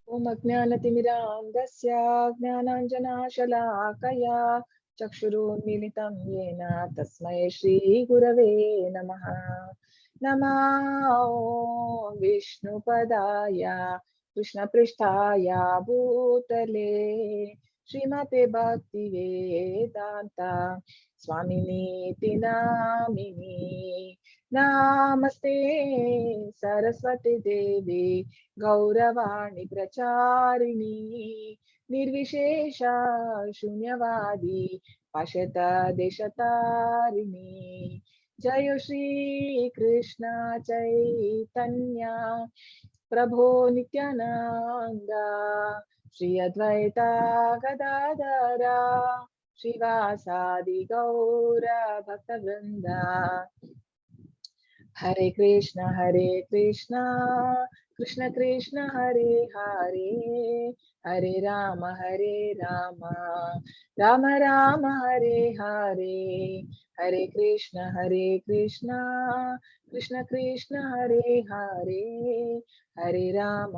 ओम अज्ञानतिमिरान्धस्य ज्ञानाञ्जनशलाकया चक्षुरुन्मीलितं येन तस्मै श्रीगुरवे नमः। नमो विष्णुपदाय कृष्णपृष्ठाय भूतले श्रीमते भक्तिवेदान्त स्वामिनीति नामिनी। नमस्ते सरस्वती देवी गौरवाणी प्रचारिणी निर्विशेष शून्यवादी पश्यत देशतारिणी। जय श्री कृष्ण चैतन्य प्रभो नित्यानंद श्री अद्वैता गदाधर श्रीवासादि गौर भक्तवृंद। हरे कृष्ण कृष्ण कृष्ण हरे हरे हरे राम राम राम हरे हरे। हरे कृष्ण कृष्ण कृष्ण हरे हरे हरे राम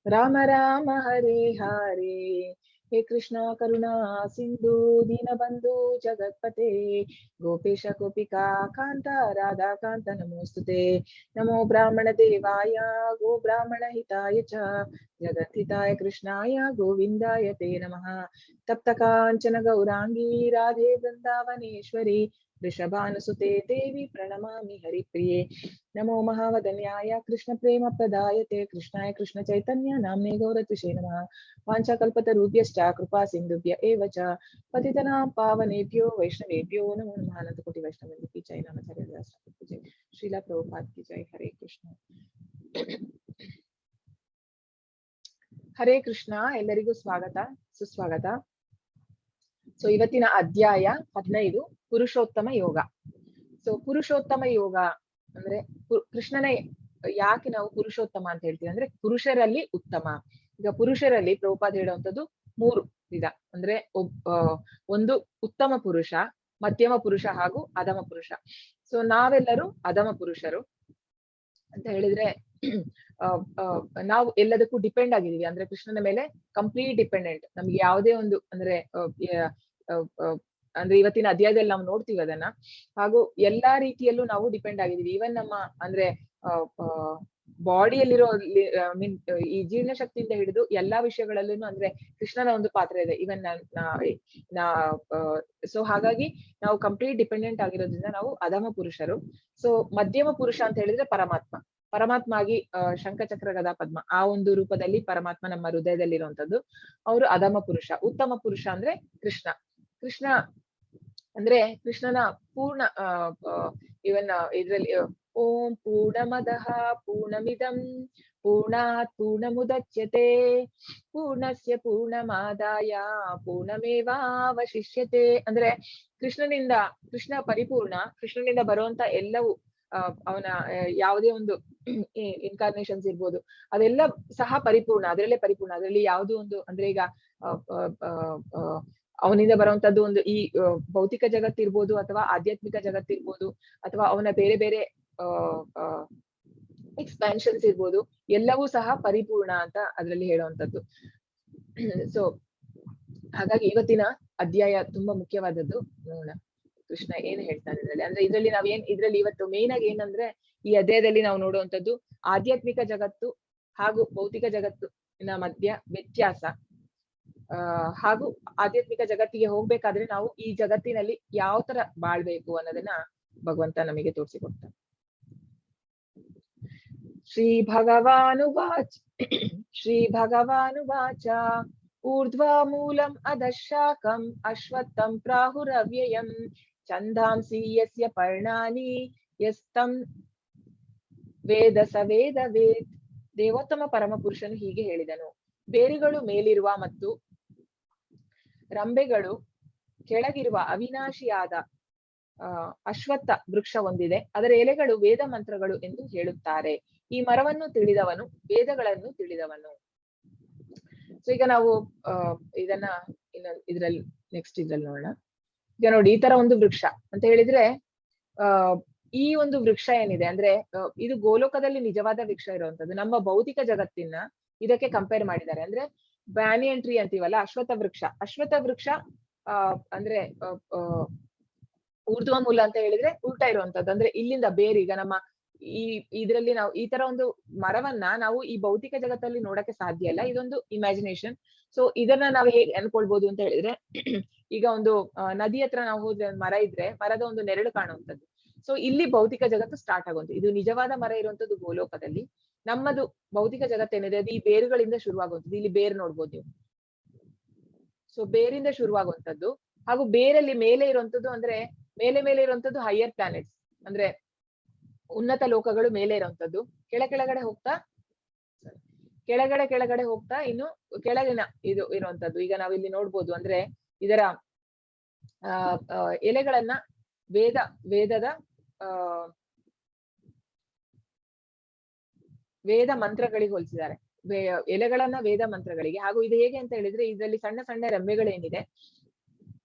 राम राम हरे हरे। हे कृष्ण करुणा सिंधु दीनबंधु जगत्पते गोपेश गोपिका कांत राधा कांत नमोस्तुते। नमो ब्राह्मण देवाय गो ब्राह्मण हिताय च जगद्हिताय कृष्णाय गोविंदाय ते नमः। तप्त कांचन गौरांगी राधे वृंदावनेश्वरी वृषभानुसुते देवी प्रणमामि हरिप्रिये। नमो महावदन्याय कृष्ण प्रेम प्रदायते कृष्णाय कृष्ण चैतन्य नाम्ने गौरत्विषे नमः। वाञ्छाकल्पतरुभ्यश्च कृपा सिन्धुभ्य एव च पतितनां पावनेभ्यो वैष्णवेभ्यो नमो नमः। अनंतकोटि वैष्णव की जय। नामाचार्य की जय। श्रीला प्रभुपाद की जय। हरे कृष्ण ಹರೇ ಕೃಷ್ಣ. ಎಲ್ಲರಿಗೂ ಸ್ವಾಗತ ಸುಸ್ವಾಗತ. ಸೊ ಇವತ್ತಿನ ಅಧ್ಯಾಯ 15 ಪುರುಷೋತ್ತಮ ಯೋಗ. ಸೊ ಪುರುಷೋತ್ತಮ ಯೋಗ ಅಂದ್ರೆ ಕೃಷ್ಣನ ಯಾಕೆ ನಾವು ಪುರುಷೋತ್ತಮ ಅಂತ ಹೇಳ್ತೀವಿ ಅಂದ್ರೆ ಪುರುಷರಲ್ಲಿ ಉತ್ತಮ. ಈಗ ಪುರುಷರಲ್ಲಿ ಪ್ರಭುಪಾದ ಹೇಳುವಂಥದ್ದು 3 ವಿಧ. ಅಂದ್ರೆ ಒಂದು ಉತ್ತಮ ಪುರುಷ, ಮಧ್ಯಮ ಪುರುಷ ಹಾಗೂ ಅಧಮ ಪುರುಷ. ಸೊ ನಾವೆಲ್ಲರೂ ಅಧಮ ಪುರುಷರು ಅಂತ ಹೇಳಿದ್ರೆ ನಾವು ಎಲ್ಲದಕ್ಕೂ ಡಿಪೆಂಡ್ ಆಗಿದೀವಿ. ಅಂದ್ರೆ ಕೃಷ್ಣನ ಮೇಲೆ ಕಂಪ್ಲೀಟ್ ಡಿಪೆಂಡೆಂಟ್. ನಮ್ಗೆ ಯಾವುದೇ ಒಂದು ಅಂದ್ರೆ ಅಂದ್ರೆ ಇವತ್ತಿನ ಅಧ್ಯಾಯದಲ್ಲಿ ನಾವು ನೋಡ್ತೀವಿ ಅದನ್ನ. ಹಾಗೂ ಎಲ್ಲಾ ರೀತಿಯಲ್ಲೂ ನಾವು ಡಿಪೆಂಡ್ ಆಗಿದೀವಿ. ಈವನ್ ನಮ್ಮ ಅಂದ್ರೆ ಬಾಡಿಯಲ್ಲಿರೋ ಮೀನ್ ಈ ಜೀರ್ಣಶಕ್ತಿಯಿಂದ ಹಿಡಿದು ಎಲ್ಲಾ ವಿಷಯಗಳಲ್ಲೂ ಅಂದ್ರೆ ಕೃಷ್ಣನ ಒಂದು ಪಾತ್ರ ಇದೆ. ಈವನ್ ಸೊ ಹಾಗಾಗಿ ನಾವು ಕಂಪ್ಲೀಟ್ ಡಿಪೆಂಡೆಂಟ್ ಆಗಿರೋದ್ರಿಂದ ನಾವು ಅಧಮ ಪುರುಷರು. ಸೊ ಮಧ್ಯಮ ಪುರುಷ ಅಂತ ಹೇಳಿದ್ರೆ ಪರಮಾತ್ಮ ಆಗಿ ಶಂಖಚಕ್ರ ಗದಾ ಪದ್ಮ ಆ ಒಂದು ರೂಪದಲ್ಲಿ ಪರಮಾತ್ಮ ನಮ್ಮ ಹೃದಯದಲ್ಲಿರುವಂತದ್ದು. ಅವರು ಅಧಮ ಪುರುಷ. ಉತ್ತಮ ಪುರುಷ ಅಂದ್ರೆ ಕೃಷ್ಣ ಅಂದ್ರೆ ಕೃಷ್ಣನ ಪೂರ್ಣ ಇವನ್ ಇದ್ರಲ್ಲಿ ಓಂ ಪೂರ್ಣಮದಃ ಪೂರ್ಣಮಿದಂ ಪೂರ್ಣಾತ್ ಪೂರ್ಣಮುದಚ್ಯತೆ ಪೂರ್ಣಸ್ಯ ಪೂರ್ಣಮಾದಾಯ ಪೂರ್ಣಮೇವಾವಶಿಷ್ಯತೆ. ಅಂದ್ರೆ ಕೃಷ್ಣ ಪರಿಪೂರ್ಣ. ಕೃಷ್ಣನಿಂದ ಬರುವಂತ ಎಲ್ಲವೂ ಅವನ ಯಾವುದೇ ಒಂದು ಇನ್ಕಾರ್ನೇಷನ್ಸ್ ಇರ್ಬೋದು ಅದೆಲ್ಲ ಸಹ ಪರಿಪೂರ್ಣ. ಅದರಲ್ಲೇ ಪರಿಪೂರ್ಣ. ಅದರಲ್ಲಿ ಯಾವುದೋ ಒಂದು ಅಂದ್ರೆ ಈಗ ಅವನಿಂದ ಬರುವಂತದ್ದು ಒಂದು ಈ ಭೌತಿಕ ಜಗತ್ತಿರ್ಬೋದು ಅಥವಾ ಆಧ್ಯಾತ್ಮಿಕ ಜಗತ್ತಿರ್ಬೋದು ಅಥವಾ ಅವನ ಬೇರೆ ಬೇರೆ ಎಕ್ಸ್ಪ್ಯಾನ್ಷನ್ಸ್ ಇರ್ಬೋದು ಎಲ್ಲವೂ ಸಹ ಪರಿಪೂರ್ಣ ಅಂತ ಅದರಲ್ಲಿ ಹೇಳುವಂತದ್ದು. ಸೊ ಹಾಗಾಗಿ ಇವತ್ತಿನ ಅಧ್ಯಾಯ ತುಂಬಾ ಮುಖ್ಯವಾದದ್ದು. ನೋಡೋಣ ಕೃಷ್ಣ ಏನ್ ಹೇಳ್ತಾನೆ ಇದ್ರಲ್ಲಿ. ಅಂದ್ರೆ ಇದ್ರಲ್ಲಿ ಇವತ್ತು ಮೇನ್ ಆಗಿ ಏನಂದ್ರೆ ಈ ಅಧ್ಯಾಯದಲ್ಲಿ ನಾವು ನೋಡುವಂತದ್ದು ಆಧ್ಯಾತ್ಮಿಕ ಜಗತ್ತು ಹಾಗೂ ಭೌತಿಕ ಜಗತ್ತಿನ ಮಧ್ಯ ವ್ಯತ್ಯಾಸ. ಹಾಗೂ ಆಧ್ಯಾತ್ಮಿಕ ಜಗತ್ತಿಗೆ ಹೋಗ್ಬೇಕಾದ್ರೆ ನಾವು ಈ ಜಗತ್ತಿನಲ್ಲಿ ಯಾವ ತರ ಬಾಳ್ಬೇಕು ಅನ್ನೋದನ್ನ ಭಗವಂತ ನಮಗೆ ತೋರಿಸಿಕೊಡ್ತಾನೆ. ಶ್ರೀ ಭಗವಾನುವಾಚ ಊರ್ಧ್ವ ಮೂಲಂ ಅಧಃಶಾಖಂ ಅಶ್ವತ್ಥಂ ಪ್ರಾಹುರವ್ಯಯಂ ಛಂದಾಂಸಿ ಯಸ್ಯ ಪರ್ಣಾನಿ ಯಸ್ತಂ ವೇದ ಸ ವೇದವೇತ್. ದೇವೋತ್ತಮ ಪರಮ ಪುರುಷನು ಹೀಗೆ ಹೇಳಿದನು. ಬೇರುಗಳು ಮೇಲಿರುವ ಮತ್ತು ರಂಬೆಗಳು ಕೆಳಗಿರುವ ಅವಿನಾಶಿಯಾದ ಅಶ್ವತ್ಥ ವೃಕ್ಷ ಹೊಂದಿದೆ. ಅದರ ಎಲೆಗಳು ವೇದ ಮಂತ್ರಗಳು ಎಂದು ಹೇಳುತ್ತಾರೆ. ಈ ಮರವನ್ನು ತಿಳಿದವನು ವೇದಗಳನ್ನು ತಿಳಿದವನು. ಸೊ ಈಗ ನಾವು ಇದನ್ನ ಇದ್ರಲ್ಲಿ ನೆಕ್ಸ್ಟ್ ಇದ್ರಲ್ಲಿ ನೋಡೋಣ. ಈಗ ನೋಡಿ ಈ ತರ ಒಂದು ವೃಕ್ಷ ಅಂತ ಹೇಳಿದ್ರೆ ಈ ಒಂದು ವೃಕ್ಷ ಏನಿದೆ ಅಂದ್ರೆ ಇದು ಗೋಲೋಕದಲ್ಲಿ ನಿಜವಾದ ವೃಕ್ಷ ಇರುವಂತದ್ದು. ನಮ್ಮ ಭೌತಿಕ ಜಗತ್ತಿನ ಇದಕ್ಕೆ ಕಂಪೇರ್ ಮಾಡಿದ್ದಾರೆ. ಅಂದ್ರೆ ಬ್ಯಾನಿಯನ್ ಟ್ರೀ ಅಂತೀವಲ್ಲ, ಅಶ್ವತ್ಥ ವೃಕ್ಷ ಅಂದ್ರೆ ಊರ್ಧ್ವ ಮೂಲ ಅಂತ ಹೇಳಿದ್ರೆ ಉಲ್ಟಾ ಇರುವಂತದ್ದು. ಅಂದ್ರೆ ಇಲ್ಲಿಂದ ಬೇರೆ, ಈಗ ನಮ್ಮ ಈ ಇದ್ರಲ್ಲಿ ನಾವು ಈ ತರ ಒಂದು ಮರವನ್ನ ನಾವು ಈ ಭೌತಿಕ ಜಗತ್ತಲ್ಲಿ ನೋಡಕ್ಕೆ ಸಾಧ್ಯ ಇಲ್ಲ. ಇದೊಂದು ಇಮ್ಯಾಜಿನೇಷನ್. ಸೊ ಇದನ್ನ ನಾವು ಹೇಗೆ ಅನ್ಕೊಳ್ಬಹುದು ಅಂತ ಹೇಳಿದ್ರೆ, ಈಗ ಒಂದು ನದಿ ಹತ್ರ ನಾವು ಹೋದ್ರೆ ಒಂದು ಮರ ಇದ್ರೆ ಮರದ ಒಂದು ನೆರಳು ಕಾಣುವಂಥದ್ದು. ಸೊ ಇಲ್ಲಿ ಭೌತಿಕ ಜಗತ್ತು ಸ್ಟಾರ್ಟ್ ಆಗುವಂಥದ್ದು. ಇದು ನಿಜವಾದ ಮರ ಇರುವಂತದ್ದು ಗೋಲೋಕದಲ್ಲಿ. ನಮ್ಮದು ಭೌತಿಕ ಜಗತ್ತೇನಿದೆ ಅದು ಈ ಬೇರುಗಳಿಂದ ಶುರುವಾಗುವಂಥದ್ದು. ಇಲ್ಲಿ ಬೇರು ನೋಡ್ಬೋದು ನೀವು. ಸೊ ಬೇರಿಂದ ಶುರುವಾಗುವಂಥದ್ದು, ಹಾಗೂ ಬೇರಲ್ಲಿ ಮೇಲೆ ಇರುವಂತದ್ದು ಅಂದ್ರೆ ಮೇಲೆ ಇರುವಂತದ್ದು ಹೈಯರ್ ಪ್ಲಾನೆಟ್ಸ್, ಅಂದ್ರೆ ಉನ್ನತ ಲೋಕಗಳು ಮೇಲೆ ಇರುವಂತದ್ದು. ಕೆಳಗಡೆ ಹೋಗ್ತಾ ಇನ್ನು ಕೆಳಗಿನ ಇದು ಇರುವಂತದ್ದು. ಈಗ ನಾವಿಲ್ಲಿ ನೋಡ್ಬೋದು, ಅಂದ್ರೆ ಇದರ ಎಲೆಗಳನ್ನ ವೇದ ಮಂತ್ರಗಳಿಗೆ ಹೋಲಿಸಿದ್ದಾರೆ. ಎಲೆಗಳನ್ನ ವೇದ ಮಂತ್ರಗಳಿಗೆ. ಹಾಗೂ ಇದು ಹೇಗೆ ಅಂತ ಹೇಳಿದ್ರೆ, ಇದರಲ್ಲಿ ಸಣ್ಣ ಸಣ್ಣ ರೆಂಬೆಗಳೇನಿದೆ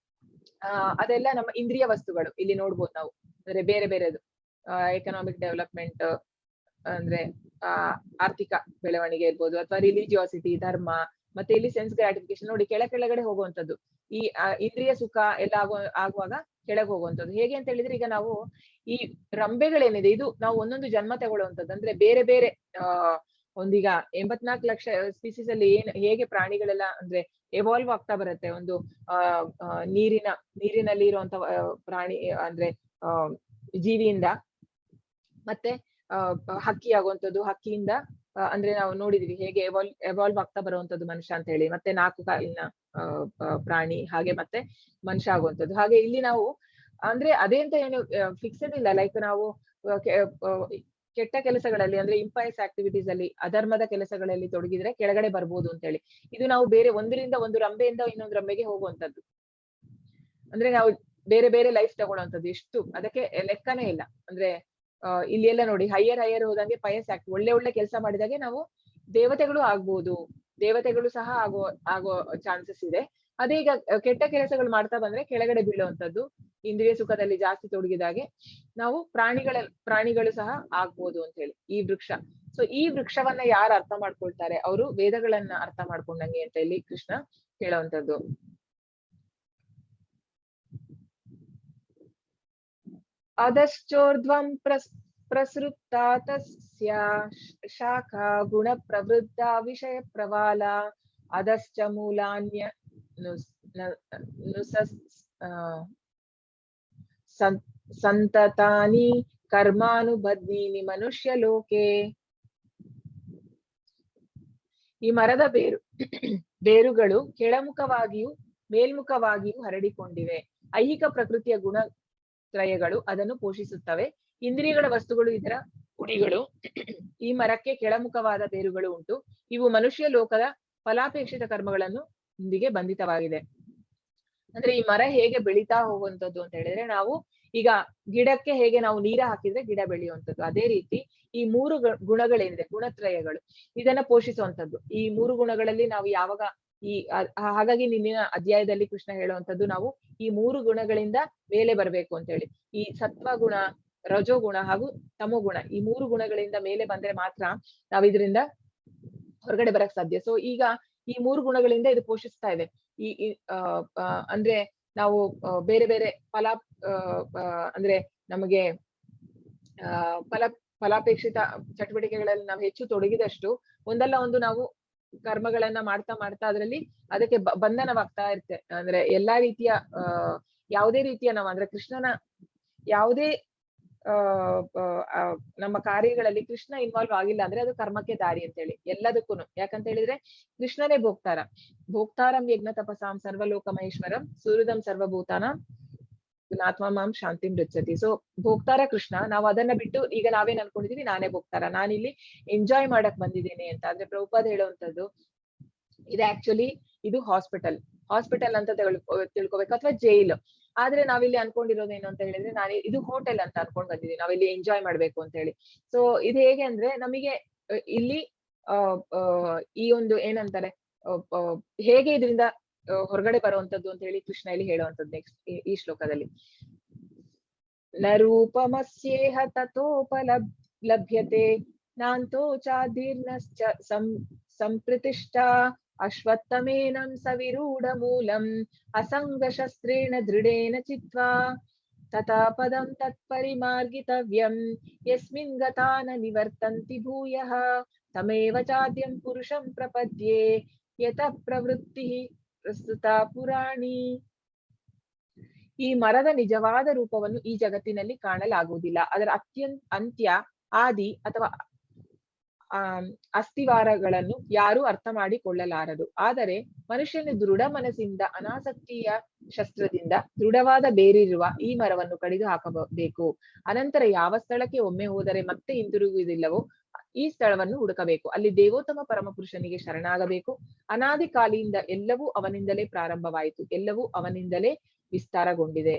ಅದೆಲ್ಲ ನಮ್ಮ ಇಂದ್ರಿಯ ವಸ್ತುಗಳು ಇಲ್ಲಿ ನೋಡ್ಬೋದು ನಾವು. ಅಂದ್ರೆ ಬೇರೆ ಬೇರೆದು ಎಕನಾಮಿಕ್ ಡೆವಲಪ್ಮೆಂಟ್, ಅಂದ್ರೆ ಆರ್ಥಿಕ ಬೆಳವಣಿಗೆ ಇರ್ಬೋದು, ಅಥವಾ ರಿಲಿಜಿಯಾಸಿಟಿ, ಧರ್ಮ, ಮತ್ತೆ ಇಲ್ಲಿ ಸೆನ್ಸ್ ಗ್ರಾಟಿಫಿಕೇಶನ್. ನೋಡಿ ಕೆಳಗಡೆ ಹೋಗುವಂತದ್ದು. ಈ ಇಂದ್ರಿಯ ಸುಖ ಎಲ್ಲ ಆಗುವಾಗ ಕೆಳಗೆ ಹೋಗುವಂತದ್ದು. ಹೇಗೆ ಅಂತ ಹೇಳಿದ್ರೆ, ಈಗ ನಾವು ಈ ರಂಬೆಗಳೇನಿದೆ ಇದು ನಾವು ಒಂದೊಂದು ಜನ್ಮ ತಗೊಳ್ಳುವಂತದ್ದು. ಅಂದ್ರೆ ಬೇರೆ ಬೇರೆ ಒಂದೀಗ 84 ಲಕ್ಷ ಸ್ಪೀಸೀಸ್ ಅಲ್ಲಿ ಹೇಗೆ ಪ್ರಾಣಿಗಳೆಲ್ಲ ಅಂದ್ರೆ ಎವಾಲ್ವ್ ಆಗ್ತಾ ಬರುತ್ತೆ. ಒಂದು ನೀರಿನಲ್ಲಿ ಇರುವಂತ ಪ್ರಾಣಿ ಅಂದ್ರೆ ಜೀವಿಯಿಂದ, ಮತ್ತೆ ಹಕ್ಕಿ ಆಗುವಂತದ್ದು, ಹಕ್ಕಿಯಿಂದ ಅಂದ್ರೆ ನಾವು ನೋಡಿದೀವಿ ಹೇಗೆ ಎವಾಲ್ವ್ ಆಗ್ತಾ ಬರುವಂತದ್ದು ಮನುಷ್ಯ ಅಂತ ಹೇಳಿ. ಮತ್ತೆ 4 ಕಾಲಿನ ಪ್ರಾಣಿ, ಹಾಗೆ ಮತ್ತೆ ಮನುಷ್ಯ ಆಗುವಂತದ್ದು. ಹಾಗೆ ಇಲ್ಲಿ ನಾವು ಅಂದ್ರೆ ಅದೇ ಅಂತ ಏನು ಫಿಕ್ಸೆಡ್ ಇಲ್ಲ. ಲೈಕ್ ನಾವು ಕೆಟ್ಟ ಕೆಲಸಗಳಲ್ಲಿ ಅಂದ್ರೆ ಇಂಪೈಸ್ ಆಕ್ಟಿವಿಟೀಸ್ ಅಲ್ಲಿ, ಅಧರ್ಮದ ಕೆಲಸಗಳಲ್ಲಿ ತೊಡಗಿದ್ರೆ ಕೆಳಗಡೆ ಬರ್ಬೋದು ಅಂತ ಹೇಳಿ. ಇದು ನಾವು ಬೇರೆ ಒಂದು ರಂಬೆಯಿಂದ ಇನ್ನೊಂದು ರಂಬೆಗೆ ಹೋಗುವಂತದ್ದು. ಅಂದ್ರೆ ನಾವು ಬೇರೆ ಬೇರೆ ಲೈಫ್ ತಗೊಳ್ಳುವಂತದ್ದು. ಎಷ್ಟು ಅದಕ್ಕೆ ಲೆಕ್ಕನೇ ಇಲ್ಲ. ಅಂದ್ರೆ ಇಲ್ಲಿ ಎಲ್ಲ ನೋಡಿ, ಹೈಯರ್ ಹೋದಂಗೆ ಪಯಸ್ ಆಕ್ಟ್, ಒಳ್ಳೆ ಕೆಲಸ ಮಾಡಿದಾಗೆ ನಾವು ದೇವತೆಗಳು ಆಗ್ಬೋದು, ದೇವತೆಗಳು ಸಹ ಆಗೋ ಚಾನ್ಸಸ್ ಇದೆ. ಅದೇ ಈಗ ಕೆಟ್ಟ ಕೆಲಸಗಳು ಮಾಡ್ತಾ ಬಂದ್ರೆ ಕೆಳಗಡೆ ಬೀಳುವಂತದ್ದು. ಇಂದ್ರಿಯ ಸುಖದಲ್ಲಿ ಜಾಸ್ತಿ ತೊಡಗಿದಾಗೆ ನಾವು ಪ್ರಾಣಿಗಳು ಸಹ ಆಗ್ಬೋದು ಅಂತ ಹೇಳಿ ಈ ವೃಕ್ಷ. ಸೊ ಈ ವೃಕ್ಷವನ್ನ ಯಾರು ಅರ್ಥ ಮಾಡ್ಕೊಳ್ತಾರೆ, ಅವರು ವೇದಗಳನ್ನ ಅರ್ಥ ಮಾಡ್ಕೊಂಡಂಗೆ ಅಂತ ಇಲ್ಲಿ ಕೃಷ್ಣ ಹೇಳುವಂತದ್ದು. ಅಧಶ್ಚೋರ್ಧ್ವಂ ಪ್ರಸೃಪ್ತಾ ತಸ್ಯ ಶಾಖಾ ಗುಣ ಪ್ರವೃದ್ಧ ವಿಷಯ ಪ್ರವಾಲ ಅಧಶ್ಚ ಮೂಲಾನ್ಯ ಸಂತತಾನಿ ಕರ್ಮಾನುಬದ್ಧೀನಿ ಮನುಷ್ಯ ಲೋಕೆ. ಈ ಮರದ ಬೇರುಗಳು ಕೆಳಮುಖವಾಗಿಯೂ ಮೇಲ್ಮುಖವಾಗಿಯೂ ಹರಡಿಕೊಂಡಿವೆ. ಐಹಿಕ ಪ್ರಕೃತಿಯ ಗುಣತ್ರಯಗಳು ಅದನ್ನು ಪೋಷಿಸುತ್ತವೆ. ಇಂದ್ರಿಯಗಳ ವಸ್ತುಗಳು ಇದರ ಕುಡಿಗಳು. ಈ ಮರಕ್ಕೆ ಕೆಳಮುಖವಾದ ಬೇರುಗಳು ಉಂಟು. ಇವು ಮನುಷ್ಯ ಲೋಕದ ಫಲಾಪೇಕ್ಷಿತ ಕರ್ಮಗಳನ್ನು ಇಂದಿಗೆ ಬಂಧಿತವಾಗಿದೆ. ಅಂದ್ರೆ ಈ ಮರ ಹೇಗೆ ಬೆಳೀತಾ ಹೋಗುವಂತದ್ದು ಅಂತ ಹೇಳಿದ್ರೆ, ನಾವು ಈಗ ಗಿಡಕ್ಕೆ ಹೇಗೆ ನಾವು ನೀರ ಹಾಕಿದ್ರೆ ಗಿಡ ಬೆಳೆಯುವಂಥದ್ದು, ಅದೇ ರೀತಿ ಈ 3 ಗುಣಗಳೇನಿದೆ, ಗುಣತ್ರಯಗಳು, ಇದನ್ನ ಪೋಷಿಸುವಂತದ್ದು. ಈ 3 ಗುಣಗಳಲ್ಲಿ ನಾವು ಯಾವಾಗ ಹಾಗಾಗಿ ನಿನ್ನಿನ ಅಧ್ಯಾಯದಲ್ಲಿ ಕೃಷ್ಣ ಹೇಳುವಂತದ್ದು, ನಾವು ಈ 3 ಗುಣಗಳಿಂದ ಮೇಲೆ ಬರ್ಬೇಕು ಅಂತ ಹೇಳಿ. ಈ ಸತ್ವಗುಣ, ರಜೋಗುಣ ಹಾಗೂ ತಮೋಗುಣ, ಈ 3 ಗುಣಗಳಿಂದ ಮೇಲೆ ಬಂದ್ರೆ ಮಾತ್ರ ನಾವ್ ಇದರಿಂದ ಹೊರಗಡೆ ಬರಕ್ ಸಾಧ್ಯ. ಸೊ ಈಗ ಈ 3 ಗುಣಗಳಿಂದ ಇದು ಪೋಷಿಸ್ತಾ ಇದೆ. ಅಂದ್ರೆ ನಾವು ಬೇರೆ ಬೇರೆ ಅಂದ್ರೆ ನಮಗೆ ಫಲಾಪೇಕ್ಷಿತ ಚಟುವಟಿಕೆಗಳಲ್ಲಿ ನಾವು ಹೆಚ್ಚು ತೊಡಗಿದಷ್ಟು ಒಂದಲ್ಲ ಒಂದು ನಾವು ಕರ್ಮಗಳನ್ನ ಮಾಡ್ತಾ ಅದರಲ್ಲಿ ಅದಕ್ಕೆ ಬಂಧನವಾಗ್ತಾ ಇರುತ್ತೆ. ಅಂದ್ರೆ ಎಲ್ಲಾ ರೀತಿಯ ಯಾವುದೇ ರೀತಿಯ ನಾವು ಅಂದ್ರೆ ಕೃಷ್ಣನ ಯಾವುದೇ ನಮ್ಮ ಕಾರ್ಯಗಳಲ್ಲಿ ಕೃಷ್ಣ ಇನ್ವಾಲ್ವ್ ಆಗಿಲ್ಲ ಅಂದ್ರೆ ಅದು ಕರ್ಮಕ್ಕೆ ದಾರಿ ಅಂತ ಹೇಳಿ ಎಲ್ಲದಕ್ಕೂನು. ಯಾಕಂತ ಹೇಳಿದ್ರೆ ಕೃಷ್ಣನೇ ಭೋಕ್ತಾರಂ ಯಜ್ಞ ತಪಸಾಂ ಸರ್ವಲೋಕ ಮಹೇಶ್ವರಂ ಸುಹೃದಂ ಸರ್ವಭೂತಾನಾಂ ಆತ್ಮ ಮಾಂ ಶಾಂತಿಂ ರುಚ್ಯತಿ. ಸೊ ಭೋಕ್ತಾರ ಕೃಷ್ಣ. ನಾವು ಅದನ್ನ ಬಿಟ್ಟು ಈಗ ನಾವೇನ್ ಅನ್ಕೊಂಡಿದೀವಿ, ನಾನೇ ಭೋಕ್ತಾರ, ನಾನಿಲ್ಲಿ ಎಂಜಾಯ್ ಮಾಡಕ್ ಬಂದಿದ್ದೇನೆ ಅಂತ. ಆದ್ರೆ ಪ್ರಭುಪಾದ್ ಹೇಳುವಂತದ್ದು ಇದು ಆಕ್ಚುಲಿ ಇದು ಹಾಸ್ಪಿಟಲ್ ಅಂತ ತಿಳ್ಕೊಬೇಕು, ಅಥವಾ ಜೈಲು. ಆದ್ರೆ ನಾವಿಲ್ಲಿ ಅನ್ಕೊಂಡಿರೋದು ಏನು ಅಂತ ಹೇಳಿದ್ರೆ, ಇದು ಹೋಟೆಲ್ ಅಂತ ಅನ್ಕೊಂಡ್ ಬಂದಿದೀವಿ, ನಾವಿಲ್ಲಿ ಎಂಜಾಯ್ ಮಾಡ್ಬೇಕು ಅಂತ ಹೇಳಿ. ಸೊ ಇದು ಹೇಗೆ ಅಂದ್ರೆ ನಮಗೆ ಇಲ್ಲಿ ಈ ಒಂದು ಏನಂತಾರೆ ಹೇಗೆ ಇದರಿಂದ ಹೊರಗಡೆ ಬರುವಂತದ್ದು ಅಂತ ಹೇಳಿ ಕೃಷ್ಣ ಇಲ್ಲಿ ಹೇಳುವಂತದ್ದು ನೆಕ್ಸ್ಟ್ ಈ ಶ್ಲೋಕದಲ್ಲಿ. ನ ರೂಪಮಸ್ಯೇಹ ತತೋಪಲಭ್ಯತೆ ನಾಂತೋ ಚಾಧೀರ್ನಶ್ಚ ಸಂಪ್ರತಿಷ್ಠಾ ಅಶ್ವತ್ಥಮೇನಂ ಸವಿರೂಢ ಮೂಲಂ ಅಸಂಗಶಸ್ತ್ರೇಣ ದೃಢೇನ ಚಿತ್ವಾ ತಥಾ ಪದಂ ತತ್ಪರಿಮಾರ್ಗಿತವ್ಯಂ ಯಸ್ಮಿನ್ ಗತಾ ನ ನಿವರ್ತಂತಿ ಭೂಯಃ ತಮೇವ ಚಾದ್ಯಂ ಪುರುಷಂ ಪ್ರಪದ್ಯೆ ಯತಃ ಪ್ರವೃತ್ತಿ ಪ್ರಸ್ತುತ ಪುರಾಣಿ. ಈ ಮರದ ನಿಜವಾದ ರೂಪವನ್ನು ಈ ಜಗತ್ತಿನಲ್ಲಿ ಕಾಣಲಾಗುವುದಿಲ್ಲ. ಅದರ ಅಂತ್ಯ, ಆದಿ ಅಥವಾ ಅಸ್ಥಿವಾರಗಳನ್ನು ಯಾರೂ ಅರ್ಥ ಮಾಡಿಕೊಳ್ಳಲಾರದು. ಆದರೆ ಮನುಷ್ಯನ ದೃಢ ಮನಸ್ಸಿಂದ ಅನಾಸಕ್ತಿಯ ಶಸ್ತ್ರದಿಂದ ದೃಢವಾದ ಬೇರಿರುವ ಈ ಮರವನ್ನು ಕಡಿದು ಹಾಕಬೇಕು. ಅನಂತರ ಯಾವ ಸ್ಥಳಕ್ಕೆ ಒಮ್ಮೆ ಹೋದರೆ ಮತ್ತೆ ಹಿಂತಿರುಗುವುದಿಲ್ಲವೋ ಈ ಸ್ಥಳವನ್ನು ಹುಡುಕಬೇಕು. ಅಲ್ಲಿ ದೇವೋತ್ತಮ ಪರಮಪುರುಷನಿಗೆ ಶರಣಾಗಬೇಕು. ಅನಾದಿ ಕಾಲಿಯಿಂದ ಎಲ್ಲವೂ ಅವನಿಂದಲೇ ಪ್ರಾರಂಭವಾಯಿತು, ಎಲ್ಲವೂ ಅವನಿಂದಲೇ ವಿಸ್ತಾರಗೊಂಡಿದೆ.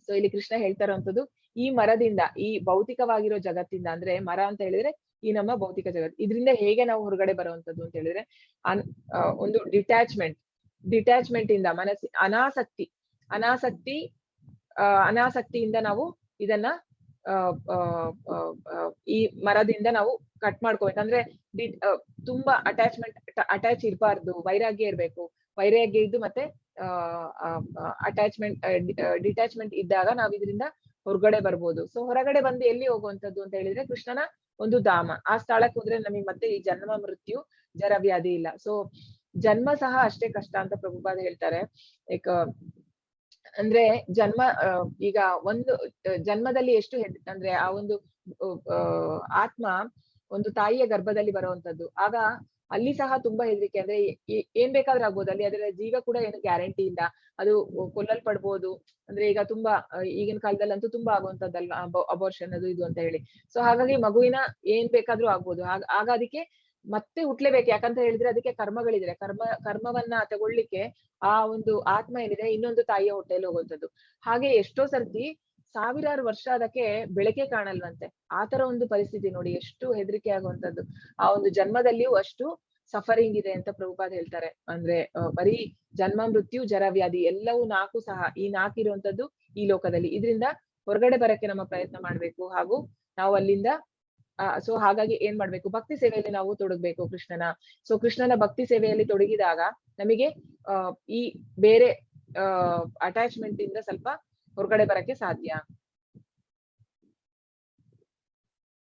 ಸೊ ಇಲ್ಲಿ ಕೃಷ್ಣ ಹೇಳ್ತಾ ಇರುವಂತದ್ದು, ಈ ಮರದಿಂದ, ಈ ಭೌತಿಕವಾಗಿರೋ ಜಗತ್ತಿಂದ, ಅಂದ್ರೆ ಮರ ಅಂತ ಹೇಳಿದ್ರೆ ಈ ನಮ್ಮ ಭೌತಿಕ ಜಗತ್ತು, ಇದರಿಂದ ಹೇಗೆ ನಾವು ಹೊರಗಡೆ ಬರುವಂತದ್ದು ಅಂತ ಹೇಳಿದ್ರೆ ಒಂದು ಡಿಟ್ಯಾಚ್ಮೆಂಟ್ ಇಂದ ಅನಾಸಕ್ತಿಯಿಂದ ನಾವು ಇದನ್ನ ಈ ಮರದಿಂದ ನಾವು ಕಟ್ ಮಾಡ್ಕೋಬೇಕು. ಅಂದ್ರೆ ತುಂಬಾ ಅಟ್ಯಾಚ್ ಇರಬಾರ್ದು, ವೈರಾಗ್ಯ ಇರ್ಬೇಕು. ವೈರಾಗ್ಯ ಇದ್ದು ಮತ್ತೆ ಡಿಟ್ಯಾಚ್ಮೆಂಟ್ ಇದ್ದಾಗ ನಾವ್ ಇದರಿಂದ ಹೊರಗಡೆ ಬರ್ಬೋದು. ಸೊ ಹೊರಗಡೆ ಬಂದು ಎಲ್ಲಿ ಹೋಗುವಂತದ್ದು ಅಂತ ಹೇಳಿದ್ರೆ ಕೃಷ್ಣನ ಒಂದು ಧಾಮ. ಆ ಸ್ಥಳಕ್ಕೆ ಹೋದ್ರೆ ನಮಗೆ ಮತ್ತೆ ಈ ಜನ್ಮ ಮೃತ್ಯು ಜರ ವ್ಯಾಧಿ ಇಲ್ಲ. ಸೊ ಜನ್ಮ ಸಹ ಅಷ್ಟೇ ಕಷ್ಟ ಅಂತ ಪ್ರಭುಪಾದ ಹೇಳ್ತಾರೆ. ಲೈಕ್ ಅಂದ್ರೆ ಜನ್ಮ, ಈಗ ಒಂದು ಜನ್ಮದಲ್ಲಿ ಎಷ್ಟು ಅಂದ್ರೆ ಆ ಒಂದು ಆತ್ಮ ಒಂದು ತಾಯಿಯ ಗರ್ಭದಲ್ಲಿ ಬರುವಂತದ್ದು, ಆಗ ಅಲ್ಲಿ ಸಹ ತುಂಬಾ ಹೆದರಿಕೆ. ಅಂದ್ರೆ ಏನ್ ಬೇಕಾದ್ರೂ ಆಗ್ಬೋದು ಅಲ್ಲಿ, ಅದರ ಜೀವ ಕೂಡ ಏನು ಗ್ಯಾರಂಟಿ ಇಲ್ಲ, ಅದು ಕೊಲ್ಲಲ್ಪಡ್ಬೋದು. ಅಂದ್ರೆ ಈಗ ತುಂಬಾ ಈಗಿನ ಕಾಲದಲ್ಲಂತೂ ತುಂಬಾ ಆಗುವಂತದ್ದಲ್ವಾ ಅಬೋರ್ಷನ್ ಅದು ಇದು ಅಂತ ಹೇಳಿ. ಸೊ ಹಾಗಾಗಿ ಮಗುವಿನ ಏನ್ ಬೇಕಾದ್ರೂ ಆಗ್ಬೋದು. ಆಗ ಅದಕ್ಕೆ ಮತ್ತೆ ಹುಟ್ಲೇಬೇಕು. ಯಾಕಂತ ಹೇಳಿದ್ರೆ ಅದಕ್ಕೆ ಕರ್ಮಗಳಿದ್ರೆ ಕರ್ಮವನ್ನ ತಗೊಳ್ಳಿಕ್ಕೆ ಆ ಒಂದು ಆತ್ಮ ಏನಿದೆ ಇನ್ನೊಂದು ತಾಯಿಯ ಹೊಟ್ಟೆಯಲ್ಲಿ ಹೋಗುವಂಥದ್ದು. ಹಾಗೆ ಎಷ್ಟೋ ಸರ್ತಿ ಸಾವಿರಾರು ವರ್ಷ ಅದಕ್ಕೆ ಬೆಳಕೆ ಕಾಣಲ್ವಂತೆ. ಆತರ ಒಂದು ಪರಿಸ್ಥಿತಿ ನೋಡಿ, ಎಷ್ಟು ಹೆದರಿಕೆ ಆಗುವಂತದ್ದು. ಆ ಒಂದು ಜನ್ಮದಲ್ಲಿಯೂ ಅಷ್ಟು ಸಫರಿಂಗ್ ಇದೆ ಅಂತ ಪ್ರಭುಪಾದ ಹೇಳ್ತಾರೆ. ಅಂದ್ರೆ ಬರೀ ಜನ್ಮ ಮೃತ್ಯು ಜರ ವ್ಯಾಧಿ ಎಲ್ಲವೂ ಈ ನಾಲ್ಕು ಇರುವಂತದ್ದು ಈ ಲೋಕದಲ್ಲಿ. ಇದರಿಂದ ಹೊರಗಡೆ ಬರಕ್ಕೆ ನಮ್ಮ ಪ್ರಯತ್ನ ಮಾಡ್ಬೇಕು. ಹಾಗೂ ನಾವು ಅಲ್ಲಿಂದ ಸೊ ಹಾಗಾಗಿ ಏನ್ ಮಾಡ್ಬೇಕು, ಭಕ್ತಿ ಸೇವೆಯಲ್ಲಿ ನಾವು ತೊಡಗ್ಬೇಕು ಕೃಷ್ಣನ. ಸೊ ಕೃಷ್ಣನ ಭಕ್ತಿ ಸೇವೆಯಲ್ಲಿ ತೊಡಗಿದಾಗ ನಮಗೆ ಈ ಬೇರೆ ಅಟ್ಯಾಚ್ಮೆಂಟ್ ಇಂದ ಸ್ವಲ್ಪ ಹೊರಗಡೆ ಬರಕ್ಕೆ ಸಾಧ್ಯ.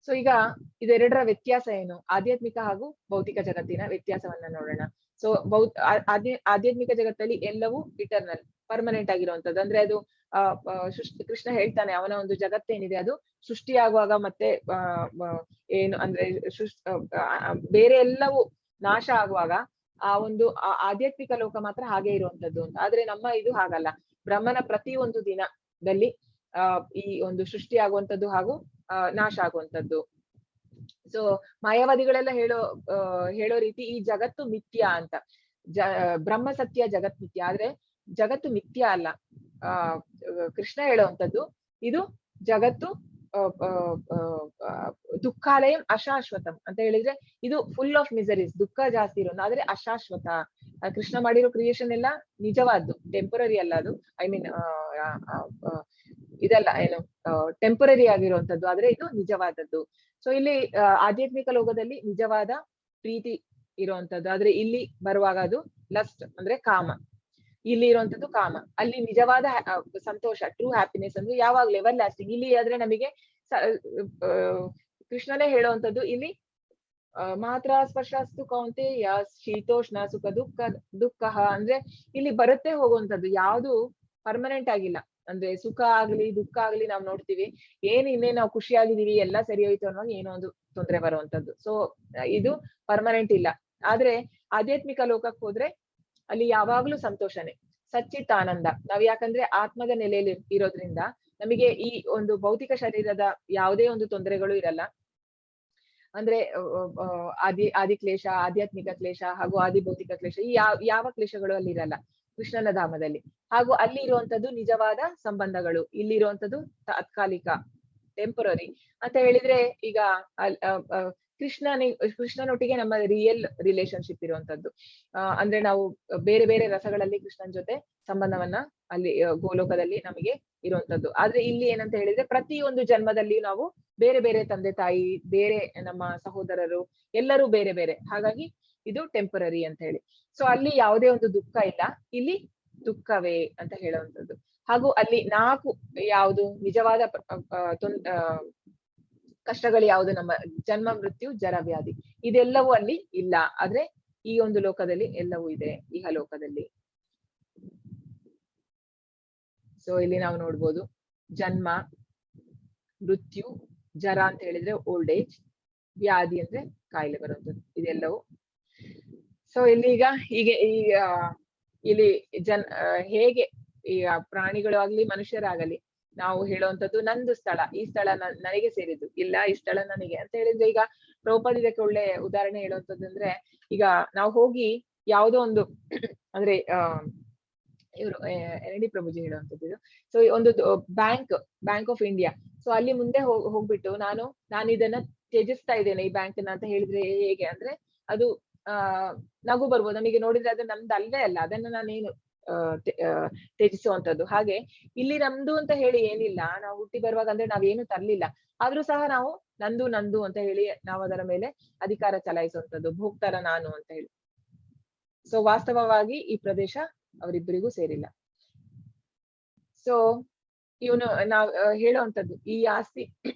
ಸೊ ಈಗ ಇದೆರಡರ ವ್ಯತ್ಯಾಸ ಏನು, ಆಧ್ಯಾತ್ಮಿಕ ಹಾಗೂ ಭೌತಿಕ ಜಗತ್ತಿನ ವ್ಯತ್ಯಾಸವನ್ನ ನೋಡೋಣ. ಸೊ ಆಧ್ಯಾತ್ಮಿಕ ಜಗತ್ತಲ್ಲಿ ಎಲ್ಲವೂ ಇಟರ್ನಲ್, ಪರ್ಮನೆಂಟ್ ಆಗಿರುವಂತದ್ದು. ಅಂದ್ರೆ ಅದು ಕೃಷ್ಣ ಹೇಳ್ತಾನೆ, ಅವನ ಒಂದು ಜಗತ್ತೇನಿದೆ ಅದು ಸೃಷ್ಟಿಯಾಗುವಾಗ ಮತ್ತೆ ಏನು ಅಂದ್ರೆ ಬೇರೆ ಎಲ್ಲವೂ ನಾಶ ಆಗುವಾಗ ಆ ಒಂದು ಆಧ್ಯಾತ್ಮಿಕ ಲೋಕ ಮಾತ್ರ ಹಾಗೆ ಇರುವಂತದ್ದು ಅಂತ. ಆದ್ರೆ ನಮ್ಮ ಇದು ಹಾಗಲ್ಲ. ಬ್ರಹ್ಮನ ಪ್ರತಿಯೊಂದು ದಿನದಲ್ಲಿ ಈ ಒಂದು ಸೃಷ್ಟಿ ಆಗುವಂತದ್ದು ಹಾಗೂ ನಾಶ ಆಗುವಂತದ್ದು. ಸೊ ಮಾಯಾವಾದಿಗಳೆಲ್ಲ ಹೇಳೋ ರೀತಿ ಈ ಜಗತ್ತು ಮಿಥ್ಯ ಅಂತ. ಬ್ರಹ್ಮ ಸತ್ಯ, ಜಗತ್ ಮಿಥ್ಯ. ಆದ್ರೆ ಜಗತ್ತು ಮಿಥ್ಯ ಅಲ್ಲ. ಕೃಷ್ಣ ಹೇಳುವಂತದ್ದು ಇದು ಜಗತ್ತು ದುಃಖಾಲಯಂ ಅಶಾಶ್ವತಂ ಅಂತ ಹೇಳಿದ್ರೆ ಇದು ಫುಲ್ ಆಫ್ ಮಿಸರೀಸ್, ದುಃಖ ಜಾಸ್ತಿ ಇರೋದು, ಆದ್ರೆ ಅಶಾಶ್ವತ. ಕೃಷ್ಣ ಮಾಡಿರೋ ಕ್ರಿಯೇಷನ್ ಎಲ್ಲ ನಿಜವಾದ್ದು, ಟೆಂಪರರಿ ಅಲ್ಲ ಅದು. ಐ ಮೀನ್ ಇದೆಲ್ಲ ಏನು ಟೆಂಪರರಿ ಆಗಿರುವಂತದ್ದು, ಆದ್ರೆ ಇದು ನಿಜವಾದದ್ದು. ಸೊ ಇಲ್ಲಿ ಆಧ್ಯಾತ್ಮಿಕ ಲೋಕದಲ್ಲಿ ನಿಜವಾದ ಪ್ರೀತಿ ಇರುವಂತದ್ದು, ಆದ್ರೆ ಇಲ್ಲಿ ಬರುವಾಗ ಅದು ಲಸ್ಟ್ ಅಂದ್ರೆ ಕಾಮ. ಇಲ್ಲಿ ಇರುವಂತದ್ದು ಕಾಮ. ಅಲ್ಲಿ ನಿಜವಾದ ಸಂತೋಷ, ಟ್ರೂ ಹ್ಯಾಪಿನೆಸ್ ಅಂದ್ರೆ ಯಾವಾಗ್ಲೂ ಎವರ್ ಲಾಸ್ಟಿಂಗ್. ಇಲ್ಲಿ ಆದ್ರೆ ನಮಗೆ ಕೃಷ್ಣನೇ ಹೇಳುವಂತದ್ದು ಇಲ್ಲಿ ಮಾತ್ರ ಸ್ಪರ್ಶಾಸ್ತು ಕೌಂತೆಯ ಶೀತೋಷ್ಣ ಸುಖ ದುಃಖ ಅಂದ್ರೆ ಇಲ್ಲಿ ಬರುತ್ತೆ ಹೋಗುವಂತದ್ದು, ಯಾವುದು ಪರ್ಮನೆಂಟ್ ಆಗಿಲ್ಲ. ಅಂದ್ರೆ ಸುಖ ಆಗ್ಲಿ ದುಃಖ ಆಗ್ಲಿ ನಾವ್ ನೋಡ್ತೀವಿ, ಇನ್ನೇ ನಾವು ಖುಷಿಯಾಗಿದೀವಿ ಎಲ್ಲ ಸರಿ ಹೋಯ್ತು ಅನ್ನೋವಾಗ ಏನೋ ಒಂದು ತೊಂದರೆ ಬರುವಂತದ್ದು. ಸೊ ಇದು ಪರ್ಮನೆಂಟ್ ಇಲ್ಲ. ಆದ್ರೆ ಆಧ್ಯಾತ್ಮಿಕ ಲೋಕಕ್ಕೆ ಹೋದ್ರೆ ಅಲ್ಲಿ ಯಾವಾಗ್ಲೂ ಸಂತೋಷನೇ, ಸಚ್ಚಿತ್ ಆನಂದ. ನಾವ್ ಯಾಕಂದ್ರೆ ಆತ್ಮದ ನೆಲೆಯಲ್ಲಿ ಇರೋದ್ರಿಂದ ನಮಗೆ ಈ ಒಂದು ಭೌತಿಕ ಶರೀರದ ಯಾವುದೇ ಒಂದು ತೊಂದರೆಗಳು ಇರಲ್ಲ. ಅಂದ್ರೆ ಆದಿ ಕ್ಲೇಶ, ಆಧ್ಯಾತ್ಮಿಕ ಕ್ಲೇಶ ಹಾಗೂ ಆದಿ ಭೌತಿಕ ಕ್ಲೇಶ, ಈ ಯಾವ ಕ್ಲೇಶಗಳು ಅಲ್ಲಿ ಇರಲ್ಲ ಕೃಷ್ಣನ ಧಾಮದಲ್ಲಿ. ಹಾಗೂ ಅಲ್ಲಿ ಇರುವಂತದ್ದು ನಿಜವಾದ ಸಂಬಂಧಗಳು, ಇಲ್ಲಿ ಇರುವಂತದ್ದು ತಾತ್ಕಾಲಿಕ, ಟೆಂಪರರಿ ಅಂತ ಹೇಳಿದ್ರೆ ಈಗ ಕೃಷ್ಣನೊಟ್ಟಿಗೆ ನಮ್ಮ ರಿಯಲ್ ರಿಲೇಶನ್ಶಿಪ್ ಇರುವಂತದ್ದು. ಅಂದ್ರೆ ನಾವು ಬೇರೆ ಬೇರೆ ರಸಗಳಲ್ಲಿ ಕೃಷ್ಣನ್ ಜೊತೆ ಸಂಬಂಧವನ್ನ ಅಲ್ಲಿ ಗೋಲೋಕದಲ್ಲಿ ನಮಗೆ ಇರುವಂತದ್ದು. ಆದ್ರೆ ಇಲ್ಲಿ ಏನಂತ ಹೇಳಿದ್ರೆ ಪ್ರತಿಯೊಂದು ಜನ್ಮದಲ್ಲಿ ನಾವು ಬೇರೆ ಬೇರೆ ತಂದೆ ತಾಯಿ, ಬೇರೆ ನಮ್ಮ ಸಹೋದರರು ಎಲ್ಲರೂ ಬೇರೆ ಬೇರೆ. ಹಾಗಾಗಿ ಇದು ಟೆಂಪರರಿ ಅಂತ ಹೇಳಿ. ಸೊ ಅಲ್ಲಿ ಯಾವುದೇ ಒಂದು ದುಃಖ ಇಲ್ಲ, ಇಲ್ಲಿ ದುಃಖವೇ ಅಂತ ಹೇಳುವಂಥದ್ದು. ಹಾಗೂ ಅಲ್ಲಿ 4 ಯಾವುದು ನಿಜವಾದ ಕಷ್ಟಗಳು ಯಾವುದು, ನಮ್ಮ ಜನ್ಮ, ಮೃತ್ಯು, ಜರ, ವ್ಯಾಧಿ, ಇದೆಲ್ಲವೂ ಅಲ್ಲಿ ಇಲ್ಲ. ಆದ್ರೆ ಈ ಒಂದು ಲೋಕದಲ್ಲಿ ಎಲ್ಲವೂ ಇದೆ, ಇಹಲೋಕದಲ್ಲಿ. ಸೊ ಇಲ್ಲಿ ನಾವು ನೋಡ್ಬೋದು ಜನ್ಮ, ಮೃತ್ಯು, ಜರ ಅಂತ ಹೇಳಿದ್ರೆ ಓಲ್ಡ್ ಏಜ್, ವ್ಯಾಧಿ ಅಂದ್ರೆ ಕಾಯಿಲೆ ಬರುವಂಥದ್ದು, ಇದೆಲ್ಲವೂ. ಸೊ ಇಲ್ಲಿ ಹೀಗೆ ಇಲ್ಲಿ ಹೇಗೆ ಈಗ ಪ್ರಾಣಿಗಳು ಆಗ್ಲಿ ಮನುಷ್ಯರಾಗಲಿ ನಾವು ಹೇಳುವಂತದ್ದು ನಂದು ಸ್ಥಳ, ಈ ಸ್ಥಳ ನನಗೆ ಸೇರಿದ್ದು, ಇಲ್ಲ ಈ ಸ್ಥಳ ನನಗೆ ಅಂತ ಹೇಳಿದ್ರೆ, ಈಗ ಪ್ರಭುಪಾದ ಇದಕ್ಕೆ ಒಳ್ಳೆ ಉದಾಹರಣೆ ಹೇಳುವಂತದ್ದು ಅಂದ್ರೆ, ಈಗ ನಾವು ಹೋಗಿ ಯಾವುದೋ ಒಂದು ಅಂದ್ರೆ ಇವರು ಎನ್.ಡಿ. ಪ್ರಭುಜಿ ಹೇಳುವಂತದ್ದು ಇದು. ಸೊ ಒಂದು ಬ್ಯಾಂಕ್ ಆಫ್ ಇಂಡಿಯಾ, ಸೊ ಅಲ್ಲಿ ಮುಂದೆ ಹೋಗ್ಬಿಟ್ಟು ನಾನು ಇದನ್ನ ತ್ಯಜಿಸ್ತಾ ಇದ್ದೇನೆ ಈ ಬ್ಯಾಂಕ್ ಅಂತ ಹೇಳಿದ್ರೆ ಹೇಗೆ ಅಂದ್ರೆ, ಅದು ನಗು ಬರ್ಬೋದು ನಮಗೆ ನೋಡಿದ್ರೆ, ಅದು ನಮ್ದು ಅಲ್ಲೇ ಅಲ್ಲ, ಅದನ್ನ ನಾನೇನು ತ್ಯಜಿಸುವಂತದ್ದು. ಹಾಗೆ ಇಲ್ಲಿ ನಮ್ದು ಅಂತ ಹೇಳಿ ಏನಿಲ್ಲ, ನಾವು ಹುಟ್ಟಿ ಬರುವಾಗ ಅಂದ್ರೆ ನಾವೇನು ತರ್ಲಿಲ್ಲ, ಆದ್ರೂ ಸಹ ನಾವು ನಂದು ಅಂತ ಹೇಳಿ ನಾವು ಅದರ ಮೇಲೆ ಅಧಿಕಾರ ಚಲಾಯಿಸುವಂತದ್ದು, ಭೋಗ್ತಾರ ನಾನು ಅಂತ ಹೇಳಿ. ಸೊ ವಾಸ್ತವವಾಗಿ ಈ ಪ್ರದೇಶ ಅವರಿಬ್ಬರಿಗೂ ಸೇರಿಲ್ಲ. ಸೊ ಇವನು ನಾವ್ ಹೇಳುವಂತದ್ದು ಈ ಆಸ್ತಿ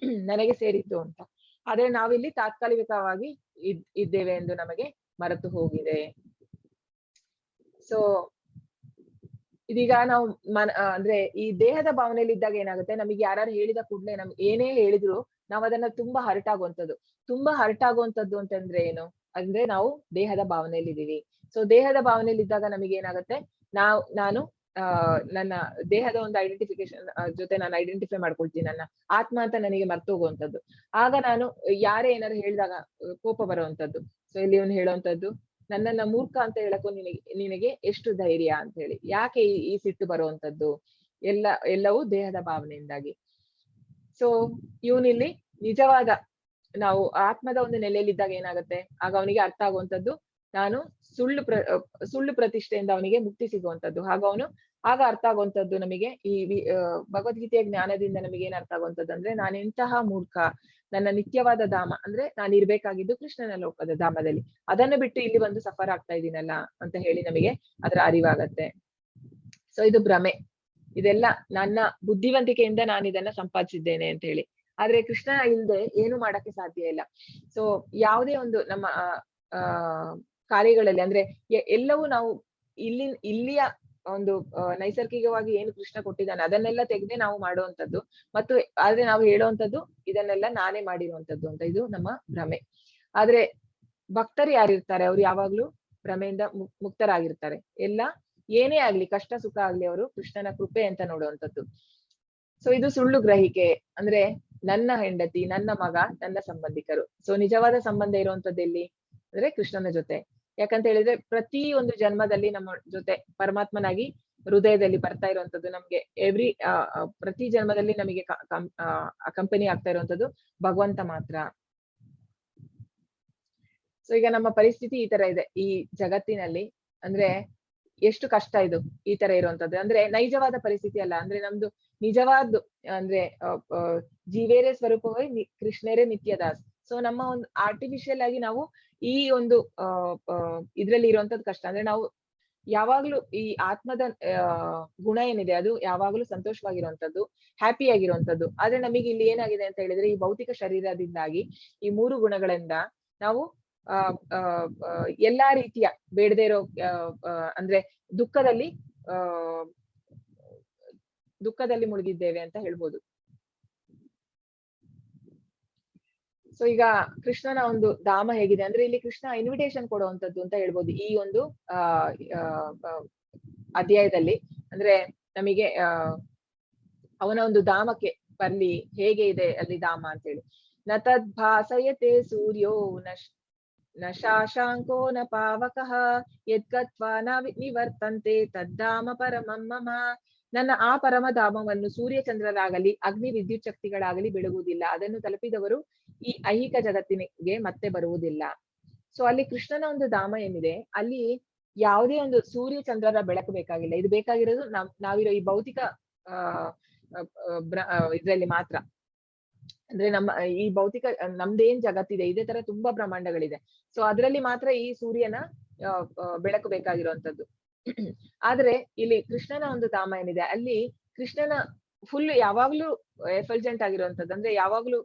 ನನಗೆ ಸೇರಿದ್ದು ಅಂತ, ಆದ್ರೆ ನಾವಿಲ್ಲಿ ತಾತ್ಕಾಲಿಕವಾಗಿ ಇದ್ದೇವೆ ಎಂದು ನಮಗೆ ಮರೆತು ಹೋಗಿದೆ. ಸೊ ಇದೀಗ ನಾವು ಅಂದ್ರೆ ಈ ದೇಹದ ಭಾವನೆಯಲ್ಲಿ ಇದ್ದಾಗ ಏನಾಗುತ್ತೆ, ನಮಗೆ ಯಾರು ಹೇಳಿದ ಕೂಡಲೇ ನಮ್ಗೆ ಏನೇ ಹೇಳಿದ್ರು ನಾವ್ ಅದನ್ನ ತುಂಬಾ ಹರ್ಟ್ ಆಗುವಂತದ್ದು ಅಂತಂದ್ರೆ ಏನು ಅಂದ್ರೆ, ನಾವು ದೇಹದ ಭಾವನೆಯಲ್ಲಿ ಇದೀವಿ. ಸೊ ದೇಹದ ಭಾವನೆಯಲ್ಲಿ ಇದ್ದಾಗ ನಮಗೆ ಏನಾಗುತ್ತೆ, ನಾನು ನನ್ನ ದೇಹದ ಒಂದು ಐಡೆಂಟಿಫಿಕೇಶನ್ ಜೊತೆ ನಾನು ಐಡೆಂಟಿಫೈ ಮಾಡ್ಕೊಳ್ತೀನಿ, ನನ್ನ ಆತ್ಮ ಅಂತ ನನಗೆ ಮರ್ತು ಹೋಗುವಂತದ್ದು. ಆಗ ನಾನು ಯಾರೇ ಏನಾದ್ರು ಹೇಳಿದಾಗ ಕೋಪ ಬರುವಂತದ್ದು. ಸೊ ಇಲ್ಲಿ ಇವನು ಹೇಳುವಂತದ್ದು, ನನ್ನನ್ನ ಮೂರ್ಖ ಅಂತ ಹೇಳಕ್ಕೂ ನಿನಗೆ ಎಷ್ಟು ಧೈರ್ಯ ಅಂತ ಹೇಳಿ. ಯಾಕೆ ಈ ಸಿಟ್ಟು ಬರುವಂತದ್ದು, ಎಲ್ಲವೂ ದೇಹದ ಭಾವನೆಯಿಂದಾಗಿ. ಸೊ ಇವನಿಲ್ಲಿ ನಿಜವಾದ ನಾವು ಆತ್ಮದ ಒಂದು ನೆಲೆಯಲ್ಲಿದ್ದಾಗ ಏನಾಗುತ್ತೆ, ಆಗ ಅವನಿಗೆ ಅರ್ಥ ಆಗುವಂತದ್ದು, ನಾನು ಸುಳ್ಳು ಪ್ರತಿಷ್ಠೆಯಿಂದ ಅವನಿಗೆ ಮುಕ್ತಿ ಸಿಗುವಂತದ್ದು. ಆಗ ಅರ್ಥ ಆಗುವಂತದ್ದು ನಮಗೆ ಈ ಭಗವದ್ಗೀತೆಯ ಜ್ಞಾನದಿಂದ ನಮಗೆ ಏನ್ ಅರ್ಥ ಆಗುವಂತದ್ದು ಅಂದ್ರೆ, ನಾನೆಂತಹ ಮೂರ್ಖ, ನನ್ನ ನಿತ್ಯವಾದ ಧಾಮ ಅಂದ್ರೆ ನಾನು ಇರ್ಬೇಕಾಗಿದ್ದು ಕೃಷ್ಣನ ಲೋಕದ ಧಾಮದಲ್ಲಿ, ಅದನ್ನು ಬಿಟ್ಟು ಇಲ್ಲಿ ಬಂದು ಸಫರ್ ಆಗ್ತಾ ಇದೀನಲ್ಲ ಅಂತ ಹೇಳಿ ನಮಗೆ ಅದರ ಅರಿವಾಗತ್ತೆ. ಸೊ ಇದು ಭ್ರಮೆ, ಇದೆಲ್ಲ ನನ್ನ ಬುದ್ಧಿವಂತಿಕೆಯಿಂದ ನಾನು ಇದನ್ನ ಸಂಪಾದಿಸಿದ್ದೇನೆ ಅಂತ ಹೇಳಿ. ಆದ್ರೆ ಕೃಷ್ಣ ಇಲ್ದೆ ಏನು ಮಾಡಕ್ಕೆ ಸಾಧ್ಯ ಇಲ್ಲ. ಸೊ ಯಾವುದೇ ಒಂದು ನಮ್ಮ ಕಾರ್ಯಗಳಲ್ಲಿ ಅಂದ್ರೆ ಎಲ್ಲವೂ ನಾವು ಇಲ್ಲಿಯ ಒಂದು ನೈಸರ್ಗಿಕವಾಗಿ ಏನು ಕೃಷ್ಣ ಕೊಟ್ಟಿದ್ದಾನೆ ಅದನ್ನೆಲ್ಲ ತೆಗೆದೇ ನಾವು ಮಾಡುವಂತದ್ದು, ಮತ್ತು ಆದ್ರೆ ನಾವು ಹೇಳುವಂತದ್ದು ಇದನ್ನೆಲ್ಲ ನಾನೇ ಮಾಡಿರುವಂತದ್ದು ಅಂತ, ಇದು ನಮ್ಮ ಭ್ರಮೆ. ಆದ್ರೆ ಭಕ್ತರು ಯಾರಿರ್ತಾರೆ, ಅವ್ರು ಯಾವಾಗ್ಲೂ ಭ್ರಮೆಯಿಂದ ಮುಕ್ತರಾಗಿರ್ತಾರೆ. ಎಲ್ಲ ಏನೇ ಆಗ್ಲಿ, ಕಷ್ಟ ಸುಖ ಆಗ್ಲಿ, ಅವರು ಕೃಷ್ಣನ ಕೃಪೆ ಅಂತ ನೋಡುವಂತದ್ದು. ಸೊ ಇದು ಸುಳ್ಳು ಗ್ರಹಿಕೆ ಅಂದ್ರೆ, ನನ್ನ ಹೆಂಡತಿ, ನನ್ನ ಮಗ, ನನ್ನ ಸಂಬಂಧಿಕರು. ಸೊ ನಿಜವಾದ ಸಂಬಂಧ ಇರುವಂತದ್ದು ಎಲ್ಲಿ ಅಂದ್ರೆ ಕೃಷ್ಣನ ಜೊತೆ. ಯಾಕಂತ ಹೇಳಿದ್ರೆ ಪ್ರತಿ ಒಂದು ಜನ್ಮದಲ್ಲಿ ನಮ್ಮ ಜೊತೆ ಪರಮಾತ್ಮನಾಗಿ ಹೃದಯದಲ್ಲಿ ಬರ್ತಾ ಇರುವಂತದ್ದು, ನಮ್ಗೆ ಪ್ರತಿ ಜನ್ಮದಲ್ಲಿ ನಮಗೆ ಕಂಪನಿ ಆಗ್ತಾ ಇರುವಂತದ್ದು ಭಗವಂತ ಮಾತ್ರ. ಸೊ ಈಗ ನಮ್ಮ ಪರಿಸ್ಥಿತಿ ಈ ತರ ಇದೆ ಈ ಜಗತ್ತಿನಲ್ಲಿ, ಅಂದ್ರೆ ಎಷ್ಟು ಕಷ್ಟ ಇದು ಈ ತರ ಇರುವಂತದ್ದು. ಅಂದ್ರೆ ನೈಜವಾದ ಪರಿಸ್ಥಿತಿ ಅಲ್ಲ, ಅಂದ್ರೆ ನಮ್ದು ನಿಜವಾದ್ದು ಅಂದ್ರೆ ಜೀವೇರೇ ಸ್ವರೂಪವೇ ಕೃಷ್ಣರೇ ನಿತ್ಯದಾಸ್. ಸೊ ನಮ್ಮ ಒಂದು ಆರ್ಟಿಫಿಷಿಯಲ್ ಆಗಿ ನಾವು ಈ ಒಂದು ಇದ್ರಲ್ಲಿ ಇರುವಂತದ್ದು ಕಷ್ಟ. ಅಂದ್ರೆ ನಾವು ಯಾವಾಗ್ಲೂ ಈ ಆತ್ಮದ ಗುಣ ಏನಿದೆ ಅದು ಯಾವಾಗ್ಲೂ ಸಂತೋಷವಾಗಿರುವಂತದ್ದು, ಹ್ಯಾಪಿ ಆಗಿರುವಂತದ್ದು. ಆದ್ರೆ ನಮಗೆ ಇಲ್ಲಿ ಏನಾಗಿದೆ ಅಂತ ಹೇಳಿದ್ರೆ, ಈ ಭೌತಿಕ ಶರೀರದಿಂದಾಗಿ ಈ 3 ಗುಣಗಳಿಂದ ನಾವು ಎಲ್ಲಾ ರೀತಿಯ ಬೇಡದೇ ಇರೋ ಅಂದ್ರೆ ದುಃಖದಲ್ಲಿ ಮುಳುಗಿದ್ದೇವೆ ಅಂತ ಹೇಳ್ಬೋದು. ಸೊ ಈಗ ಕೃಷ್ಣನ ಒಂದು ಧಾಮ ಹೇಗಿದೆ ಅಂದ್ರೆ, ಇಲ್ಲಿ ಕೃಷ್ಣ ಇನ್ವಿಟೇಷನ್ ಕೊಡುವಂತದ್ದು ಅಂತ ಹೇಳ್ಬೋದು ಈ ಒಂದು ಅಧ್ಯಾಯದಲ್ಲಿ. ಅಂದ್ರೆ ನಮಗೆ ಅವನ ಒಂದು ಧಾಮಕ್ಕೆ ಬರ್ಲಿ, ಹೇಗೆ ಇದೆ ಅಲ್ಲಿ ಧಾಮ ಅಂತ ಹೇಳಿ. ನ ತದ್ಭಾಸಯತೆ ಸೂರ್ಯೋ ನ ಶಾಶಾಂಕೋ ನ ಪಾವಕಃ ಯದ್ಗತ್ವಾ ನ ನಿವರ್ತಂತೆ ತದ್ದಾಮ ಪರಮಂ ಮಮ. ನನ್ನ ಆ ಪರಮಧಾಮವನ್ನು ಸೂರ್ಯಚಂದ್ರರಾಗಲಿ ಅಗ್ನಿ ವಿದ್ಯುತ್ ಶಕ್ತಿಗಳಾಗಲಿ ಬೆಳಗುವುದಿಲ್ಲ, ಅದನ್ನು ತಲುಪಿದವರು ಈ ಐಹಿಕ ಜಗತ್ತಿನಿಗೆ ಮತ್ತೆ ಬರುವುದಿಲ್ಲ. ಸೊ ಅಲ್ಲಿ ಕೃಷ್ಣನ ಒಂದು ಧಾಮ ಏನಿದೆ, ಅಲ್ಲಿ ಯಾವುದೇ ಒಂದು ಸೂರ್ಯ ಚಂದ್ರರ ಬೆಳಕು ಬೇಕಾಗಿಲ್ಲ. ಇದು ಬೇಕಾಗಿರೋದು ನಾವಿರೋ ಈ ಭೌತಿಕ ಇದ್ರಲ್ಲಿ ಮಾತ್ರ. ಅಂದ್ರೆ ನಮ್ಮ ಈ ಭೌತಿಕ ನಮ್ದೇನ್ ಜಗತ್ತಿದೆ ಇದೇ ತರ ತುಂಬಾ ಬ್ರಹ್ಮಾಂಡಗಳಿದೆ. ಸೊ ಅದ್ರಲ್ಲಿ ಮಾತ್ರ ಈ ಸೂರ್ಯನ ಬೆಳಕು ಬೇಕಾಗಿರುವಂತದ್ದು. ಆದ್ರೆ ಇಲ್ಲಿ ಕೃಷ್ಣನ ಒಂದು ಧಾಮ ಏನಿದೆ ಅಲ್ಲಿ ಕೃಷ್ಣನ ಫುಲ್ ಯಾವಾಗ್ಲೂ ಎಫಲ್ಜೆಂಟ್ ಆಗಿರುವಂತದ್ದು, ಅಂದ್ರೆ ಯಾವಾಗ್ಲೂ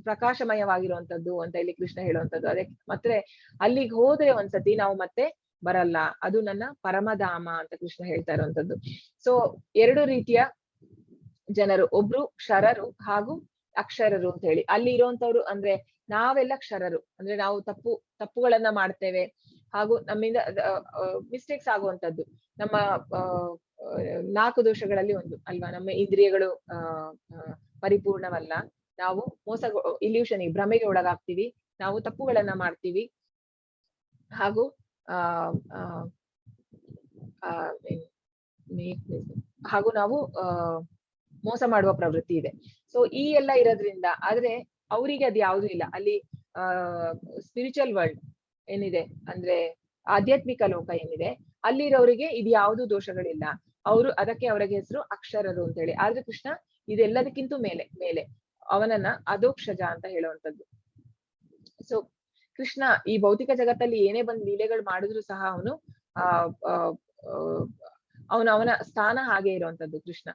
ಪ್ರಕಾಶಮಯವಾಗಿರುವಂತದ್ದು ಅಂತ ಇಲ್ಲಿ ಕೃಷ್ಣ ಹೇಳುವಂತದ್ದು. ಅದಕ್ಕೆ ಮತ್ತೆ ಅಲ್ಲಿಗೆ ಹೋದ್ರೆ ಒಂದ್ಸತಿ ನಾವು ಮತ್ತೆ ಬರಲ್ಲ, ಅದು ನನ್ನ ಪರಮಧಾಮ ಅಂತ ಕೃಷ್ಣ ಹೇಳ್ತಾ ಇರುವಂತದ್ದು. ಸೊ ಎರಡು ರೀತಿಯ ಜನರು, ಒಬ್ರು ಕ್ಷರರು ಹಾಗೂ ಅಕ್ಷರರು ಅಂತ ಹೇಳಿ. ಅಲ್ಲಿ ಇರುವಂತವ್ರು ಅಂದ್ರೆ ನಾವೆಲ್ಲ ಕ್ಷರರು, ಅಂದ್ರೆ ನಾವು ತಪ್ಪುಗಳನ್ನ ಮಾಡ್ತೇವೆ ಹಾಗೂ ನಮ್ಮಿಂದ ಮಿಸ್ಟೇಕ್ಸ್ ಆಗುವಂತದ್ದು ನಮ್ಮ 4 ದೋಷಗಳಲ್ಲಿ ಒಂದು ಅಲ್ವಾ. ನಮ್ಮ ಇಂದ್ರಿಯಗಳು ಪರಿಪೂರ್ಣವಲ್ಲ, ನಾವು ಇಲ್ಯೂಷನ್ ಭ್ರಮೆಗೆ ಒಳಗಾಗ್ತೀವಿ, ನಾವು ತಪ್ಪುಗಳನ್ನ ಮಾಡ್ತೀವಿ ಹಾಗೂ ಹಾಗೂ ನಾವು ಮೋಸ ಮಾಡುವ ಪ್ರವೃತ್ತಿ ಇದೆ. ಸೊ ಈ ಎಲ್ಲ ಇರೋದ್ರಿಂದ, ಆದ್ರೆ ಅವರಿಗೆ ಅದು ಯಾವ್ದು ಇಲ್ಲ. ಅಲ್ಲಿ ಸ್ಪಿರಿಚುವಲ್ ವರ್ಲ್ಡ್ ಏನಿದೆ ಅಂದ್ರೆ ಆಧ್ಯಾತ್ಮಿಕ ಲೋಕ ಏನಿದೆ ಅಲ್ಲಿರೋರಿಗೆ ಇದು ಯಾವ್ದು ದೋಷಗಳಿಲ್ಲ. ಅದಕ್ಕೆ ಅವರಿಗೆ ಹೆಸರು ಅಕ್ಷರರು ಅಂತ ಹೇಳಿ. ಆದ್ರೆ ಕೃಷ್ಣ ಇದೆಲ್ಲದಕ್ಕಿಂತ ಮೇಲೆ ಅವನನ್ನ ಅಧೋಕ್ಷಜ ಅಂತ ಹೇಳುವಂತದ್ದು. ಸೊ ಕೃಷ್ಣ ಈ ಭೌತಿಕ ಜಗತ್ತಲ್ಲಿ ಏನೇ ಬಂದ್ ಲೀಲೆಗಳು ಮಾಡಿದ್ರು ಸಹ ಅವನ ಸ್ಥಾನ ಹಾಗೆ ಇರುವಂತದ್ದು ಕೃಷ್ಣ.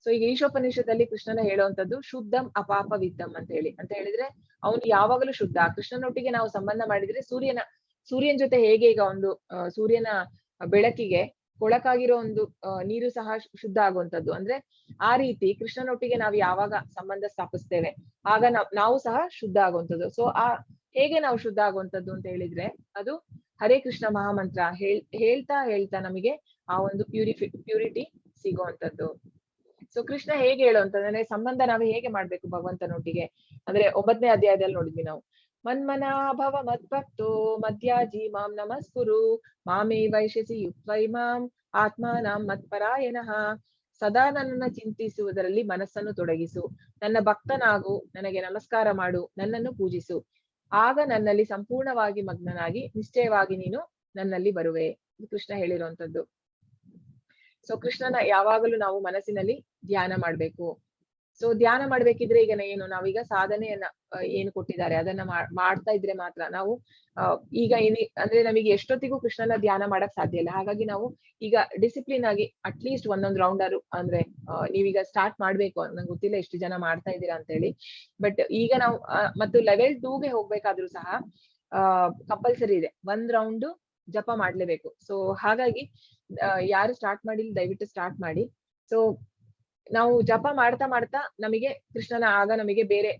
ಸೊ ಈಗ ಈಶೋಪನಿಷತ್ತಲ್ಲಿ ಕೃಷ್ಣನ ಹೇಳುವಂತದ್ದು ಶುದ್ಧಂ ಅಪಾಪವಿತ್ತಂ ಅಂತ ಹೇಳಿದ್ರೆ ಅವನು ಯಾವಾಗಲೂ ಶುದ್ಧ. ಕೃಷ್ಣನೊಟ್ಟಿಗೆ ನಾವು ಸಂಬಂಧ ಮಾಡಿದ್ರೆ ಸೂರ್ಯನ ಜೊತೆ ಹೇಗೆ ಈಗ ಒಂದು ಸೂರ್ಯನ ಬೆಳಕಿಗೆ ಕೊಳಕಾಗಿರೋ ಒಂದು ನೀರು ಸಹ ಶುದ್ಧ ಆಗುವಂತದ್ದು, ಅಂದ್ರೆ ಆ ರೀತಿ ಕೃಷ್ಣನೊಟ್ಟಿಗೆ ನಾವು ಯಾವಾಗ ಸಂಬಂಧ ಸ್ಥಾಪಿಸ್ತೇವೆ ಆಗ ನಾವು ಸಹ ಶುದ್ಧ ಆಗುವಂತದ್ದು. ಸೊ ಹೇಗೆ ನಾವು ಶುದ್ಧ ಆಗುವಂತದ್ದು ಅಂತ ಹೇಳಿದ್ರೆ ಅದು ಹರೇ ಕೃಷ್ಣ ಮಹಾಮಂತ್ರ ಹೇಳ್ತಾ ನಮಗೆ ಆ ಒಂದು ಪ್ಯೂರಿಟಿ ಸಿಗುವಂತದ್ದು. ಸೊ ಕೃಷ್ಣ ಹೇಗೆ ಹೇಳುವಂತಂದ್ರೆ ಸಂಬಂಧ ನಾವು ಹೇಗೆ ಮಾಡ್ಬೇಕು ಭಗವಂತನೊಟ್ಟಿಗೆ ಅಂದ್ರೆ 9ನೇ ಅಧ್ಯಾಯದಲ್ಲಿ ನೋಡಿದ್ವಿ ನಾವು. ಮನ್ಮನಾಭವ ಮದ್ಭಕ್ತೋ ಮಧ್ಯಾಜಿ ಮಾಂ ನಮಸ್ಕುರು ಮಾಮೇ ವೈಶಸಿ ಯುಕ್ತೈ ಮಾಂ ಆತ್ಮಾನಂ ಮತ್ಪರಾಯಣಃ. ಸದಾ ನನ್ನನ್ನು ಚಿಂತಿಸುವುದರಲ್ಲಿ ಮನಸ್ಸನ್ನು ತೊಡಗಿಸು, ನನ್ನ ಭಕ್ತನಾಗು, ನನಗೆ ನಮಸ್ಕಾರ ಮಾಡು, ನನ್ನನ್ನು ಪೂಜಿಸು, ಆಗ ನನ್ನಲ್ಲಿ ಸಂಪೂರ್ಣವಾಗಿ ಮಗ್ನನಾಗಿ ನಿಶ್ಚಯವಾಗಿ ನೀನು ನನ್ನಲ್ಲಿ ಬರುವೆ. ಕೃಷ್ಣ ಹೇಳಿರುವಂತದ್ದು. ಸೊ ಕೃಷ್ಣನ ಯಾವಾಗಲೂ ನಾವು ಮನಸ್ಸಿನಲ್ಲಿ ಧ್ಯಾನ ಮಾಡ್ಬೇಕು. ಸೊ ಧ್ಯಾನ ಮಾಡ್ಬೇಕಿದ್ರೆ ಈಗ ನಾವೀಗ ಸಾಧನೆಯನ್ನ ಏನು ಕೊಟ್ಟಿದ್ದಾರೆ ಅದನ್ನ ಮಾಡ್ತಾ ಇದ್ರೆ ಮಾತ್ರ ನಾವು ಈಗ ಅಂದ್ರೆ ನಮಗೆ ಎಷ್ಟೊತ್ತಿಗೂ ಕೃಷ್ಣನ ಧ್ಯಾನ ಮಾಡಕ್ ಸಾಧ್ಯ ಇಲ್ಲ. ಹಾಗಾಗಿ ನಾವು ಈಗ ಡಿಸಿಪ್ಲಿನ್ ಆಗಿ ಅಟ್ಲೀಸ್ಟ್ ಒಂದೊಂದು ರೌಂಡರು ಅಂದ್ರೆ ನೀವೀಗ ಸ್ಟಾರ್ಟ್ ಮಾಡ್ಬೇಕು. ನಂಗೆ ಗೊತ್ತಿಲ್ಲ ಎಷ್ಟು ಜನ ಮಾಡ್ತಾ ಇದ್ದೀರಾ ಅಂತ ಹೇಳಿ, ಬಟ್ ಈಗ ನಾವು ಮತ್ತು ಲೆವೆಲ್ 2ಗೆ ಹೋಗ್ಬೇಕಾದ್ರೂ ಸಹ ಕಂಪಲ್ಸರಿ ಇದೆ 1 ರೌಂಡ್ ಜಪ ಮಾಡ್ಲೇಬೇಕು. ಸೊ ಹಾಗಾಗಿ ಯಾರು ಸ್ಟಾರ್ಟ್ ಮಾಡಿಲ್ಲ ದಯವಿಟ್ಟು ಸ್ಟಾರ್ಟ್ ಮಾಡಿ. ಸೊ ನಾವು ಜಪ ಮಾಡ್ತಾ ನಮಗೆ ಕೃಷ್ಣನ ನಮಗೆ ಬೇರೆ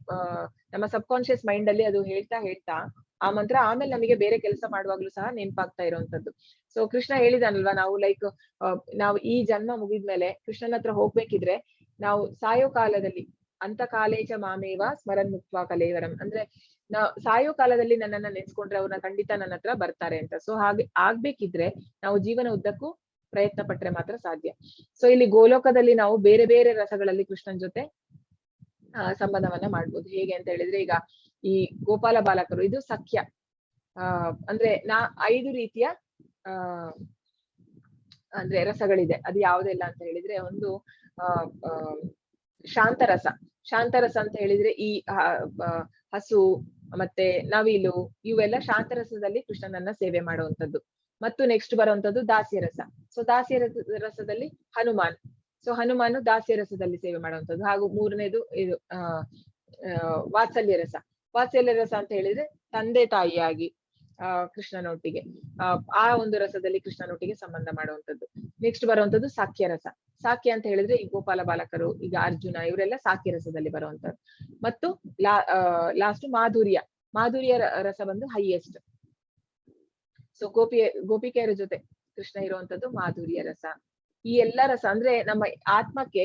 ನಮ್ಮ ಸಬ್ ಕಾನ್ಶಿಯಸ್ ಮೈಂಡ್ ಅಲ್ಲಿ ಅದು ಹೇಳ್ತಾ ಆ ಮಂತ್ರ ಆಮೇಲೆ ನಮಗೆ ಬೇರೆ ಕೆಲಸ ಮಾಡುವಾಗ್ಲೂ ಸಹ ನೆನಪಾಗ್ತಾ ಇರುವಂತದ್ದು. ಸೊ ಕೃಷ್ಣ ಹೇಳಿದಾನಲ್ವಾ, ನಾವು ನಾವು ಈ ಜನ್ಮ ಮುಗಿದ್ಮೇಲೆ ಕೃಷ್ಣನ ಹತ್ರ ಹೋಗ್ಬೇಕಿದ್ರೆ ನಾವು ಸಾಯೋ ಕಾಲದಲ್ಲಿ ಅಂತ ಕಾಲೇಜ ಮಾಮೇವ ಸ್ಮರನ್ ಮುಕ್ತ ಕಲೇವರಂ, ಅಂದ್ರೆ ಸಾಯೋ ಕಾಲದಲ್ಲಿ ನನ್ನನ್ನ ನೆನ್ಸ್ಕೊಂಡ್ರೆ ಅವ್ರನ್ನ ಖಂಡಿತ ನನ್ನ ಹತ್ರ ಬರ್ತಾರೆ ಅಂತ. ಸೊ ಹಾಗೆ ಆಗ್ಬೇಕಿದ್ರೆ ನಾವು ಜೀವನ ಉದ್ದಕ್ಕೂ ಪ್ರಯತ್ನ ಪಟ್ರೆ ಮಾತ್ರ ಸಾಧ್ಯ. ಸೊ ಇಲ್ಲಿ ಗೋಲೋಕದಲ್ಲಿ ನಾವು ಬೇರೆ ಬೇರೆ ರಸಗಳಲ್ಲಿ ಕೃಷ್ಣನ್ ಜೊತೆ ಸಂಬಂಧವನ್ನ ಮಾಡ್ಬೋದು. ಹೇಗೆ ಅಂತ ಹೇಳಿದ್ರೆ ಈಗ ಈ ಗೋಪಾಲ ಬಾಲಕರು ಇದು ಸಖ್ಯ ಅಂದ್ರೆ 5 ರೀತಿಯ ಅಂದ್ರೆ ರಸಗಳಿದೆ. ಅದು ಯಾವುದೆಲ್ಲ ಅಂತ ಹೇಳಿದ್ರೆ ಒಂದು ಶಾಂತರಸ ಅಂತ ಹೇಳಿದ್ರೆ ಈ ಹಸು ಮತ್ತೆ ನವಿಲು ಇವೆಲ್ಲ ಶಾಂತರಸದಲ್ಲಿ ಕೃಷ್ಣನನ್ನ ಸೇವೆ ಮಾಡುವಂತದ್ದು. ಮತ್ತು ನೆಕ್ಸ್ಟ್ ಬರುವಂತದ್ದು ದಾಸ್ಯ ರಸ. ಸೊ ದಾಸ್ಯ ರಸದಲ್ಲಿ ಹನುಮಾನ್. ಸೊ ಹನುಮಾನು ದಾಸ್ಯ ರಸದಲ್ಲಿ ಸೇವೆ ಮಾಡುವಂತದ್ದು. ಹಾಗೂ 3ನೇದು ಇದು ವಾತ್ಸಲ್ಯ ರಸ ಅಂತ ಹೇಳಿದ್ರೆ ತಂದೆ ತಾಯಿಯಾಗಿ ಕೃಷ್ಣನೊಟ್ಟಿಗೆ ಆ ಒಂದು ರಸದಲ್ಲಿ ಕೃಷ್ಣನೊಟ್ಟಿಗೆ ಸಂಬಂಧ ಮಾಡುವಂತದ್ದು. ನೆಕ್ಸ್ಟ್ ಬರುವಂತದ್ದು ಸಾಕ್ಯ ಅಂತ ಹೇಳಿದ್ರೆ ಈ ಗೋಪಾಲ ಬಾಲಕರು, ಈಗ ಅರ್ಜುನ ಇವರೆಲ್ಲ ಸಾಕ್ಯ ರಸದಲ್ಲಿ ಬರುವಂತದ್ದು. ಮತ್ತು ಲಾಸ್ಟ್ ಮಾಧುರ್ಯ ರಸ ಬಂದು ಹೈಯೆಸ್ಟ್. ಸೊ ಗೋಪಿಕೆಯರ ಜೊತೆ ಕೃಷ್ಣ ಇರುವಂತದ್ದು ಮಾಧುರ್ಯ ರಸ. ಈ ಎಲ್ಲಾ ರಸ ಅಂದ್ರೆ ನಮ್ಮ ಆತ್ಮಕ್ಕೆ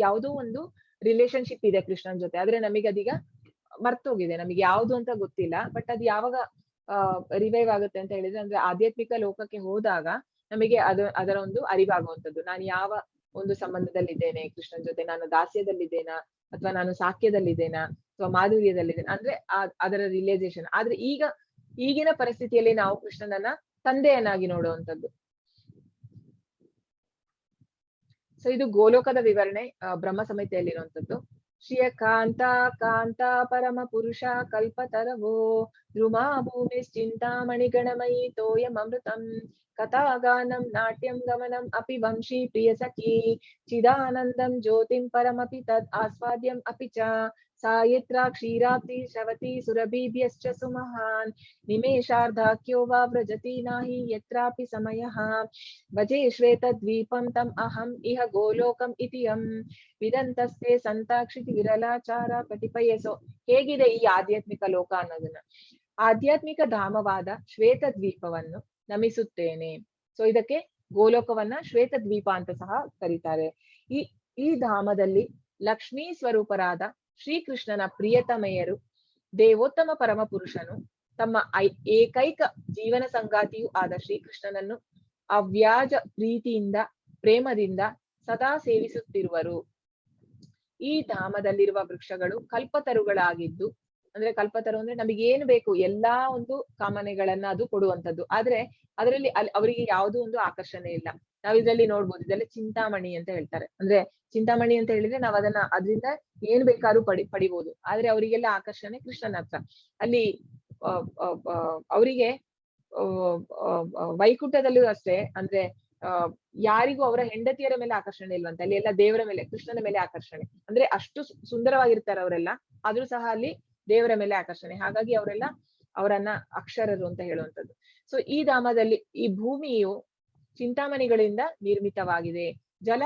ಯಾವುದೋ ಒಂದು ರಿಲೇಶನ್ಶಿಪ್ ಇದೆ ಕೃಷ್ಣನ್ ಜೊತೆ, ಆದ್ರೆ ನಮಗೆ ಅದೀಗ ಮರ್ತೋಗಿದೆ, ನಮಗೆ ಯಾವ್ದು ಅಂತ ಗೊತ್ತಿಲ್ಲ. ಬಟ್ ಅದು ಯಾವಾಗ ರಿವೈವ್ ಆಗುತ್ತೆ ಅಂತ ಹೇಳಿದ್ರೆ ಅಂದ್ರೆ ಆಧ್ಯಾತ್ಮಿಕ ಲೋಕಕ್ಕೆ ಹೋದಾಗ ನಮಗೆ ಅದರ ಒಂದು ಅರಿವಾಗುವಂತದ್ದು. ನಾನು ಯಾವ ಒಂದು ಸಂಬಂಧದಲ್ಲಿದ್ದೇನೆ ಕೃಷ್ಣನ್ ಜೊತೆ, ನಾನು ದಾಸ್ಯದಲ್ಲಿದ್ದೇನಾ ಅಥವಾ ನಾನು ಸಾಕ್ಯದಲ್ಲಿದ್ದೇನಾ ಅಥವಾ ಮಾಧುರ್ಯದಲ್ಲಿದ್ದೇನೆ ಅಂದ್ರೆ ಅದರ ರಿಯಲೈಸೇಷನ್. ಆದ್ರೆ ಈಗಿನ ಪರಿಸ್ಥಿತಿಯಲ್ಲಿ ನಾವು ಕೃಷ್ಣನನ್ನ ತಂದೆಯನ್ನಾಗಿ ನೋಡುವಂತದ್ದು. ಸೊ ಇದು ಗೋಲೋಕದ ವಿವರಣೆ ಬ್ರಹ್ಮ ಸಂಹಿತೆಯಲ್ಲಿರುವಂತದ್ದು. ಶ್ರಿಯ ಕಾಂತ ಕಾಂತ ಪರಮ ಪುರುಷ ಕಲ್ಪತರವೋ ಧ್ರುಮಾ ಭೂಮಿಶ್ಚಿಂತಾಮಣಿ ಗಣಮಯಿ ತೋಯಮೃತಂ ಕಥಾಗಾನಂ ನಾಟ್ಯಂ ಗಮನಂ ಅಪಿ ವಂಶಿ ಪ್ರಿಯ ಸಖಿ ಚಿದಾನಂದಂ ಜ್ಯೋತಿಂ ಪರಮಪಿ ತದ್ ಆಸ್ವಾದ್ಯಂ ಅಪಿ ಚ ಸಾಯತ್ರ ಕ್ಷೀರಾಬ್ಧಿ ಶ್ರವತಿ ಸುರಭಿಭ್ಯಶ್ಚ ಸುಮಹಾನ್ ನಿಮೇಷಾರ್ಧಾಖ್ಯೋ ವಾ ವ್ರಜತಿ ನಾಹಿ ಯತ್ರಾಪಿ ಸಮಯಃ ಭಜೆ ಶ್ವೇತದ್ವೀಪಂ ತಂ ಅಹಂ ಇಹ ಗೋಲೋಕಂ ಇತಿಯಂ ವಿದಂತಸ್ತೆ ಸಂತಾಕ್ಷಿತಿ ವಿರಲಾಚಾರ ಕಟಿಪಯಸೋ. ಹೇಗಿದೆ ಈ ಆಧ್ಯಾತ್ಮಿಕ ಲೋಕ ಅನ್ನೋದನ್ನ, ಆಧ್ಯಾತ್ಮಿಕ ಧಾಮವಾದ ಶ್ವೇತ ದ್ವೀಪವನ್ನು ನಮಿಸುತ್ತೇನೆ. ಸೊ ಇದಕ್ಕೆ ಗೋಲೋಕವನ್ನ ಶ್ವೇತ ದ್ವೀಪ ಅಂತ ಸಹ ಕರೀತಾರೆ. ಈ ಧಾಮದಲ್ಲಿ ಲಕ್ಷ್ಮೀ ಸ್ವರೂಪರಾದ ಶ್ರೀಕೃಷ್ಣನ ಪ್ರಿಯತಮೆಯರು ದೇವೋತ್ತಮ ಪರಮ ಪುರುಷನು ತಮ್ಮ ಏಕೈಕ ಜೀವನ ಸಂಗಾತಿಯೂ ಆದ ಶ್ರೀಕೃಷ್ಣನನ್ನು ಅವ್ಯಾಜ ಪ್ರೀತಿಯಿಂದ ಪ್ರೇಮದಿಂದ ಸದಾ ಸೇವಿಸುತ್ತಿರುವರು. ಈ ಧಾಮದಲ್ಲಿರುವ ವೃಕ್ಷಗಳು ಕಲ್ಪತರುಗಳಾಗಿದ್ದು, ಅಂದ್ರೆ ಕಲ್ಪತರು ಅಂದ್ರೆ ನಮಗೆ ಏನು ಬೇಕು ಎಲ್ಲಾ ಒಂದು ಕಾಮನೆಗಳನ್ನ ಅದು ಕೊಡುವಂತದ್ದು. ಆದ್ರೆ ಅದರಲ್ಲಿ ಅವರಿಗೆ ಯಾವುದೋ ಒಂದು ಆಕರ್ಷಣೆ ಇಲ್ಲ. ನಾವ್ ಇದ್ರಲ್ಲಿ ನೋಡ್ಬೋದು, ಇದೆಲ್ಲ ಚಿಂತಾಮಣಿ ಅಂತ ಹೇಳ್ತಾರೆ. ಅಂದ್ರೆ ಚಿಂತಾಮಣಿ ಅಂತ ಹೇಳಿದ್ರೆ ನಾವ್ ಅದರಿಂದ ಏನ್ ಬೇಕಾದ್ರೂ ಪಡಿಬಹುದು. ಆದ್ರೆ ಅವರಿಗೆಲ್ಲ ಆಕರ್ಷಣೆ ಕೃಷ್ಣನ ಹತ್ರ. ಅಲ್ಲಿ ಅವರಿಗೆ ವೈಕುಂಠದಲ್ಲೂ ಅಷ್ಟೇ, ಅಂದ್ರೆ ಯಾರಿಗೂ ಅವರ ಹೆಂಡತಿಯರ ಮೇಲೆ ಆಕರ್ಷಣೆ ಇಲ್ವಂತೆ. ಅಲ್ಲಿ ಎಲ್ಲ ದೇವರ ಮೇಲೆ, ಕೃಷ್ಣನ ಮೇಲೆ ಆಕರ್ಷಣೆ. ಅಂದ್ರೆ ಅಷ್ಟು ಸುಂದರವಾಗಿರ್ತಾರೆ ಅವರೆಲ್ಲ, ಆದ್ರೂ ಸಹ ಅಲ್ಲಿ ದೇವರ ಮೇಲೆ ಆಕರ್ಷಣೆ. ಹಾಗಾಗಿ ಅವರನ್ನ ಅಕ್ಷರರು ಅಂತ ಹೇಳುವಂಥದ್ದು. ಸೊ ಈ ಧಾಮದಲ್ಲಿ ಈ ಭೂಮಿಯು ಚಿಂತಾಮಣಿಗಳಿಂದ ನಿರ್ಮಿತವಾಗಿದೆ. ಜಲ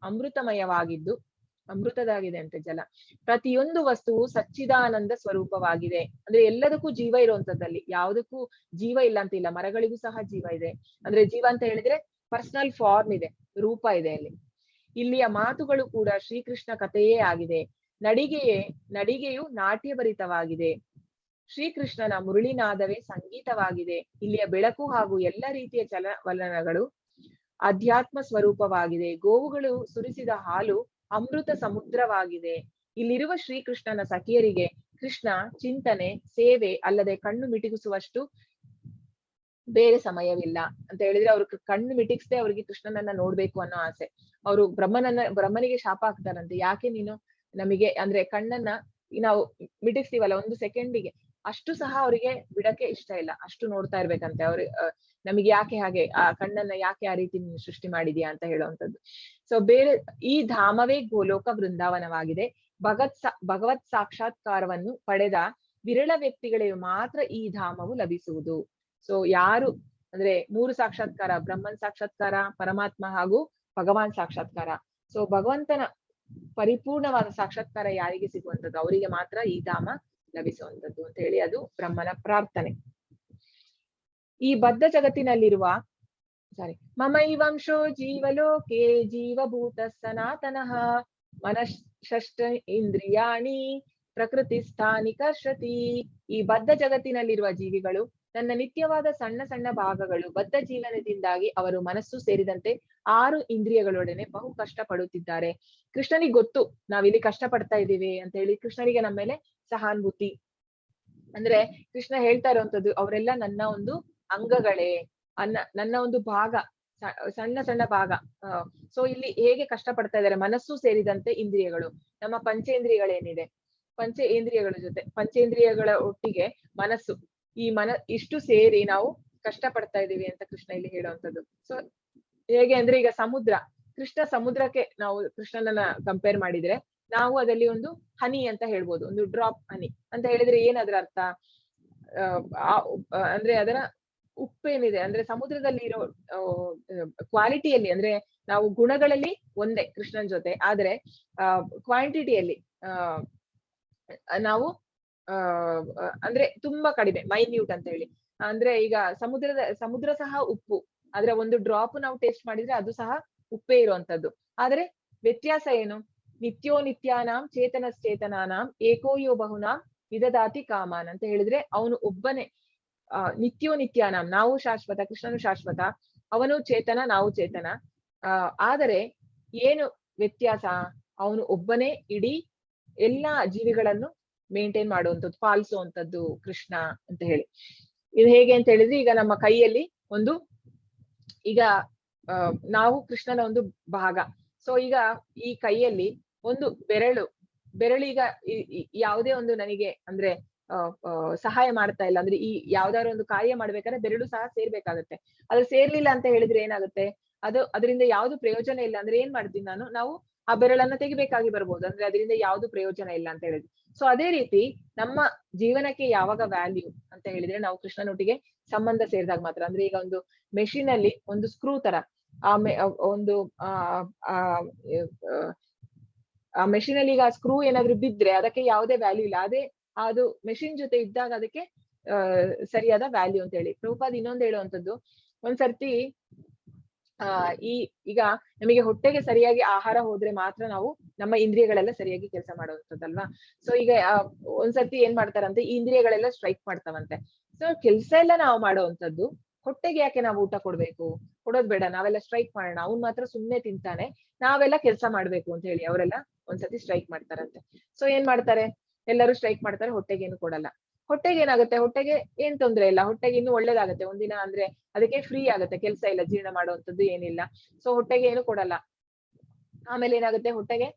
ಅಮೃತಮಯವಾಗಿದ್ದು, ಅಮೃತದಾಗಿದೆ ಅಂತೆ ಜಲ. ಪ್ರತಿಯೊಂದು ವಸ್ತುವು ಸಚ್ಚಿದಾನಂದ ಸ್ವರೂಪವಾಗಿದೆ. ಅಂದ್ರೆ ಎಲ್ಲದಕ್ಕೂ ಜೀವ ಇರುವಂತದ್ದಲ್ಲಿ, ಯಾವುದಕ್ಕೂ ಜೀವ ಇಲ್ಲ ಅಂತ ಇಲ್ಲ. ಮರಗಳಿಗೂ ಸಹ ಜೀವ ಇದೆ. ಅಂದ್ರೆ ಜೀವ ಅಂತ ಹೇಳಿದ್ರೆ ಪರ್ಸನಲ್ ಫಾರ್ಮ್ ಇದೆ, ರೂಪ ಇದೆ ಅಲ್ಲಿ. ಇಲ್ಲಿಯ ಮಾತುಗಳು ಕೂಡ ಶ್ರೀಕೃಷ್ಣ ಕಥೆಯೇ ಆಗಿದೆ. ನಡಿಗೆಯು ನಾಟ್ಯಭರಿತವಾಗಿದೆ. ಶ್ರೀಕೃಷ್ಣನ ಮುರುಳಿನಾದವೇ ಸಂಗೀತವಾಗಿದೆ. ಇಲ್ಲಿಯ ಬೆಳಕು ಹಾಗೂ ಎಲ್ಲ ರೀತಿಯ ಚಲವಲನಗಳು ಅಧ್ಯಾತ್ಮ ಸ್ವರೂಪವಾಗಿದೆ. ಗೋವುಗಳು ಸುರಿಸಿದ ಹಾಲು ಅಮೃತ ಸಮುದ್ರವಾಗಿದೆ. ಇಲ್ಲಿರುವ ಶ್ರೀಕೃಷ್ಣನ ಸಖಿಯರಿಗೆ ಕೃಷ್ಣ ಚಿಂತನೆ ಸೇವೆ ಅಲ್ಲದೆ ಕಣ್ಣು ಮಿಟಿಗಿಸುವಷ್ಟು ಬೇರೆ ಸಮಯವಿಲ್ಲ ಅಂತ ಹೇಳಿದ್ರೆ, ಅವ್ರ ಕಣ್ಣು ಮಿಟಿಕ್ಸದೆ ಅವ್ರಿಗೆ ಕೃಷ್ಣನನ್ನ ನೋಡ್ಬೇಕು ಅನ್ನೋ ಆಸೆ. ಅವರು ಬ್ರಹ್ಮನಿಗೆ ಶಾಪ ಹಾಕ್ತಾರಂತೆ, ಯಾಕೆ ನೀನು ನಮಗೆ ಅಂದ್ರೆ ಕಣ್ಣನ್ನ ನಾವು ಮಿಟಿಕ್ಸ್ತೀವಲ್ಲ ಒಂದು ಸೆಕೆಂಡಿಗೆ, ಅಷ್ಟು ಸಹ ಅವರಿಗೆ ಬಿಡಕ್ಕೆ ಇಷ್ಟ ಇಲ್ಲ. ಅಷ್ಟು ನೋಡ್ತಾ ಇರ್ಬೇಕಂತೆ ಅವ್ರು. ನಮಗೆ ಯಾಕೆ ಹಾಗೆ ಆ ಕಣ್ಣನ್ನ ಯಾಕೆ ಆ ರೀತಿ ನೀನು ಸೃಷ್ಟಿ ಮಾಡಿದ್ಯಾ ಅಂತ ಹೇಳುವಂಥದ್ದು. ಸೊ ಈ ಧಾಮವೇ ಗೋಲೋಕ ವೃಂದಾವನವಾಗಿದೆ. ಭಗವತ್ ಸಾಕ್ಷಾತ್ಕಾರವನ್ನು ಪಡೆದ ವಿರಳ ವ್ಯಕ್ತಿಗಳಿಗೆ ಮಾತ್ರ ಈ ಧಾಮವು ಲಭಿಸುವುದು. ಸೊ ಯಾರು ಅಂದ್ರೆ 3 ಸಾಕ್ಷಾತ್ಕಾರ, ಬ್ರಹ್ಮನ್ ಸಾಕ್ಷಾತ್ಕಾರ, ಪರಮಾತ್ಮ ಹಾಗೂ ಭಗವಾನ್ ಸಾಕ್ಷಾತ್ಕಾರ. ಸೊ ಭಗವಂತನ ಪರಿಪೂರ್ಣವಾದ ಸಾಕ್ಷಾತ್ಕಾರ ಯಾರಿಗೆ ಸಿಗುವಂಥದ್ದು, ಅವರಿಗೆ ಮಾತ್ರ ಈ ಧಾಮ ಲಭಿಸುವಂಥದ್ದು ಅಂತ ಹೇಳಿ ಅದು ಬ್ರಹ್ಮನ ಪ್ರಾರ್ಥನೆ. ಈ ಬದ್ಧ ಜಗತ್ತಿನಲ್ಲಿರುವ ಮಮೈವಂಶೋ ಜೀವಲೋಕೆ ಜೀವಭೂತ ಸನಾತನಃ ಮನಃ ಇಂದ್ರಿಯಾಣಿ ಪ್ರಕೃತಿ ಸ್ಥಾನಿಕರ್ಷತಿ. ಈ ಬದ್ಧ ಜಗತ್ತಿನಲ್ಲಿರುವ ಜೀವಿಗಳು ನನ್ನ ನಿತ್ಯವಾದ ಸಣ್ಣ ಸಣ್ಣ ಭಾಗಗಳು ಬದ್ಧ ಜೀವನದಿಂದಾಗಿ ಅವರು ಮನಸ್ಸು ಸೇರಿದಂತೆ 6 ಇಂದ್ರಿಯಗಳೊಡನೆ ಬಹು ಕಷ್ಟ ಪಡುತ್ತಿದ್ದಾರೆ. ಕೃಷ್ಣನಿಗೆ ಗೊತ್ತು ನಾವಿಲ್ಲಿ ಕಷ್ಟ ಪಡ್ತಾ ಇದ್ದೀವಿ ಅಂತ ಹೇಳಿ. ಕೃಷ್ಣನಿಗೆ ನಮ್ಮ ಮೇಲೆ ಸಹಾನುಭೂತಿ. ಅಂದ್ರೆ ಕೃಷ್ಣ ಹೇಳ್ತಾ ಇರುವಂತದ್ದು, ಅವರೆಲ್ಲ ನನ್ನ ಒಂದು ಅಂಗಗಳೇ, ನನ್ನ ಒಂದು ಭಾಗ, ಸಣ್ಣ ಸಣ್ಣ ಭಾಗ. ಸೊ ಇಲ್ಲಿ ಹೇಗೆ ಕಷ್ಟ ಪಡ್ತಾ ಇದ್ದಾರೆ, ಮನಸ್ಸು ಸೇರಿದಂತೆ ಇಂದ್ರಿಯಗಳು, ನಮ್ಮ ಪಂಚೇಂದ್ರಿಯಗಳೇನಿದೆ, ಪಂಚೇಂದ್ರಿಯಗಳ ಜೊತೆ ಪಂಚೇಂದ್ರಿಯಗಳ ಒಟ್ಟಿಗೆ ಮನಸ್ಸು, ಇಷ್ಟು ಸೇರಿ ನಾವು ಕಷ್ಟ ಪಡ್ತಾ ಇದೀವಿ ಅಂತ ಕೃಷ್ಣ ಇಲ್ಲಿ ಹೇಳುವಂಥದ್ದು. ಸೊ ಹೇಗೆ ಅಂದ್ರೆ ಈಗ ಕೃಷ್ಣ ಸಮುದ್ರಕ್ಕೆ ನಾವು ಕೃಷ್ಣನನ್ನ ಕಂಪೇರ್ ಮಾಡಿದ್ರೆ ನಾವು ಅದಲ್ಲಿ ಒಂದು ಹನಿ ಅಂತ ಹೇಳ್ಬೋದು, ಒಂದು ಡ್ರಾಪ್ ಹನಿ ಅಂತ ಹೇಳಿದ್ರೆ ಏನದ್ರ ಅರ್ಥ, ಅಂದ್ರೆ ಅದರ ಉಪ್ಪೇನಿದೆ ಅಂದ್ರೆ ಸಮುದ್ರದಲ್ಲಿ ಇರೋ ಕ್ವಾಲಿಟಿಯಲ್ಲಿ, ಅಂದ್ರೆ ನಾವು ಗುಣಗಳಲ್ಲಿ ಒಂದೇ ಕೃಷ್ಣನ್ ಜೊತೆ, ಆದ್ರೆ ಕ್ವಾಂಟಿಟಿಯಲ್ಲಿ ನಾವು ಅಂದ್ರೆ ತುಂಬಾ ಕಡಿಮೆ, ಮೈನ್ಯೂಟ್ ಅಂತ ಹೇಳಿ. ಅಂದ್ರೆ ಈಗ ಸಮುದ್ರ ಸಹ ಉಪ್ಪು, ಆದ್ರೆ ಒಂದು ಡ್ರಾಪ್ ನಾವು ಟೇಸ್ಟ್ ಮಾಡಿದ್ರೆ ಅದು ಸಹ ಉಪ್ಪೇ ಇರುವಂತದ್ದು. ಆದ್ರೆ ವ್ಯತ್ಯಾಸ ಏನು, ನಿತ್ಯಾನಾಂ ಚೇತನಾನಾಂ ಏಕೋಯೋ ಬಹುನಾಂ ವಿದದಾತಿ ಕಾಮಾನ್ ಅಂತ ಹೇಳಿದ್ರೆ, ಅವನು ಒಬ್ಬನೇ ನಿತ್ಯಾನಾಂ, ನಾವು ಶಾಶ್ವತ, ಕೃಷ್ಣನು ಶಾಶ್ವತ, ಅವನು ಚೇತನ, ನಾವು ಚೇತನ. ಆದರೆ ಏನು ವ್ಯತ್ಯಾಸ, ಅವನು ಒಬ್ಬನೇ ಇಡೀ ಎಲ್ಲಾ ಜೀವಿಗಳನ್ನು ಮೇಂಟೈನ್ ಮಾಡುವಂಥದ್ದು, ಪಾಲಿಸುವಂಥದ್ದು ಕೃಷ್ಣ ಅಂತ ಹೇಳಿ. ಇದು ಹೇಗೆ ಅಂತ ಹೇಳಿದ್ರೆ, ಈಗ ನಮ್ಮ ಕೈಯಲ್ಲಿ ಈಗ ನಾವು ಕೃಷ್ಣನ ಒಂದು ಭಾಗ. ಸೊ ಈಗ ಈ ಕೈಯಲ್ಲಿ ಒಂದು ಬೆರಳೀಗ ಯಾವುದೇ ಒಂದು ನನಗೆ ಅಂದ್ರೆ ಸಹಾಯ ಮಾಡ್ತಾ ಇಲ್ಲ ಅಂದ್ರೆ ಈ ಯಾವ್ದಾದ್ರು ಒಂದು ಕಾರ್ಯ ಮಾಡ್ಬೇಕಾದ್ರೆ ಬೆರಳು ಸಹ ಸೇರ್ಬೇಕಾಗತ್ತೆ. ಅದು ಸೇರ್ಲಿಲ್ಲ ಅಂತ ಹೇಳಿದ್ರೆ ಏನಾಗುತ್ತೆ, ಅದರಿಂದ ಯಾವ್ದು ಪ್ರಯೋಜನ ಇಲ್ಲ ಅಂದ್ರೆ ಏನ್ ಮಾಡ್ತೀನಿ ನಾವು ಆ ಬೆರಳನ್ನ ತೆಗಿಬೇಕಾಗಿ ಬರ್ಬೋದು, ಅಂದ್ರೆ ಅದರಿಂದ ಯಾವ್ದು ಪ್ರಯೋಜನ ಇಲ್ಲ ಅಂತ ಹೇಳಿದ್ರೆ. ಸೊ ಅದೇ ರೀತಿ ನಮ್ಮ ಜೀವನಕ್ಕೆ ಯಾವಾಗ ವ್ಯಾಲ್ಯೂ ಅಂತ ಹೇಳಿದ್ರೆ ನಾವು ಕೃಷ್ಣನೊಟ್ಟಿಗೆ ಸಂಬಂಧ ಸೇರಿದಾಗ ಮಾತ್ರ. ಅಂದ್ರೆ ಈಗ ಒಂದು ಮೆಷಿನ್ ಅಲ್ಲಿ ಒಂದು ಸ್ಕ್ರೂ ತರ ಒಂದು ಆ ಆ ಆ ಮೆಷಿನ್ ಅಲ್ಲಿ ಈಗ ಸ್ಕ್ರೂ ಏನಾದ್ರು ಬಿದ್ರೆ ಅದಕ್ಕೆ ಯಾವುದೇ ವ್ಯಾಲ್ಯೂ ಇಲ್ಲ. ಅದು ಮೆಷಿನ್ ಜೊತೆ ಇದ್ದಾಗ ಅದಕ್ಕೆ ಸರಿಯಾದ ವ್ಯಾಲ್ಯೂ ಅಂತ ಹೇಳಿ. ಪ್ರಭುಪಾದ್ ಇನ್ನೊಂದು ಹೇಳುವಂತದ್ದು, ಒಂದ್ಸರ್ತಿ ಈಗ ನಮಗೆ ಹೊಟ್ಟೆಗೆ ಸರಿಯಾಗಿ ಆಹಾರ ಹೋದ್ರೆ ಮಾತ್ರ ನಾವು ನಮ್ಮ ಇಂದ್ರಿಯಗಳೆಲ್ಲ ಸರಿಯಾಗಿ ಕೆಲಸ ಮಾಡುವಂತದ್ದಲ್ವಾ. ಸೊ ಈಗ ಒಂದ್ಸರ್ತಿ ಏನ್ ಮಾಡ್ತಾರಂತೆ, ಈ ಇಂದ್ರಿಯಗಳೆಲ್ಲ ಸ್ಟ್ರೈಕ್ ಮಾಡ್ತಾವಂತೆ. ಸೊ ಕೆಲ್ಸ ಎಲ್ಲ ನಾವು ಮಾಡುವಂತದ್ದು, ಹೊಟ್ಟೆಗೆ ಯಾಕೆ ನಾವು ಊಟ ಕೊಡ್ಬೇಕು, ಕೊಡೋದ್ ಬೇಡ, ನಾವೆಲ್ಲ ಸ್ಟ್ರೈಕ್ ಮಾಡೋಣ, ಅವ್ನ್ ಮಾತ್ರ ಸುಮ್ನೆ ತಿಂತಾನೆ, ನಾವೆಲ್ಲ ಕೆಲ್ಸ ಮಾಡ್ಬೇಕು ಅಂತ ಹೇಳಿ ಅವರೆಲ್ಲ ಒಂದ್ಸತಿ ಸ್ಟ್ರೈಕ್ ಮಾಡ್ತಾರಂತೆ. ಸೊ ಏನ್ ಮಾಡ್ತಾರೆ, ಎಲ್ಲರೂ ಸ್ಟ್ರೈಕ್ ಮಾಡ್ತಾರೆ, ಹೊಟ್ಟೆಗೇನು ಕೊಡಲ್ಲ. ಹೊಟ್ಟೆಗೆ ಏನಾಗುತ್ತೆ, ಹೊಟ್ಟೆಗೆ ಏನ್ ತೊಂದ್ರೆ ಇಲ್ಲ, ಹೊಟ್ಟೆಗೆ ಇನ್ನು ಒಳ್ಳೇದಾಗತ್ತೆ ಒಂದಿನ, ಅಂದ್ರೆ ಅದಕ್ಕೆ ಫ್ರೀ ಆಗತ್ತೆ, ಕೆಲ್ಸ ಇಲ್ಲ, ಜೀರ್ಣ ಮಾಡುವಂತದ್ದು ಏನಿಲ್ಲ. ಸೊ ಹೊಟ್ಟೆಗೆ ಏನು ಕೊಡಲ್ಲ. ಆಮೇಲೆ ಏನಾಗುತ್ತೆ, ಹೊಟ್ಟೆಗೆ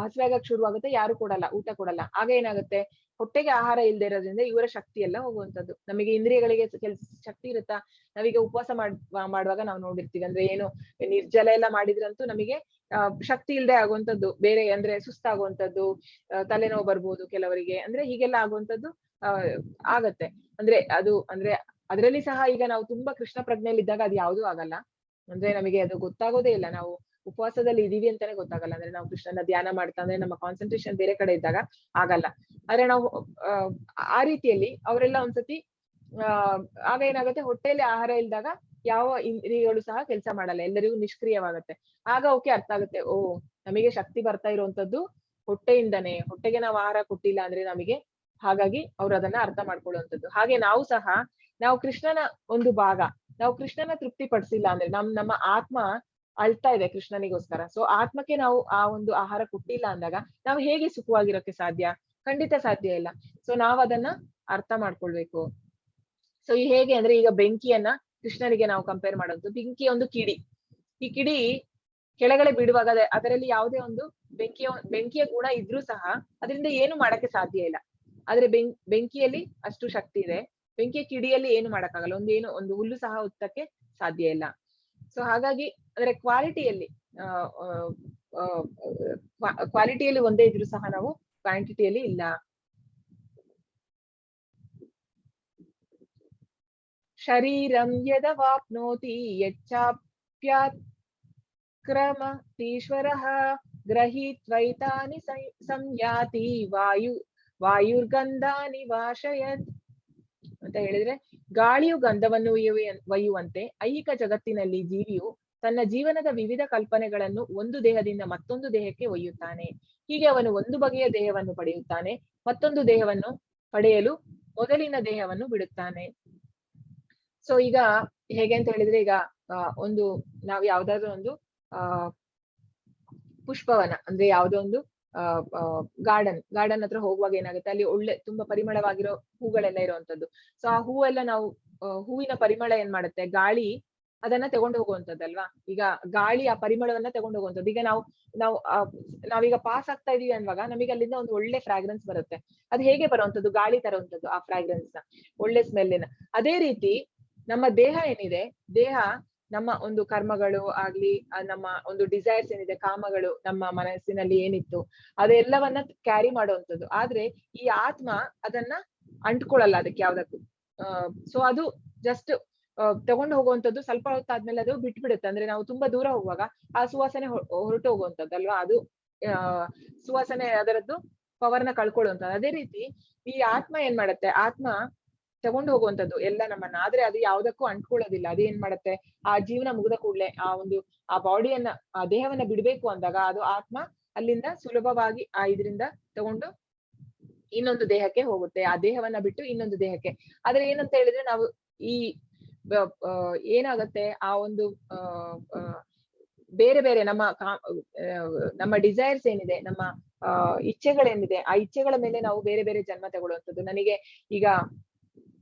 ಹಸಿವಾಗಕ್ ಶುರು ಆಗುತ್ತೆ, ಯಾರು ಕೊಡಲ್ಲ, ಊಟ ಕೊಡಲ್ಲ. ಆಗ ಏನಾಗುತ್ತೆ, ಹೊಟ್ಟೆಗೆ ಆಹಾರ ಇಲ್ದೇ ಇರೋದ್ರಿಂದ ಇವರ ಶಕ್ತಿ ಎಲ್ಲ ಹೋಗುವಂತದ್ದು. ನಮಗೆ ಇಂದ್ರಿಯಗಳಿಗೆ ಶಕ್ತಿ ಇರುತ್ತಾ, ನಾವೀಗ ಉಪವಾಸ ಮಾಡುವಾಗ ನಾವು ನೋಡಿರ್ತೀವಿ, ಅಂದ್ರೆ ಏನು ನಿರ್ಜಲ ಎಲ್ಲ ಮಾಡಿದ್ರಂತೂ ನಮಗೆ ಶಕ್ತಿ ಇಲ್ದೆ ಆಗುವಂತದ್ದು, ಬೇರೆ ಅಂದ್ರೆ ಸುಸ್ತಾಗುವಂತದ್ದು, ತಲೆನೋವು ಬರ್ಬೋದು ಕೆಲವರಿಗೆ, ಅಂದ್ರೆ ಹೀಗೆಲ್ಲ ಆಗುವಂತದ್ದು ಆಗತ್ತೆ. ಅಂದ್ರೆ ಅದರಲ್ಲಿ ಸಹ ಈಗ ನಾವು ತುಂಬಾ ಕೃಷ್ಣ ಪ್ರಜ್ಞೆಯಲ್ಲಿ ಇದ್ದಾಗ ಅದು ಯಾವ್ದೂ ಆಗಲ್ಲ. ಅಂದ್ರೆ ನಮಗೆ ಅದು ಗೊತ್ತಾಗೋದೇ ಇಲ್ಲ, ನಾವು ಉಪವಾಸದಲ್ಲಿ ಇದೀವಿ ಅಂತಾನೆ ಗೊತ್ತಾಗಲ್ಲ. ಅಂದ್ರೆ ನಾವು ಕೃಷ್ಣನ ಧ್ಯಾನ ಮಾಡ್ತಾ ಅಂದ್ರೆ ನಮ್ಮ ಕಾನ್ಸಂಟ್ರೇಷನ್ ಬೇರೆ ಕಡೆ ಇದ್ದಾಗ ಆಗಲ್ಲ. ಆದ್ರೆ ನಾವು ಆ ರೀತಿಯಲ್ಲಿ ಅವರೆಲ್ಲ ಒಂದ್ಸತಿ ಆಗ ಏನಾಗುತ್ತೆ, ಹೊಟ್ಟೆಯಲ್ಲಿ ಆಹಾರ ಇಲ್ದಾಗ ಯಾವ ಇಂದ್ರಿಯಗಳು ಸಹ ಕೆಲಸ ಮಾಡಲ್ಲ, ಎಲ್ಲರಿಗೂ ನಿಷ್ಕ್ರಿಯವಾಗತ್ತೆ. ಆಗ ಓಕೆ, ಅರ್ಥ ಆಗುತ್ತೆ, ಓ ನಮಗೆ ಶಕ್ತಿ ಬರ್ತಾ ಇರುವಂತದ್ದು ಹೊಟ್ಟೆಯಿಂದನೇ, ಹೊಟ್ಟೆಗೆ ನಾವು ಆಹಾರ ಕೊಟ್ಟಿಲ್ಲ ಅಂದ್ರೆ ನಮಗೆ, ಹಾಗಾಗಿ ಅವ್ರು ಅದನ್ನ ಅರ್ಥ ಮಾಡ್ಕೊಳ್ಳುವಂಥದ್ದು. ಹಾಗೆ ನಾವು ಕೃಷ್ಣನ ಒಂದು ಭಾಗ, ನಾವು ಕೃಷ್ಣನ ತೃಪ್ತಿ ಪಡಿಸಿಲ್ಲ ಅಂದ್ರೆ ನಮ್ಮ ಆತ್ಮ ಅಳ್ತಾ ಇದೆ ಕೃಷ್ಣನಿಗೋಸ್ಕರ. ಸೊ ಆತ್ಮಕ್ಕೆ ನಾವು ಆ ಒಂದು ಆಹಾರ ಕೊಟ್ಟಿಲ್ಲ ಅಂದಾಗ ನಾವು ಹೇಗೆ ಸುಖವಾಗಿರೋಕೆ ಸಾಧ್ಯ, ಖಂಡಿತ ಸಾಧ್ಯ ಇಲ್ಲ. ಸೊ ನಾವ್ ಅದನ್ನ ಅರ್ಥ ಮಾಡ್ಕೊಳ್ಬೇಕು. ಸೊ ಹೇಗೆ ಅಂದ್ರೆ, ಈಗ ಬೆಂಕಿಯನ್ನ ಕೃಷ್ಣನಿಗೆ ನಾವು ಕಂಪೇರ್ ಮಾಡೋದು, ಬೆಂಕಿ ಒಂದು ಕಿಡಿ, ಈ ಕಿಡಿ ಕೆಳಗಡೆ ಬಿಡುವಾಗ ಅದರಲ್ಲಿ ಯಾವುದೇ ಒಂದು ಬೆಂಕಿಯ ಗುಣ ಇದ್ರೂ ಸಹ ಅದರಿಂದ ಏನು ಮಾಡಕ್ಕೆ ಸಾಧ್ಯ ಇಲ್ಲ. ಆದ್ರೆ ಬೆಂಕಿಯಲ್ಲಿ ಅಷ್ಟು ಶಕ್ತಿ ಇದೆ, ಬೆಂಕಿಯ ಕಿಡಿಯಲ್ಲಿ ಏನು ಮಾಡಕ್ಕಾಗಲ್ಲ, ಒಂದು ಹುಲ್ಲು ಸಹ ಉತ್ತಕ್ಕೆ ಸಾಧ್ಯ ಇಲ್ಲ. ಸೊ ಹಾಗಾಗಿ ಅಂದ್ರೆ ಕ್ವಾಲಿಟಿಯಲ್ಲಿ ಒಂದೇ ಇದ್ರೂ ಸಹ ನಾವು ಕ್ವಾಂಟಿಟಿಯಲ್ಲಿ ಇಲ್ಲ. ಶರೀರಂ ಯದವಾಪ್ನೋತಿ ಯಚ್ಚಾಪ್ಯತ್ಕ್ರಮತೀಶ್ವರಃ ಗ್ರಹೀತ್ವೈತಾನಿ ಸಂಯಾತಿ ವಾಯುರ್ಗಂಧಾನಿ ವಾಶಯತ್ ಅಂತ ಹೇಳಿದ್ರೆ, ಗಾಳಿಯು ಗಂಧವನ್ನು ಒಯ್ಯುವಂತೆ ಐಹಿಕ ಜಗತ್ತಿನಲ್ಲಿ ಜೀವಿಯು ತನ್ನ ಜೀವನದ ವಿವಿಧ ಕಲ್ಪನೆಗಳನ್ನು ಒಂದು ದೇಹದಿಂದ ಮತ್ತೊಂದು ದೇಹಕ್ಕೆ ಒಯ್ಯುತ್ತಾನೆ. ಹೀಗೆ ಅವನು ಒಂದು ಬಗೆಯ ದೇಹವನ್ನು ಪಡೆಯುತ್ತಾನೆ, ಮತ್ತೊಂದು ದೇಹವನ್ನು ಪಡೆಯಲು ಮೊದಲಿನ ದೇಹವನ್ನು ಬಿಡುತ್ತಾನೆ. ಸೊ ಈಗ ಹೇಗೆ ಅಂತ ಹೇಳಿದ್ರೆ, ಈಗ ನಾವು ಯಾವ್ದಾದ್ರು ಒಂದು ಪುಷ್ಪವನ, ಅಂದ್ರೆ ಯಾವ್ದೋ ಒಂದು ಗಾರ್ಡನ್ ಹತ್ರ ಹೋಗುವಾಗ ಏನಾಗುತ್ತೆ, ಅಲ್ಲಿ ತುಂಬಾ ಪರಿಮಳವಾಗಿರೋ ಹೂಗಳೆಲ್ಲ ಇರುವಂತದ್ದು. ಸೊ ಆ ಹೂವೆಲ್ಲ ನಾವು ಹೂವಿನ ಪರಿಮಳ ಏನ್ ಮಾಡುತ್ತೆ, ಗಾಳಿ ಅದನ್ನ ತಗೊಂಡು ಹೋಗುವಂತದ್ದಲ್ವಾ. ಈಗ ಗಾಳಿ ಆ ಪರಿಮಳವನ್ನ ತಗೊಂಡು ಹೋಗುವಂತದ್ದು. ಈಗ ನಾವೀಗ ಪಾಸ್ ಆಗ್ತಾ ಇದೀವಿ ಅನ್ನುವಾಗ ನಮಗೆ ಅಲ್ಲಿಂದ ಒಂದು ಒಳ್ಳೆ ಫ್ರಾಗ್ರೆನ್ಸ್ ಬರುತ್ತೆ. ಅದು ಹೇಗೆ ಬರುವಂತದ್ದು, ಗಾಳಿ ತರುವಂತದ್ದು ಆ ಫ್ರಾಗ್ರೆನ್ಸ್ ನ, ಒಳ್ಳೆ ಸ್ಮೆಲ್ಲಿನ. ಅದೇ ರೀತಿ ನಮ್ಮ ದೇಹ ಏನಿದೆ, ದೇಹ ನಮ್ಮ ಒಂದು ಕರ್ಮಗಳು ಆಗ್ಲಿ, ನಮ್ಮ ಒಂದು ಡಿಸೈರ್ಸ್ ಏನಿದೆ, ಕಾಮಗಳು ನಮ್ಮ ಮನಸ್ಸಿನಲ್ಲಿ ಏನಿತ್ತು ಅದೆಲ್ಲವನ್ನ ಕ್ಯಾರಿ ಮಾಡುವಂಥದ್ದು. ಆದ್ರೆ ಈ ಆತ್ಮ ಅದನ್ನ ಅಂಟ್ಕೊಳ್ಳಲ್ಲ ಅದಕ್ಕೆ ಯಾವ್ದಕ್ಕೂ. ಸೊ ಅದು ಜಸ್ಟ್ ತಗೊಂಡು ಹೋಗುವಂಥದ್ದು, ಸ್ವಲ್ಪ ಹೊತ್ತಾದ್ಮೇಲೆ ಅದು ಬಿಟ್ಬಿಡುತ್ತೆ. ಅಂದ್ರೆ ನಾವು ತುಂಬಾ ದೂರ ಹೋಗುವಾಗ ಆ ಸುವಾಸನೆ ಹೊರಟು ಹೋಗುವಂಥದ್ದಲ್ವಾ, ಅದು ಸುವಾಸನೆ ಅದರದ್ದು ಪವರ್ನ ಕಳ್ಕೊಳ್ಳುವಂಥದ್ದು. ಅದೇ ರೀತಿ ಈ ಆತ್ಮ ಏನ್ ಮಾಡುತ್ತೆ, ಆತ್ಮ ತಗೊಂಡು ಹೋಗುವಂಥದ್ದು ಎಲ್ಲ ನಮ್ಮನ್ನ, ಆದ್ರೆ ಅದು ಯಾವ್ದಕ್ಕೂ ಅಂಟ್ಕೊಳ್ಳೋದಿಲ್ಲ. ಅದೇನ್ ಮಾಡುತ್ತೆ, ಆ ಜೀವನ ಮುಗಿದ ಕೂಡ್ಲೆ ಆ ಬಾಡಿಯನ್ನ, ಆ ದೇಹವನ್ನ ಬಿಡ್ಬೇಕು ಅಂದಾಗ ಅದು ಆತ್ಮ ಅಲ್ಲಿಂದ ಸುಲಭವಾಗಿ ಇದರಿಂದ ತಗೊಂಡು ಇನ್ನೊಂದು ದೇಹಕ್ಕೆ ಹೋಗುತ್ತೆ, ಆ ದೇಹವನ್ನ ಬಿಟ್ಟು ಇನ್ನೊಂದು ದೇಹಕ್ಕೆ. ಆದ್ರೆ ಏನಂತ ಹೇಳಿದ್ರೆ, ನಾವು ಈ ಏನಾಗತ್ತೆ, ಆ ಒಂದು ಬೇರೆ ಬೇರೆ ನಮ್ಮ ಡಿಸೈರ್ಸ್ ಏನಿದೆ, ನಮ್ಮ ಇಚ್ಛೆಗಳೇನಿದೆ, ಆ ಇಚ್ಛೆಗಳ ಮೇಲೆ ನಾವು ಬೇರೆ ಬೇರೆ ಜನ್ಮ ತಗೊಳ್ಳುವಂಥದ್ದು. ನನಗೆ ಈಗ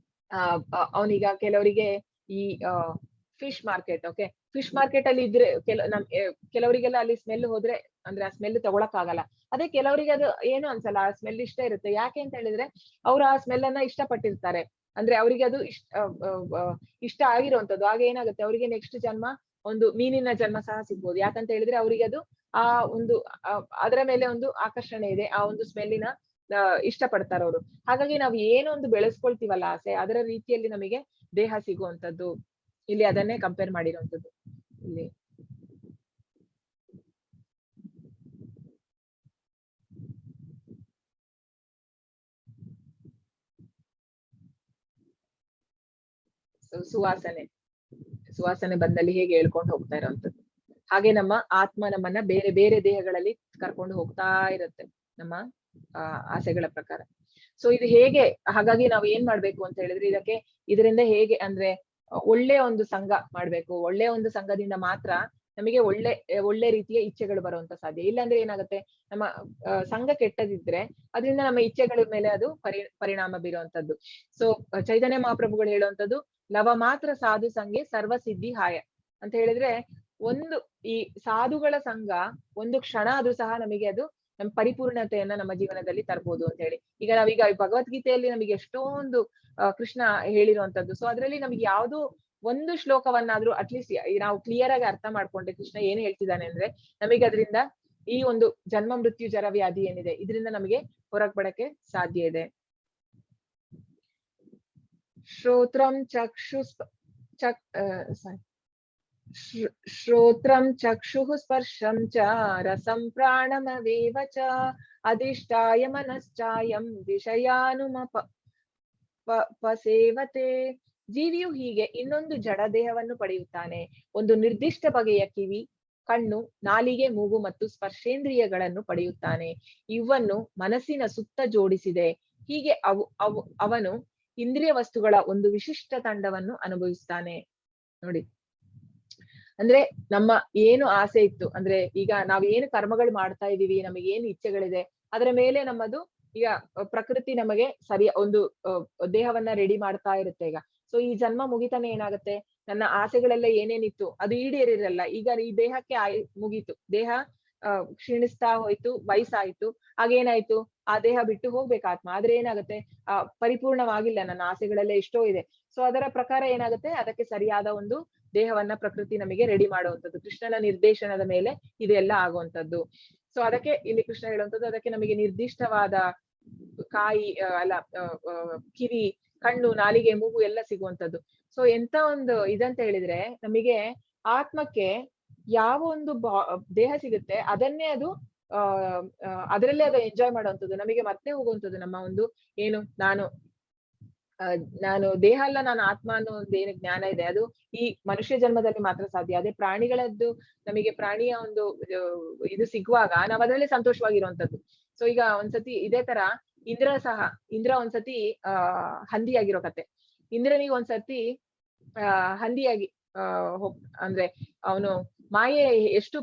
ಅವನೀಗ ಕೆಲವರಿಗೆ ಈ fish market. Okay, fish market ಅಲ್ಲಿ ಇದ್ರೆ ಕೆಲವರಿಗೆಲ್ಲ ಅಲ್ಲಿ ಸ್ಮೆಲ್ ಹೋದ್ರೆ ಅಂದ್ರೆ ಆ ಸ್ಮೆಲ್ ತಗೊಳಕ್ ಆಗಲ್ಲ. ಅದೇ ಕೆಲವರಿಗೆ ಅದು ಏನು ಅನ್ಸಲ್ಲ, ಆ ಸ್ಮೆಲ್ ಇಷ್ಟ ಇರುತ್ತೆ. ಯಾಕೆ ಅಂತ ಹೇಳಿದ್ರೆ ಅವ್ರು ಆ ಸ್ಮೆಲ್ ಅನ್ನ ಇಷ್ಟಪಟ್ಟಿರ್ತಾರೆ. ಅಂದ್ರೆ ಅವರಿಗೆ ಅದು ಇಷ್ಟ ಆಗಿರುವಂತದ್ದು. ಆಗ ಏನಾಗುತ್ತೆ, ಅವರಿಗೆ ನೆಕ್ಸ್ಟ್ ಜನ್ಮ ಒಂದು ಮೀನಿನ ಜನ್ಮ ಸಹ ಸಿಗ್ಬೋದು. ಯಾಕಂತ ಹೇಳಿದ್ರೆ ಅವರಿಗೆ ಅದು ಆ ಒಂದು ಅದರ ಮೇಲೆ ಒಂದು ಆಕರ್ಷಣೆ ಇದೆ, ಆ ಒಂದು ಸ್ಮೆಲ್ಲಿನ ಇಷ್ಟ ಪಡ್ತಾರೆ ಅವರು. ಹಾಗಾಗಿ ನಾವು ಏನೊಂದು ಬೆಳೆಸ್ಕೊಳ್ತೀವಲ್ಲ ಆಸೆ, ಅದರ ರೀತಿಯಲ್ಲಿ ನಮಗೆ ದೇಹ ಸಿಗುವಂತದ್ದು. ಇಲ್ಲಿ ಅದನ್ನೇ ಕಂಪೇರ್ ಮಾಡಿರುವಂತದ್ದು ಇಲ್ಲಿ. ಸುವಾಸನೆ ಸುವಾಸನೆ ಬಂದಲ್ಲಿ ಹೇಗೆ ಹೇಳ್ಕೊಂಡು ಹೋಗ್ತಾ ಇರುವಂತದ್ದು, ಹಾಗೆ ನಮ್ಮ ಆತ್ಮ ನಮ್ಮನ್ನ ಬೇರೆ ಬೇರೆ ದೇಹಗಳಲ್ಲಿ ಕರ್ಕೊಂಡು ಹೋಗ್ತಾ ಇರುತ್ತೆ ನಮ್ಮ ಆಸೆಗಳ ಪ್ರಕಾರ. ಸೊ ಇದು ಹೇಗೆ, ಹಾಗಾಗಿ ನಾವು ಏನ್ ಮಾಡ್ಬೇಕು ಅಂತ ಹೇಳಿದ್ರೆ ಇದರಿಂದ ಹೇಗೆ ಅಂದ್ರೆ ಒಳ್ಳೆ ಒಂದು ಸಂಘ ಮಾಡ್ಬೇಕು. ಒಳ್ಳೆ ಒಂದು ಸಂಘದಿಂದ ಮಾತ್ರ ನಮಗೆ ಒಳ್ಳೆ ರೀತಿಯ ಇಚ್ಛೆಗಳು ಬರುವಂತ ಸಾಧ್ಯ. ಇಲ್ಲಾಂದ್ರೆ ಏನಾಗುತ್ತೆ, ನಮ್ಮ ಸಂಘ ಕೆಟ್ಟದಿದ್ರೆ ಅದರಿಂದ ನಮ್ಮ ಇಚ್ಛೆಗಳ ಮೇಲೆ ಅದು ಪರಿಣಾಮ ಬೀರುವಂತದ್ದು. ಸೊ ಚೈತನ್ಯ ಮಹಾಪ್ರಭುಗಳು ಹೇಳುವಂತದ್ದು, ಲವ ಮಾತ್ರ ಸಾಧು ಸಂಘೆ ಸರ್ವ ಸಿದ್ಧಿ ಹಾಯ ಅಂತ ಹೇಳಿದ್ರೆ, ಒಂದು ಈ ಸಾಧುಗಳ ಸಂಘ ಒಂದು ಕ್ಷಣ ಆದ್ರೂ ಸಹ ನಮಗೆ ಅದು ನಮ್ಮ ಪರಿಪೂರ್ಣತೆಯನ್ನ ನಮ್ಮ ಜೀವನದಲ್ಲಿ ತರ್ಬೋದು ಅಂತ ಹೇಳಿ. ಈಗ ನಾವೀಗ ಭಗವದ್ಗೀತೆಯಲ್ಲಿ ನಮಗೆ ಎಷ್ಟೊಂದು ಕೃಷ್ಣ ಹೇಳಿರುವಂತದ್ದು. ಸೊ ಅದ್ರಲ್ಲಿ ನಮ್ಗೆ ಯಾವ್ದೋ ಒಂದು ಶ್ಲೋಕವನ್ನಾದ್ರೂ ಅಟ್ಲೀಸ್ಟ್ ನಾವು ಕ್ಲಿಯರ್ ಆಗಿ ಅರ್ಥ ಮಾಡ್ಕೊಂಡ್ರೆ ಕೃಷ್ಣ ಏನ್ ಹೇಳ್ತಿದ್ದಾನೆ ಅಂದ್ರೆ, ನಮಗೆ ಅದರಿಂದ ಈ ಒಂದು ಜನ್ಮ ಮೃತ್ಯು ಜರ ವ್ಯಾಧಿ ಏನಿದೆ ಇದರಿಂದ ನಮಗೆ ಹೊರಗ್ ಬರಕ್ಕೆ ಸಾಧ್ಯ ಇದೆ. ಶ್ರೋತ್ರಂ ಶ್ರೋತ್ರಂ ಚಕ್ಷುಃ ಸ್ಪರ್ಶಂ ಚ ರಸಂ ಪ್ರಾಣಮವೇವ ಚ ಅಧಿಷ್ಠಾಯ ಮನಶ್ಚಾಯಂ ವಿಷಯಾನುಮಪಸೇವತೆ. ಜೀವಿಯು ಹೀಗೆ ಇನ್ನೊಂದು ಜಡ ದೇಹವನ್ನು ಪಡೆಯುತ್ತಾನೆ. ಒಂದು ನಿರ್ದಿಷ್ಟ ಬಗೆಯ ಕಿವಿ, ಕಣ್ಣು, ನಾಲಿಗೆ, ಮೂಗು ಮತ್ತು ಸ್ಪರ್ಶೇಂದ್ರಿಯಗಳನ್ನು ಪಡೆಯುತ್ತಾನೆ. ಇವನ್ನು ಮನಸ್ಸಿನ ಸುತ್ತ ಜೋಡಿಸಿದೆ. ಹೀಗೆ ಅವನು ಇಂದ್ರಿಯ ವಸ್ತುಗಳ ಒಂದು ವಿಶಿಷ್ಟ ತಂಡವನ್ನು ಅನುಭವಿಸ್ತಾನೆ. ನೋಡಿ, ಅಂದ್ರೆ ನಮ್ಮ ಏನು ಆಸೆ ಇತ್ತು, ಅಂದ್ರೆ ಈಗ ನಾವ್ ಏನು ಕರ್ಮಗಳು ಮಾಡ್ತಾ ಇದೀವಿ, ನಮಗೆ ಏನು ಇಚ್ಛೆಗಳಿದೆ, ಅದರ ಮೇಲೆ ನಮ್ಮದು ಈಗ ಪ್ರಕೃತಿ ನಮಗೆ ಒಂದು ದೇಹವನ್ನ ರೆಡಿ ಮಾಡ್ತಾ ಇರುತ್ತೆ. ಈಗ ಸೊ ಈ ಜನ್ಮ ಮುಗಿತಾನೆ ಏನಾಗುತ್ತೆ, ನನ್ನ ಆಸೆಗಳೆಲ್ಲ ಏನೇನಿತ್ತು ಅದು ಈಡೇರಿರಲ್ಲ. ಈಗ ಈ ದೇಹಕ್ಕೆ ಮುಗೀತು, ದೇಹ ಕ್ಷೀಣಿಸ್ತಾ ಹೋಯ್ತು, ವಯಸ್ಸಾಯ್ತು, ಆಗೇನಾಯ್ತು, ಆ ದೇಹ ಬಿಟ್ಟು ಹೋಗ್ಬೇಕು ಆತ್ಮ. ಆದ್ರೆ ಏನಾಗುತ್ತೆ, ಪರಿಪೂರ್ಣವಾಗಿಲ್ಲ, ನನ್ನ ಆಸೆಗಳೆಲ್ಲ ಎಷ್ಟೋ ಇದೆ. ಸೊ ಅದರ ಪ್ರಕಾರ ಏನಾಗುತ್ತೆ, ಅದಕ್ಕೆ ಸರಿಯಾದ ಒಂದು ದೇಹವನ್ನ ಪ್ರಕೃತಿ ನಮಗೆ ರೆಡಿ ಮಾಡುವಂಥದ್ದು. ಕೃಷ್ಣನ ನಿರ್ದೇಶನದ ಮೇಲೆ ಇದೆಲ್ಲ ಆಗುವಂಥದ್ದು. ಸೊ ಅದಕ್ಕೆ ಇಲ್ಲಿ ಕೃಷ್ಣ ಹೇಳುವಂಥದ್ದು, ಅದಕ್ಕೆ ನಮಗೆ ನಿರ್ದಿಷ್ಟವಾದ ಕಿವಿ, ಕಣ್ಣು, ನಾಲಿಗೆ, ಮೂಗು ಎಲ್ಲ ಸಿಗುವಂಥದ್ದು. ಸೊ ಎಂತ ಒಂದು ಇದಂತ ಹೇಳಿದ್ರೆ, ನಮಗೆ ಆತ್ಮಕ್ಕೆ ಯಾವ ಒಂದು ದೇಹ ಸಿಗುತ್ತೆ ಅದನ್ನೇ ಅದು ಅದರಲ್ಲೇ ಅದು ಎಂಜಾಯ್ ಮಾಡುವಂಥದ್ದು, ನಮಗೆ ಮತ್ತೆ ಹೋಗುವಂಥದ್ದು. ನಮ್ಮ ಒಂದು ಏನು ನಾನು ದೇಹ ಅಲ್ಲ, ನಾನು ಆತ್ಮ ಅನ್ನೋ ಒಂದು ಏನು ಜ್ಞಾನ ಇದೆ, ಅದು ಈ ಮನುಷ್ಯ ಜನ್ಮದಲ್ಲಿ ಮಾತ್ರ ಸಾಧ್ಯ. ಅದೇ ಪ್ರಾಣಿಗಳದ್ದು ನಮಗೆ ಪ್ರಾಣಿಯ ಒಂದು ಇದು ಸಿಗುವಾಗ ನಾವು ಅದರಲ್ಲೇ ಸಂತೋಷವಾಗಿರುವಂತದ್ದು. ಸೊ ಈಗ ಒಂದ್ಸತಿ ಇದೇ ತರ ಇಂದ್ರ ಒಂದ್ಸತಿ ಹಂದಿಯಾಗಿರೋ ಕತೆ. ಇಂದ್ರನಿಗೆ ಒಂದ್ಸತಿ ಹಂದಿಯಾಗಿ ಅಂದ್ರೆ ಅವನು ಮಾಯೆ ಎಷ್ಟು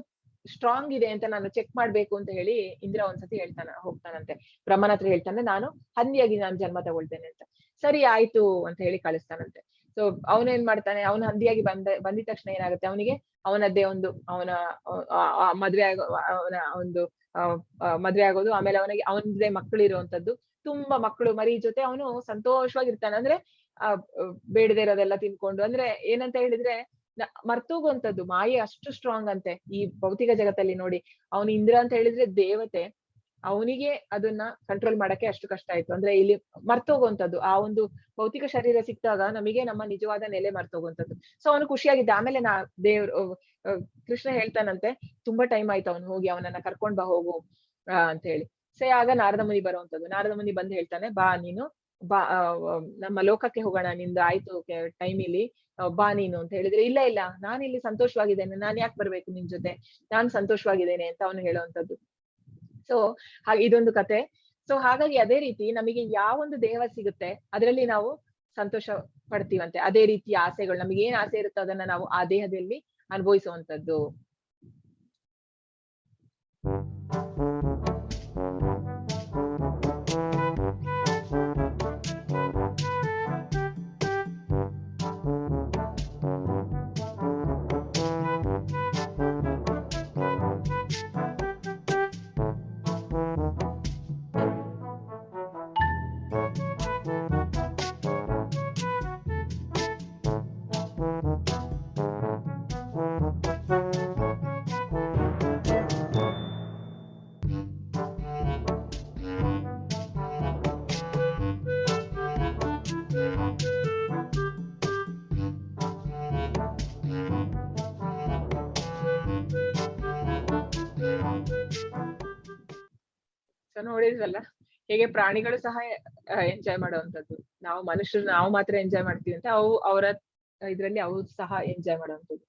ಸ್ಟ್ರಾಂಗ್ ಇದೆ ಅಂತ ನಾನು ಚೆಕ್ ಮಾಡ್ಬೇಕು ಅಂತ ಹೇಳಿ ಇಂದ್ರ ಒಂದ್ಸತಿ ಹೋಗ್ತಾನಂತೆ, ಬ್ರಹ್ಮನ ಹತ್ರ ಹೇಳ್ತಾನೆ, ನಾನು ಹಂದಿಯಾಗಿ ನಾನು ಜನ್ಮ ತಗೊಳ್ತೇನೆ ಅಂತ. ಸರಿ ಆಯ್ತು ಅಂತ ಹೇಳಿ ಕಳಿಸ್ತಾನಂತೆ. ಸೊ ಅವನೇನ್ ಮಾಡ್ತಾನೆ, ಅವನು ಹಂದಿಯಾಗಿ ಬಂದಿದ ತಕ್ಷಣ ಏನಾಗುತ್ತೆ, ಅವನಿಗೆ ಅವನದ್ದೇ ಒಂದು ಮದ್ವೆ ಆಗೋದು, ಆಮೇಲೆ ಅವನದೇ ಮಕ್ಕಳು ಇರುವಂತದ್ದು, ತುಂಬಾ ಮಕ್ಕಳು ಮರಿ ಜೊತೆ ಅವನು ಸಂತೋಷವಾಗಿರ್ತಾನೆ. ಅಂದ್ರೆ ಬೇಡದೇ ಇರೋದೆಲ್ಲ ತಿನ್ಕೊಂಡು, ಅಂದ್ರೆ ಏನಂತ ಹೇಳಿದ್ರೆ ಮರ್ತೋಗುವಂತದ್ದು. ಮಾಯೆ ಅಷ್ಟು ಸ್ಟ್ರಾಂಗ್ ಅಂತೆ ಈ ಭೌತಿಕ ಜಗತ್ತಲ್ಲಿ. ನೋಡಿ, ಅವನು ಇಂದ್ರ ಅಂತ ಹೇಳಿದ್ರೆ ದೇವತೆ, ಅವನಿಗೆ ಅದನ್ನ ಕಂಟ್ರೋಲ್ ಮಾಡಕ್ಕೆ ಅಷ್ಟು ಕಷ್ಟ ಆಯ್ತು. ಅಂದ್ರೆ ಇಲ್ಲಿ ಮರ್ತೋಗುವಂತದ್ದು, ಆ ಒಂದು ಭೌತಿಕ ಶರೀರ ಸಿಕ್ತಾಗ ನಮಗೆ ನಮ್ಮ ನಿಜವಾದ ನೆಲೆ ಮರ್ತೋಗುವಂತದ್ದು. ಸೊ ಅವನು ಖುಷಿಯಾಗಿದ್ದ. ಆಮೇಲೆ ಕೃಷ್ಣ ಹೇಳ್ತಾನಂತೆ, ತುಂಬಾ ಟೈಮ್ ಆಯ್ತು, ಅವನು ಹೋಗಿ ಅವನನ್ನ ಕರ್ಕೊಂಡ್ ಬಾ ಹೋಗು ಅಂತ ಹೇಳಿ. ಆಗ ನಾರದ ಮುನಿ ಬರುವಂತದ್ದು. ನಾರದ ಮುನಿ ಬಂದು ಹೇಳ್ತಾನೆ, ಬಾ ನೀನು ಬಾ, ನಮ್ಮ ಲೋಕಕ್ಕೆ ಹೋಗೋಣ, ನಿಂದು ಆಯ್ತು ಟೈಮ್ ಇಲ್ಲಿ, ಬಾ ನೀನು ಅಂತ ಹೇಳಿದ್ರೆ, ಇಲ್ಲ ನಾನು ಇಲ್ಲಿ ಸಂತೋಷವಾಗಿದ್ದೇನೆ, ನಾನ್ ಯಾಕೆ ಬರ್ಬೇಕು ನಿನ್ ಜೊತೆ, ನಾನ್ ಸಂತೋಷವಾಗಿದ್ದೇನೆ ಅಂತ ಅವನು ಹೇಳುವಂತದ್ದು. ಸೊ ಹಾಗೆ ಇದೊಂದು ಕತೆ. ಸೊ ಹಾಗಾಗಿ ಅದೇ ರೀತಿ ನಮಗೆ ಯಾವೊಂದು ದೇಹ ಸಿಗುತ್ತೆ ಅದರಲ್ಲಿ ನಾವು ಸಂತೋಷ ಪಡ್ತೀವಂತೆ. ಅದೇ ರೀತಿ ಆಸೆಗಳು, ನಮಗೆ ಏನ್ ಆಸೆ ಇರುತ್ತೋ ಅದನ್ನ ನಾವು ಆ ದೇಹದಲ್ಲಿ ಅನುಭವಿಸುವಂತದ್ದು. ಸೊ ನೋಡಿದ್ವಲ್ಲ ಹೇಗೆ ಪ್ರಾಣಿಗಳು ಸಹ ಎಂಜಾಯ್ ಮಾಡುವಂತದ್ದು. ನಾವು ಮನುಷ್ಯರು ನಾವು ಮಾತ್ರ ಎಂಜಾಯ್ ಮಾಡ್ತೀವಿ ಅಂತ ಅವು ಅವರ ಇದ್ರಲ್ಲಿ ಅವು ಸಹ ಎಂಜಾಯ್ ಮಾಡುವಂತದ್ದು.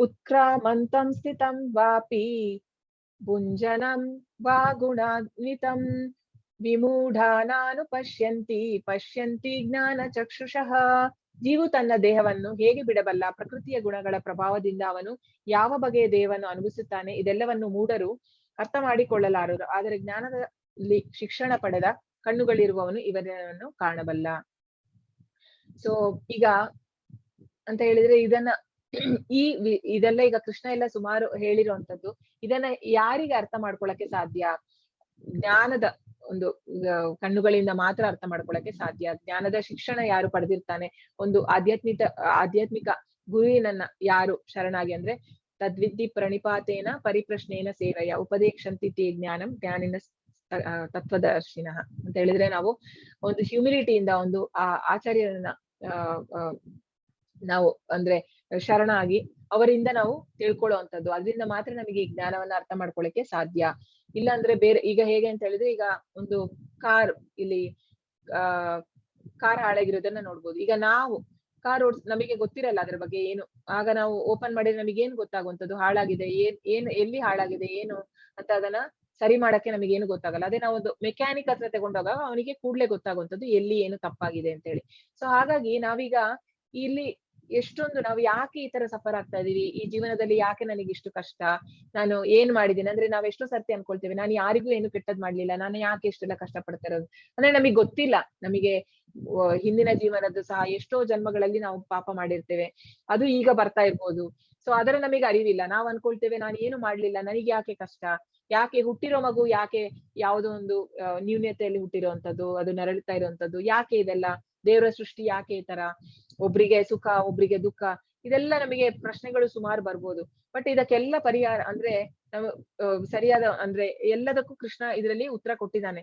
ಉತ್ಕ್ರಾಮಂತಂ ಸ್ಥಿತಂ ವಾಪಿ ಭುಂಜನಂ ವಾ ಗುಣಾನ್ವಿತಂ ವಿಮೂಢಾನಾನು ಪಶ್ಯಂತಿ ಜ್ಞಾನ ಚಕ್ಷುಷಃ. ಜೀವು ತನ್ನ ದೇಹವನ್ನು ಹೇಗೆ ಬಿಡಬಲ್ಲ? ಪ್ರಕೃತಿಯ ಗುಣಗಳ ಪ್ರಭಾವದಿಂದ ಅವನು ಯಾವ ಬಗೆಯ ದೇಹವನ್ನು ಅನುಭವಿಸುತ್ತಾನೆ ಇದೆಲ್ಲವನ್ನು ಮೂಢರು ಅರ್ಥ ಮಾಡಿಕೊಳ್ಳಲಾರರು. ಆದರೆ ಜ್ಞಾನದಲ್ಲಿ ಶಿಕ್ಷಣ ಪಡೆದ ಕಣ್ಣುಗಳಿರುವವನು ಇವರನ್ನು ಕಾಣಬಲ್ಲ. ಸೊ ಈಗ ಅಂತ ಹೇಳಿದ್ರೆ ಇದನ್ನ ಇದೆಲ್ಲ ಈಗ ಕೃಷ್ಣ ಎಲ್ಲ ಸುಮಾರು ಹೇಳಿರುವಂತದ್ದು. ಇದನ್ನ ಯಾರಿಗೆ ಅರ್ಥ ಮಾಡ್ಕೊಳಕ್ಕೆ ಸಾಧ್ಯ? ಜ್ಞಾನದ ಒಂದು ಕಣ್ಣುಗಳಿಂದ ಮಾತ್ರ ಅರ್ಥ ಮಾಡ್ಕೊಳಕ್ಕೆ ಸಾಧ್ಯ. ಜ್ಞಾನದ ಶಿಕ್ಷಣ ಯಾರು ಪಡೆದಿರ್ತಾನೆ, ಒಂದು ಆಧ್ಯಾತ್ಮಿಕ ಗುರುವಿನನ್ನ ಯಾರು ಶರಣಾಗಿ ಅಂದ್ರೆ ತದ್ವಿದ್ಧಿ ಪ್ರಣಿಪಾತೇನ ಪರಿಪ್ರಶ್ನೇನ ಸೇವೆಯ ಉಪದೇಶಂತಿ ತೇ ಜ್ಞಾನಂ ಜ್ಞಾನಿನ ತತ್ವದರ್ಶಿನಃ ಅಂತ ಹೇಳಿದ್ರೆ, ನಾವು ಒಂದು ಹ್ಯೂಮಿಲಿಟಿಯಿಂದ ಒಂದು ಆಚಾರ್ಯರನ್ನ ನಾವು ಅಂದ್ರೆ ಶರಣಾಗಿ ಅವರಿಂದ ನಾವು ತಿಳ್ಕೊಳ್ಳುವಂಥದ್ದು. ಅದರಿಂದ ಮಾತ್ರ ನಮಗೆ ಈ ಜ್ಞಾನವನ್ನ ಅರ್ಥ ಮಾಡ್ಕೊಳ್ಳಿಕ್ಕೆ ಸಾಧ್ಯ. ಇಲ್ಲ ಅಂದ್ರೆ ಬೇರೆ ಈಗ ಹೇಗೆ ಅಂತ ಹೇಳಿದ್ರೆ, ಈಗ ಒಂದು ಕಾರ್ ಇಲ್ಲಿ ಕಾರ್ ಹಾಳಾಗಿರೋದನ್ನ ನೋಡ್ಬೋದು. ಈಗ ನಾವು ಕಾರ್ ನಮಗೆ ಗೊತ್ತಿರಲ್ಲ ಅದ್ರ ಬಗ್ಗೆ ಏನು. ಆಗ ನಾವು ಓಪನ್ ಮಾಡಿದ್ರೆ ನಮಗೆ ಏನ್ ಗೊತ್ತಾಗುವಂಥದ್ದು? ಹಾಳಾಗಿದೆ, ಎಲ್ಲಿ ಹಾಳಾಗಿದೆ ಏನು ಅಂತ ಅದನ್ನ ಸರಿ ಮಾಡಕ್ಕೆ ನಮಗೆ ಏನು ಗೊತ್ತಾಗಲ್ಲ. ಅದೇ ನಾವು ಒಂದು ಮೆಕ್ಯಾನಿಕ್ ಹತ್ರ ತಗೊಂಡೋಗ ಅವನಿಗೆ ಕೂಡ್ಲೆ ಗೊತ್ತಾಗುವಂಥದ್ದು ಎಲ್ಲಿ ಏನು ತಪ್ಪಾಗಿದೆ ಅಂತ ಹೇಳಿ. ಸೊ ಹಾಗಾಗಿ ನಾವೀಗ ಇಲ್ಲಿ ಎಷ್ಟೊಂದು ನಾವು ಯಾಕೆ ಈ ತರ ಸಫರ್ ಆಗ್ತಾ ಇದೀವಿ, ಈ ಜೀವನದಲ್ಲಿ ಯಾಕೆ ನನಗೆ ಇಷ್ಟು ಕಷ್ಟ, ನಾನು ಏನ್ ಮಾಡಿದ್ದೀನಿ ಅಂದ್ರೆ ನಾವ್ ಎಷ್ಟೋ ಸರ್ತಿ ಅನ್ಕೊಳ್ತೇವೆ ನಾನು ಯಾರಿಗೂ ಏನು ಕೆಟ್ಟದ್ ಮಾಡ್ಲಿಲ್ಲ, ನಾನು ಯಾಕೆ ಇಷ್ಟೆಲ್ಲ ಕಷ್ಟ ಪಡ್ತಾ ಇರೋದು ಅಂದ್ರೆ ನಮಗೆ ಗೊತ್ತಿಲ್ಲ. ನಮಗೆ ಹಿಂದಿನ ಜೀವನದ್ದು ಸಹ ಎಷ್ಟೋ ಜನ್ಮಗಳಲ್ಲಿ ನಾವು ಪಾಪ ಮಾಡಿರ್ತೇವೆ, ಅದು ಈಗ ಬರ್ತಾ ಇರ್ಬೋದು. ಸೊ ಅದರ ನಮಗೆ ಅರಿವಿಲ್ಲ. ನಾವು ಅನ್ಕೊಳ್ತೇವೆ ನಾನು ಏನು ಮಾಡ್ಲಿಲ್ಲ, ನನಗೆ ಯಾಕೆ ಕಷ್ಟ, ಯಾಕೆ ಹುಟ್ಟಿರೋ ಮಗು ಯಾಕೆ ಯಾವುದೋ ಒಂದು ನ್ಯೂನ್ಯತೆಯಲ್ಲಿ ಹುಟ್ಟಿರುವಂತದ್ದು, ಅದು ನರಳುತ್ತಾ ಇರುವಂತದ್ದು, ಯಾಕೆ ಇದೆಲ್ಲ ದೇವರ ಸೃಷ್ಟಿ, ಯಾಕೆ ಈ ತರ ಒಬ್ರಿಗೆ ಸುಖ ಒಬ್ರಿಗೆ ದುಃಖ, ಇದೆಲ್ಲ ನಮಗೆ ಪ್ರಶ್ನೆಗಳು ಸುಮಾರು ಬರ್ಬೋದು. ಬಟ್ ಇದಕ್ಕೆಲ್ಲ ಪರಿಹಾರ ಅಂದ್ರೆ ನಾವು ಸರಿಯಾದ ಅಂದ್ರೆ ಎಲ್ಲದಕ್ಕೂ ಕೃಷ್ಣ ಇದರಲ್ಲಿ ಉತ್ತರ ಕೊಟ್ಟಿದ್ದಾನೆ,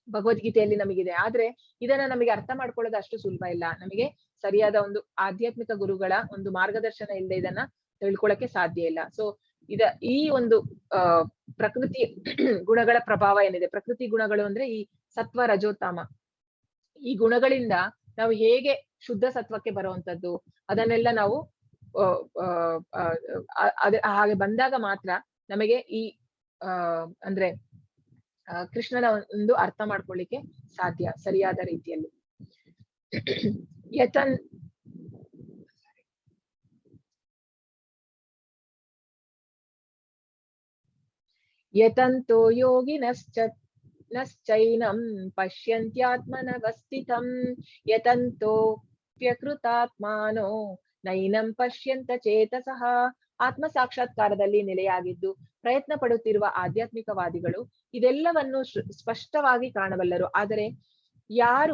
ಭಗವದ್ಗೀತೆಯಲ್ಲಿ ನಮಗಿದೆ. ಆದ್ರೆ ಇದನ್ನ ನಮಗೆ ಅರ್ಥ ಮಾಡ್ಕೊಳ್ಳೋದು ಅಷ್ಟು ಸುಲಭ ಇಲ್ಲ. ನಮಗೆ ಸರಿಯಾದ ಒಂದು ಆಧ್ಯಾತ್ಮಿಕ ಗುರುಗಳ ಒಂದು ಮಾರ್ಗದರ್ಶನ ಇಲ್ಲದೆ ಇದನ್ನ ತಿಳ್ಕೊಳಕ್ಕೆ ಸಾಧ್ಯ ಇಲ್ಲ. ಸೊ ಈ ಒಂದು ಪ್ರಕೃತಿ ಗುಣಗಳ ಪ್ರಭಾವ ಏನಿದೆ, ಪ್ರಕೃತಿ ಗುಣಗಳು ಅಂದ್ರೆ ಈ ಸತ್ವ ರಜೋತ್ತಮ, ಈ ಗುಣಗಳಿಂದ ನಾವು ಹೇಗೆ ಶುದ್ಧ ಸತ್ವಕ್ಕೆ ಬರುವಂತದ್ದು ಅದನ್ನೆಲ್ಲ ನಾವು ಹಾಗೆ ಬಂದಾಗ ಮಾತ್ರ ನಮಗೆ ಈ ಅಂದ್ರೆ ಕೃಷ್ಣನ ಒಂದು ಅರ್ಥ ಮಾಡ್ಕೊಳ್ಳಿಕ್ಕೆ ಸಾಧ್ಯ ಸರಿಯಾದ ರೀತಿಯಲ್ಲಿ. ಯತಂತೋ ಯೋಗಿನಶ್ಚೈನಂ ಪಶ್ಯಂತ್ಯಾತ್ಮನವಸ್ಥಿತಂ ಯತಂತೋಪ್ಯಕೃತಾತ್ಮಾನೋ ನೈನಂ ಪಶ್ಯಂತ ಚೇತಸಃ. ಆತ್ಮ ಸಾಕ್ಷಾತ್ಕಾರದಲ್ಲಿ ನೆಲೆಯಾಗಿದ್ದು ಪ್ರಯತ್ನ ಪಡುತ್ತಿರುವ ಆಧ್ಯಾತ್ಮಿಕವಾದಿಗಳು ಇದೆಲ್ಲವನ್ನು ಸ್ಪಷ್ಟವಾಗಿ ಕಾಣಬಲ್ಲರು. ಆದರೆ ಯಾರ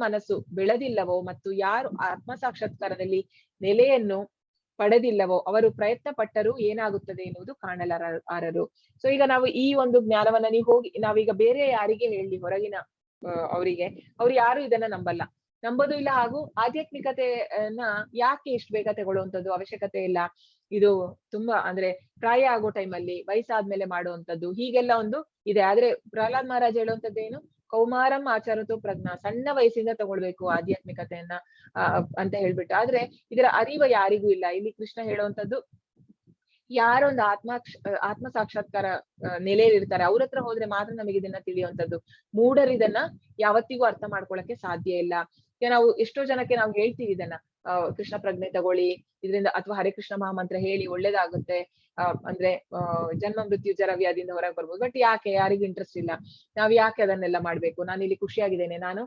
ಮನಸ್ಸು ಬೆಳೆದಿಲ್ಲವೋ ಮತ್ತು ಯಾರು ಆತ್ಮ ಸಾಕ್ಷಾತ್ಕಾರದಲ್ಲಿ ನೆಲೆಯನ್ನು ಪಡೆದಿಲ್ಲವೋ ಅವರು ಪ್ರಯತ್ನ ಪಟ್ಟರೂ ಏನಾಗುತ್ತದೆ ಎನ್ನುವುದು ಕಾಣಲಾರರು. ಸೊ ಈಗ ನಾವು ಈ ಒಂದು ಜ್ಞಾನವನ್ನ ನಾವೀಗ ಬೇರೆ ಯಾರಿಗೆ ಹೇಳಿ, ಹೊರಗಿನ ಅವರಿಗೆ, ಅವ್ರು ಯಾರು ಇದನ್ನ ನಂಬೋದು ಇಲ್ಲ. ಹಾಗೂ ಆಧ್ಯಾತ್ಮಿಕತೆಯನ್ನ ಯಾಕೆ ಇಷ್ಟು ಬೇಗ ತಗೊಳ್ಳುವಂಥದ್ದು ಅವಶ್ಯಕತೆ ಇಲ್ಲ, ಇದು ತುಂಬಾ ಅಂದ್ರೆ ಪ್ರಾಯ ಆಗೋ ಟೈಮಲ್ಲಿ ವಯಸ್ಸಾದ್ಮೇಲೆ ಮಾಡುವಂಥದ್ದು ಹೀಗೆಲ್ಲ ಒಂದು ಇದೆ. ಆದ್ರೆ ಪ್ರಹ್ಲಾದ್ ಮಹಾರಾಜ್ ಹೇಳುವಂಥದ್ದೇನು, ಕೌಮಾರಂ ಆಚಾರತೋ ಪ್ರಜ್ಞಾ, ಸಣ್ಣ ವಯಸ್ಸಿಂದ ತಗೊಳ್ಬೇಕು ಆಧ್ಯಾತ್ಮಿಕತೆಯನ್ನ ಅಂತ ಹೇಳ್ಬಿಟ್ಟು. ಆದ್ರೆ ಇದರ ಅರಿವು ಯಾರಿಗೂ ಇಲ್ಲ. ಇಲ್ಲಿ ಕೃಷ್ಣ ಹೇಳುವಂಥದ್ದು, ಯಾರೊಂದು ಆತ್ಮ ಸಾಕ್ಷಾತ್ಕಾರ ನೆಲೆಯಲ್ಲಿ ಇರ್ತಾರೆ ಅವ್ರ ಹತ್ರ ಹೋದ್ರೆ ಮಾತ್ರ ನಮಗೆ ಇದನ್ನ ತಿಳಿಯುವಂಥದ್ದು. ಮೂಢರು ಇದನ್ನ ಯಾವತ್ತಿಗೂ ಅರ್ಥ ಮಾಡ್ಕೊಳಕ್ಕೆ ಸಾಧ್ಯ ಇಲ್ಲ. ನಾವು ಎಷ್ಟೋ ಜನಕ್ಕೆ ನಾವು ಹೇಳ್ತೀವಿ ಇದನ್ನ, ಕೃಷ್ಣ ಪ್ರಜ್ಞೆ ತಗೊಳ್ಳಿ ಇದರಿಂದ, ಅಥವಾ ಹರೇ ಕೃಷ್ಣ ಮಹಾಮಂತ್ರ ಹೇಳಿ ಒಳ್ಳೇದಾಗುತ್ತೆ, ಅಂದ್ರೆ ಜನ್ಮ ಮೃತ್ಯು ಜರ ವ್ಯಾಧಿಯಿಂದ ಹೊರಗೆ ಬರ್ಬೋದು. ಬಟ್ ಯಾರಿಗೂ ಇಂಟ್ರೆಸ್ಟ್ ಇಲ್ಲ. ನಾವ್ ಯಾಕೆ ಅದನ್ನೆಲ್ಲ ಮಾಡ್ಬೇಕು, ನಾನು ಇಲ್ಲಿ ಖುಷಿಯಾಗಿದ್ದೇನೆ, ನಾನು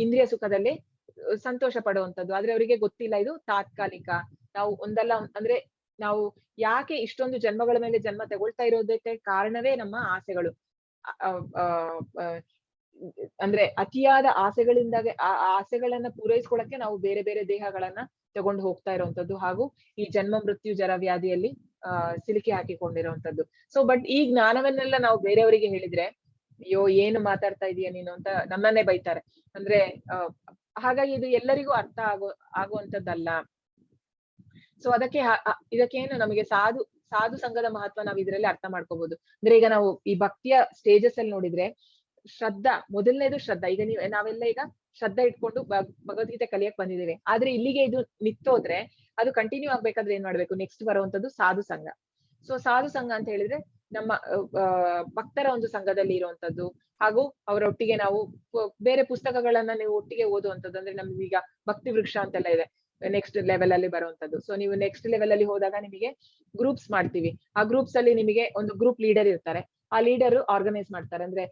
ಇಂದ್ರಿಯ ಸುಖದಲ್ಲಿ ಸಂತೋಷ ಪಡುವಂಥದ್ದು. ಆದ್ರೆ ಅವರಿಗೆ ಗೊತ್ತಿಲ್ಲ ಇದು ತಾತ್ಕಾಲಿಕ. ನಾವು ಒಂದಲ್ಲ ಅಂದ್ರೆ ನಾವು ಯಾಕೆ ಇಷ್ಟೊಂದು ಜನ್ಮಗಳ ಮೇಲೆ ಜನ್ಮ ತಗೊಳ್ತಾ ಇರೋದಕ್ಕೆ ಕಾರಣವೇ ನಮ್ಮ ಆಸೆಗಳು. ಅಂದ್ರೆ ಅತಿಯಾದ ಆಸೆಗಳಿಂದಾಗೆ ಆ ಆಸೆಗಳನ್ನ ಪೂರೈಸ್ಕೊಳಕ್ಕೆ ನಾವು ಬೇರೆ ಬೇರೆ ದೇಹಗಳನ್ನ ತಗೊಂಡು ಹೋಗ್ತಾ ಇರುವಂತದ್ದು, ಹಾಗೂ ಈ ಜನ್ಮ ಮೃತ್ಯು ಜರ ವ್ಯಾಧಿಯಲ್ಲಿ ಸಿಲುಕಿ ಹಾಕಿಕೊಂಡಿರುವಂತದ್ದು. ಸೊ ಬಟ್ ಈ ಜ್ಞಾನವನ್ನೆಲ್ಲ ನಾವು ಬೇರೆಯವರಿಗೆ ಹೇಳಿದ್ರೆ, ಅಯ್ಯೋ ಏನು ಮಾತಾಡ್ತಾ ಇದೀಯ ನೀನು ಅಂತ ನಮ್ಮನ್ನೇ ಬೈತಾರೆ. ಅಂದ್ರೆ ಹಾಗಾಗಿ ಇದು ಎಲ್ಲರಿಗೂ ಅರ್ಥ ಆಗುವಂತದ್ದಲ್ಲ. ಸೊ ಇದಕ್ಕೇನು ನಮಗೆ ಸಾಧು ಸಂಘದ ಮಹತ್ವ ನಾವ್ ಇದ್ರಲ್ಲಿ ಅರ್ಥ ಮಾಡ್ಕೋಬಹುದು. ಅಂದ್ರೆ ಈಗ ನಾವು ಈ ಭಕ್ತಿಯ ಸ್ಟೇಜಸ್ ಅಲ್ಲಿ ನೋಡಿದ್ರೆ ಶ್ರದ್ಧಾ, ಮೊದಲನೇದು ಶ್ರದ್ಧಾ. ಈಗ ನಾವೆಲ್ಲ ಈಗ ಶ್ರದ್ಧಾ ಇಟ್ಕೊಂಡು ಭಗವದ್ಗೀತೆ ಕಲಿಯಕ್ ಬಂದಿದ್ದೇವೆ. ಆದ್ರೆ ಇಲ್ಲಿಗೆ ಇದು ನಿಂತೋದ್ರೆ ಅದು ಕಂಟಿನ್ಯೂ ಆಗ್ಬೇಕಾದ್ರೆ ಏನ್ ಮಾಡ್ಬೇಕು, ನೆಕ್ಸ್ಟ್ ಬರುವಂತದ್ದು ಸಾಧು ಸಂಘ. ಸೊ ಸಾಧು ಸಂಘ ಅಂತ ಹೇಳಿದ್ರೆ ನಮ್ಮ ಭಕ್ತರ ಒಂದು ಸಂಘದಲ್ಲಿ ಇರುವಂತದ್ದು, ಹಾಗೂ ಅವರೊಟ್ಟಿಗೆ ನಾವು ಬೇರೆ ಪುಸ್ತಕಗಳನ್ನ ನೀವು ಒಟ್ಟಿಗೆ ಓದುವಂತದ್ದು. ಅಂದ್ರೆ ನಮ್ಗೀಗ ಭಕ್ತಿ ವೃಕ್ಷ ಅಂತೆಲ್ಲ ಇದೆ, ನೆಕ್ಸ್ಟ್ ಲೆವೆಲ್ ಅಲ್ಲಿ ಬರುವಂತದ್ದು. ಸೊ ನೀವು ನೆಕ್ಸ್ಟ್ ಲೆವೆಲ್ ಅಲ್ಲಿ ಹೋದಾಗ ನಿಮಗೆ ಗ್ರೂಪ್ಸ್ ಮಾಡ್ತೀವಿ. ಆ ಗ್ರೂಪ್ಸ್ ಅಲ್ಲಿ ನಿಮಗೆ ಒಂದು ಗ್ರೂಪ್ ಲೀಡರ್ ಇರ್ತಾರೆ. ಆ ಲೀಡರ್ ಆರ್ಗನೈಸ್ ಮಾಡ್ತಾರೆ. ಅಂದ್ರೆ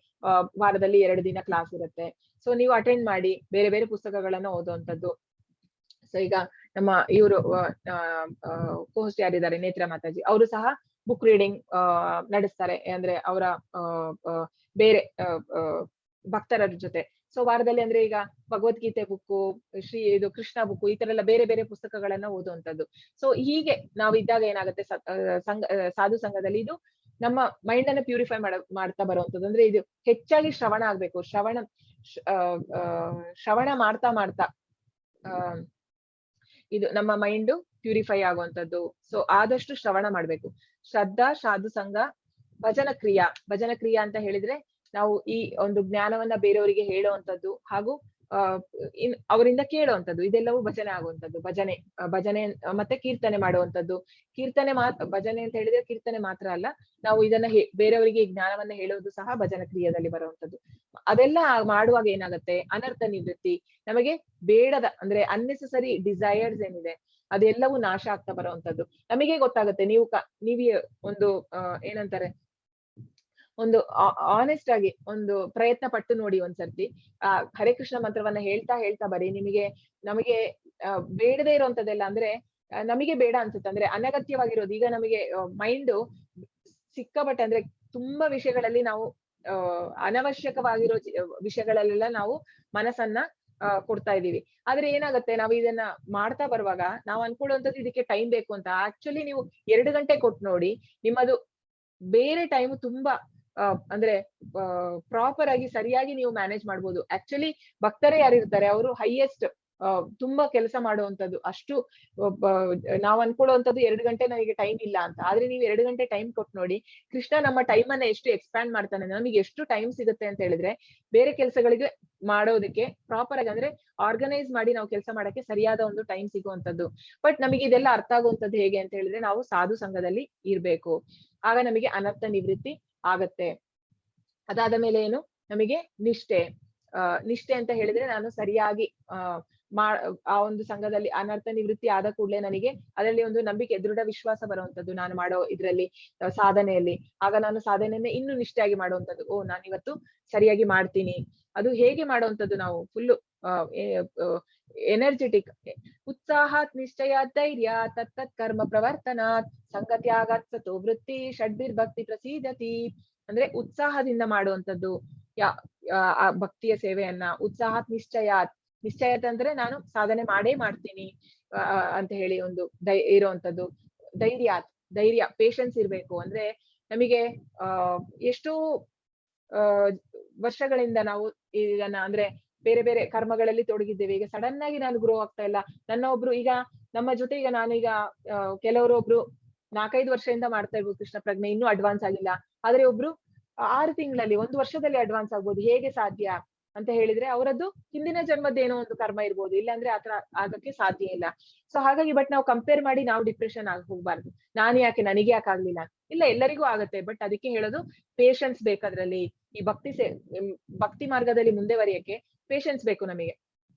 ವಾರದಲ್ಲಿ 2 ದಿನ ಕ್ಲಾಸ್ ಇರುತ್ತೆ. ಸೊ ನೀವು ಅಟೆಂಡ್ ಮಾಡಿ ಬೇರೆ ಬೇರೆ ಪುಸ್ತಕಗಳನ್ನ ಓದುವಂತದ್ದು. ಸೊ ಈಗ ನಮ್ಮ ಇವರು ಹೋಸ್ಟ್ ಯಾರಿದ್ದಾರೆ, ನೇತ್ರ ಮಾತಾಜಿ, ಅವರು ಸಹ ಬುಕ್ ರೀಡಿಂಗ್ ನಡೆಸ್ತಾರೆ. ಅಂದ್ರೆ ಅವರ ಬೇರೆ ಭಕ್ತರ ಜೊತೆ. ಸೊ ವಾರದಲ್ಲಿ ಅಂದ್ರೆ ಈಗ ಭಗವದ್ಗೀತೆ ಬುಕ್ಕು, ಇದು ಕೃಷ್ಣ ಬುಕ್ಕು, ಈ ತರ ಎಲ್ಲ ಬೇರೆ ಬೇರೆ ಪುಸ್ತಕಗಳನ್ನ ಓದುವಂತದ್ದು. ಸೊ ಹೀಗೆ ನಾವು ಇದ್ದಾಗ ಏನಾಗುತ್ತೆ, ಸಾಧು ಸಂಘದಲ್ಲಿ ಇದು ನಮ್ಮ ಮೈಂಡ್ ಅನ್ನ ಪ್ಯೂರಿಫೈ ಮಾಡ್ತಾ ಬರುವಂತದ್ದು. ಅಂದ್ರೆ ಇದು ಹೆಚ್ಚಾಗಿ ಶ್ರವಣ ಆಗ್ಬೇಕು. ಶ್ರವಣ ಮಾಡ್ತಾ ಮಾಡ್ತಾ ಇದು ನಮ್ಮ ಮೈಂಡ್ ಪ್ಯೂರಿಫೈ ಆಗುವಂತದ್ದು. ಸೊ ಆದಷ್ಟು ಶ್ರವಣ ಮಾಡ್ಬೇಕು. ಶ್ರದ್ಧಾ, ಸಾಧು ಸಂಘ, ಭಜನ ಕ್ರಿಯಾ ಅಂತ ಹೇಳಿದ್ರೆ ನಾವು ಈ ಒಂದು ಜ್ಞಾನವನ್ನ ಬೇರೆಯವರಿಗೆ ಹೇಳುವಂತದ್ದು, ಹಾಗೂ ಅವರಿಂದ ಕೇಳುವಂತದ್ದು. ಇದೆಲ್ಲವೂ ಭಜನೆ ಆಗುವಂತದ್ದು. ಭಜನೆ ಮತ್ತೆ ಕೀರ್ತನೆ ಮಾಡುವಂತದ್ದು. ಭಜನೆ ಅಂತ ಹೇಳಿದ್ರೆ ಕೀರ್ತನೆ ಮಾತ್ರ ಅಲ್ಲ, ನಾವು ಇದನ್ನ ಬೇರೆಯವರಿಗೆ ಈ ಜ್ಞಾನವನ್ನ ಹೇಳುವುದು ಸಹ ಭಜನ ಕ್ರಿಯೆಯಲ್ಲಿ ಬರುವಂತದ್ದು. ಅದೆಲ್ಲ ಮಾಡುವಾಗ ಏನಾಗುತ್ತೆ, ಅನರ್ಥ ನಿವೃತ್ತಿ. ನಮಗೆ ಬೇಡದ ಅಂದ್ರೆ ಅನ್ನೆಸೆಸರಿ ಡಿಸೈರ್ಸ್ ಏನಿದೆ ಅದೆಲ್ಲವೂ ನಾಶ ಆಗ್ತಾ ಬರುವಂತದ್ದು. ನಮಗೆ ಗೊತ್ತಾಗುತ್ತೆ. ನೀವೇ ಒಂದು ಏನಂತಾರೆ, ಒಂದು ಆನೆಸ್ಟ್ ಆಗಿ ಒಂದು ಪ್ರಯತ್ನ ಪಟ್ಟು ನೋಡಿ ಒಂದ್ಸರ್ತಿ. ಹರೇ ಕೃಷ್ಣ ಮಂತ್ರವನ್ನ ಹೇಳ್ತಾ ಹೇಳ್ತಾ ಬರೀ, ನಮಗೆ ಬೇಡದೇ ಇರುವಂತದ್ದೆಲ್ಲ, ಅಂದ್ರೆ ನಮಗೆ ಬೇಡ ಅನ್ಸುತ್ತೆ. ಅಂದ್ರೆ ಅನಗತ್ಯವಾಗಿರೋದು. ಈಗ ನಮಗೆ ಮೈಂಡ್ ಸಿಕ್ಕಾಪಟ್ಟೆ ಅಂದ್ರೆ ತುಂಬಾ ವಿಷಯಗಳಲ್ಲಿ ನಾವು ಅನವಶ್ಯಕವಾಗಿರೋ ವಿಷಯಗಳಲ್ಲೆಲ್ಲ ನಾವು ಮನಸ್ಸನ್ನ ಕೊಡ್ತಾ ಇದೀವಿ. ಆದ್ರೆ ಏನಾಗುತ್ತೆ, ನಾವು ಇದನ್ನ ಮಾಡ್ತಾ ಬರುವಾಗ ನಾವು ಅನ್ಕೊಳ್ಳುವಂಥದ್ದು ಇದಕ್ಕೆ ಟೈಮ್ ಬೇಕು ಅಂತ. ಆಕ್ಚುಲಿ ನೀವು 2 ಗಂಟೆ ಕೊಟ್ಟು ನೋಡಿ, ನಿಮ್ಮದು ಬೇರೆ ಟೈಮ್ ತುಂಬಾ ಅಂದ್ರೆ ಪ್ರಾಪರ್ ಆಗಿ ಸರಿಯಾಗಿ ನೀವು ಮ್ಯಾನೇಜ್ ಮಾಡ್ಬೋದು. ಆಕ್ಚುಲಿ ಭಕ್ತರೇ ಯಾರಿರ್ತಾರೆ ಅವರು ಹೈಯೆಸ್ಟ್ ತುಂಬಾ ಕೆಲಸ ಮಾಡುವಂತದ್ದು. ಅಷ್ಟು ನಾವು ಅನ್ಕೊಳ್ಳುವಂಥದ್ದು 2 ಗಂಟೆ ನನಗೆ ಟೈಮ್ ಇಲ್ಲ ಅಂತ. ಆದ್ರೆ ನೀವು 2 ಗಂಟೆ ಟೈಮ್ ಕೊಟ್ಟು ನೋಡಿ, ಕೃಷ್ಣ ನಮ್ಮ ಟೈಮ್ ಅನ್ನ ಎಷ್ಟು ಎಕ್ಸ್ಪ್ಯಾಂಡ್ ಮಾಡ್ತಾನೆ. ನಮಗೆ ಎಷ್ಟು ಟೈಮ್ ಸಿಗುತ್ತೆ ಅಂತ ಹೇಳಿದ್ರೆ ಬೇರೆ ಕೆಲಸಗಳಿಗೆ ಮಾಡೋದಕ್ಕೆ ಪ್ರಾಪರ್ ಆಗಿ, ಅಂದ್ರೆ ಆರ್ಗನೈಸ್ ಮಾಡಿ ನಾವು ಕೆಲಸ ಮಾಡಕ್ಕೆ ಸರಿಯಾದ ಒಂದು ಟೈಮ್ ಸಿಗುವಂತದ್ದು. ಬಟ್ ನಮಗೆ ಇದೆಲ್ಲ ಅರ್ಥ ಆಗುವಂತದ್ದು ಹೇಗೆ ಅಂತ ಹೇಳಿದ್ರೆ ನಾವು ಸಾಧು ಸಂಘದಲ್ಲಿ ಇರ್ಬೇಕು. ಆಗ ನಮಗೆ ಅನರ್ಥ ನಿವೃತ್ತಿ ಆಗತ್ತೆ. ಅದಾದ ಮೇಲೆ ಏನು, ನಮಗೆ ನಿಷ್ಠೆ ಅಂತ ಹೇಳಿದ್ರೆ ನಾನು ಸರಿಯಾಗಿ ಆ ಒಂದು ಸಂಘದಲ್ಲಿ ಅನರ್ಥ ನಿವೃತ್ತಿ ಆದ ಕೂಡಲೇ ನನಗೆ ಅದರಲ್ಲಿ ಒಂದು ನಂಬಿಕೆ, ದೃಢ ವಿಶ್ವಾಸ ಬರುವಂತದ್ದು. ನಾನು ಮಾಡೋ ಇದ್ರಲ್ಲಿ ಸಾಧನೆಯಲ್ಲಿ. ಆಗ ನಾನು ಸಾಧನೆಯನ್ನ ಇನ್ನೂ ನಿಷ್ಠೆಯಾಗಿ ಮಾಡುವಂತದ್ದು. ನಾನು ಇವತ್ತು ಸರಿಯಾಗಿ ಮಾಡ್ತೀನಿ. ಅದು ಹೇಗೆ ಮಾಡುವಂತದ್ದು, ನಾವು ಫುಲ್ಲು ಎನರ್ಜೆಟಿಕ್, ಉತ್ಸಾಹಾತ್ ನಿಶ್ಚಯಾತ್ ಧೈರ್ಯ ತತ್ತತ್ ಕರ್ಮ ಪ್ರವರ್ತನಾತ್ ಸಂಗತ್ಯಾಗಾತ್ ಸತೋ ವೃತ್ತಿ ಷಡ್ಭಿರ್ಭಕ್ತಿ ಪ್ರಸೀದತಿ. ಅಂದ್ರೆ ಉತ್ಸಾಹದಿಂದ ಮಾಡುವಂತದ್ದು ಆ ಭಕ್ತಿಯ ಸೇವೆಯನ್ನ. ಉತ್ಸಾಹಾತ್ ನಿಶ್ಚಯಾತ್ ಅಂದ್ರೆ ನಾನು ಸಾಧನೆ ಮಾಡೇ ಮಾಡ್ತೀನಿ ಅಂತ ಹೇಳಿ ಒಂದು ಇರುವಂತದ್ದು. ಧೈರ್ಯ ಪೇಶನ್ಸ್ ಇರ್ಬೇಕು. ಅಂದ್ರೆ ನಮಗೆ ಎಷ್ಟೋ ವರ್ಷಗಳಿಂದ ನಾವು ಇದನ್ನ ಅಂದ್ರೆ ಬೇರೆ ಬೇರೆ ಕರ್ಮಗಳಲ್ಲಿ ತೊಡಗಿದ್ದೇವೆ. ಈಗ ಸಡನ್ ಆಗಿ ನಾನು ಗ್ರೋ ಆಗ್ತಾ ಇಲ್ಲ. ಈಗ ನಮ್ಮ ಜೊತೆ ಈಗ ನಾನೀಗ ಕೆಲವರೊಬ್ರು 4-5 ವರ್ಷದಿಂದ ಮಾಡ್ತಾ ಇರ್ಬೋದು ಕೃಷ್ಣ ಪ್ರಜ್ಞೆ, ಇನ್ನೂ ಅಡ್ವಾನ್ಸ್ ಆಗಿಲ್ಲ. ಆದ್ರೆ ಒಬ್ರು 6 ತಿಂಗಳಲ್ಲಿ 1 ವರ್ಷದಲ್ಲಿ ಅಡ್ವಾನ್ಸ್ ಆಗ್ಬೋದು. ಹೇಗೆ ಸಾಧ್ಯ ಅಂತ ಹೇಳಿದ್ರೆ ಅವರದ್ದು ಹಿಂದಿನ ಜನ್ಮದ್ದೇನೋ ಒಂದು ಕರ್ಮ ಇರ್ಬೋದು, ಇಲ್ಲಾಂದ್ರೆ ಆತರ ಆಗಕ್ಕೆ ಸಾಧ್ಯ ಇಲ್ಲ. ಸೊ ಹಾಗಾಗಿ ಬಟ್ ನಾವು ಕಂಪೇರ್ ಮಾಡಿ ನಾವು ಡಿಪ್ರೆಷನ್ ಆಗಿ ಹೋಗ್ಬಾರ್ದು. ನನಗೆ ಯಾಕೆ ಆಗ್ಲಿಲ್ಲ, ಇಲ್ಲ ಎಲ್ಲರಿಗೂ ಆಗತ್ತೆ. ಬಟ್ ಅದಕ್ಕೆ ಹೇಳೋದು ಪೇಶನ್ಸ್ ಬೇಕಾದ್ರಲ್ಲಿ. ಈ ಭಕ್ತಿ ಮಾರ್ಗದಲ್ಲಿ ಮುಂದೆ ಬರೆಯಕ್ಕೆ ಪೇಶನ್ಸ್ ಬೇಕು ನಮಗೆ.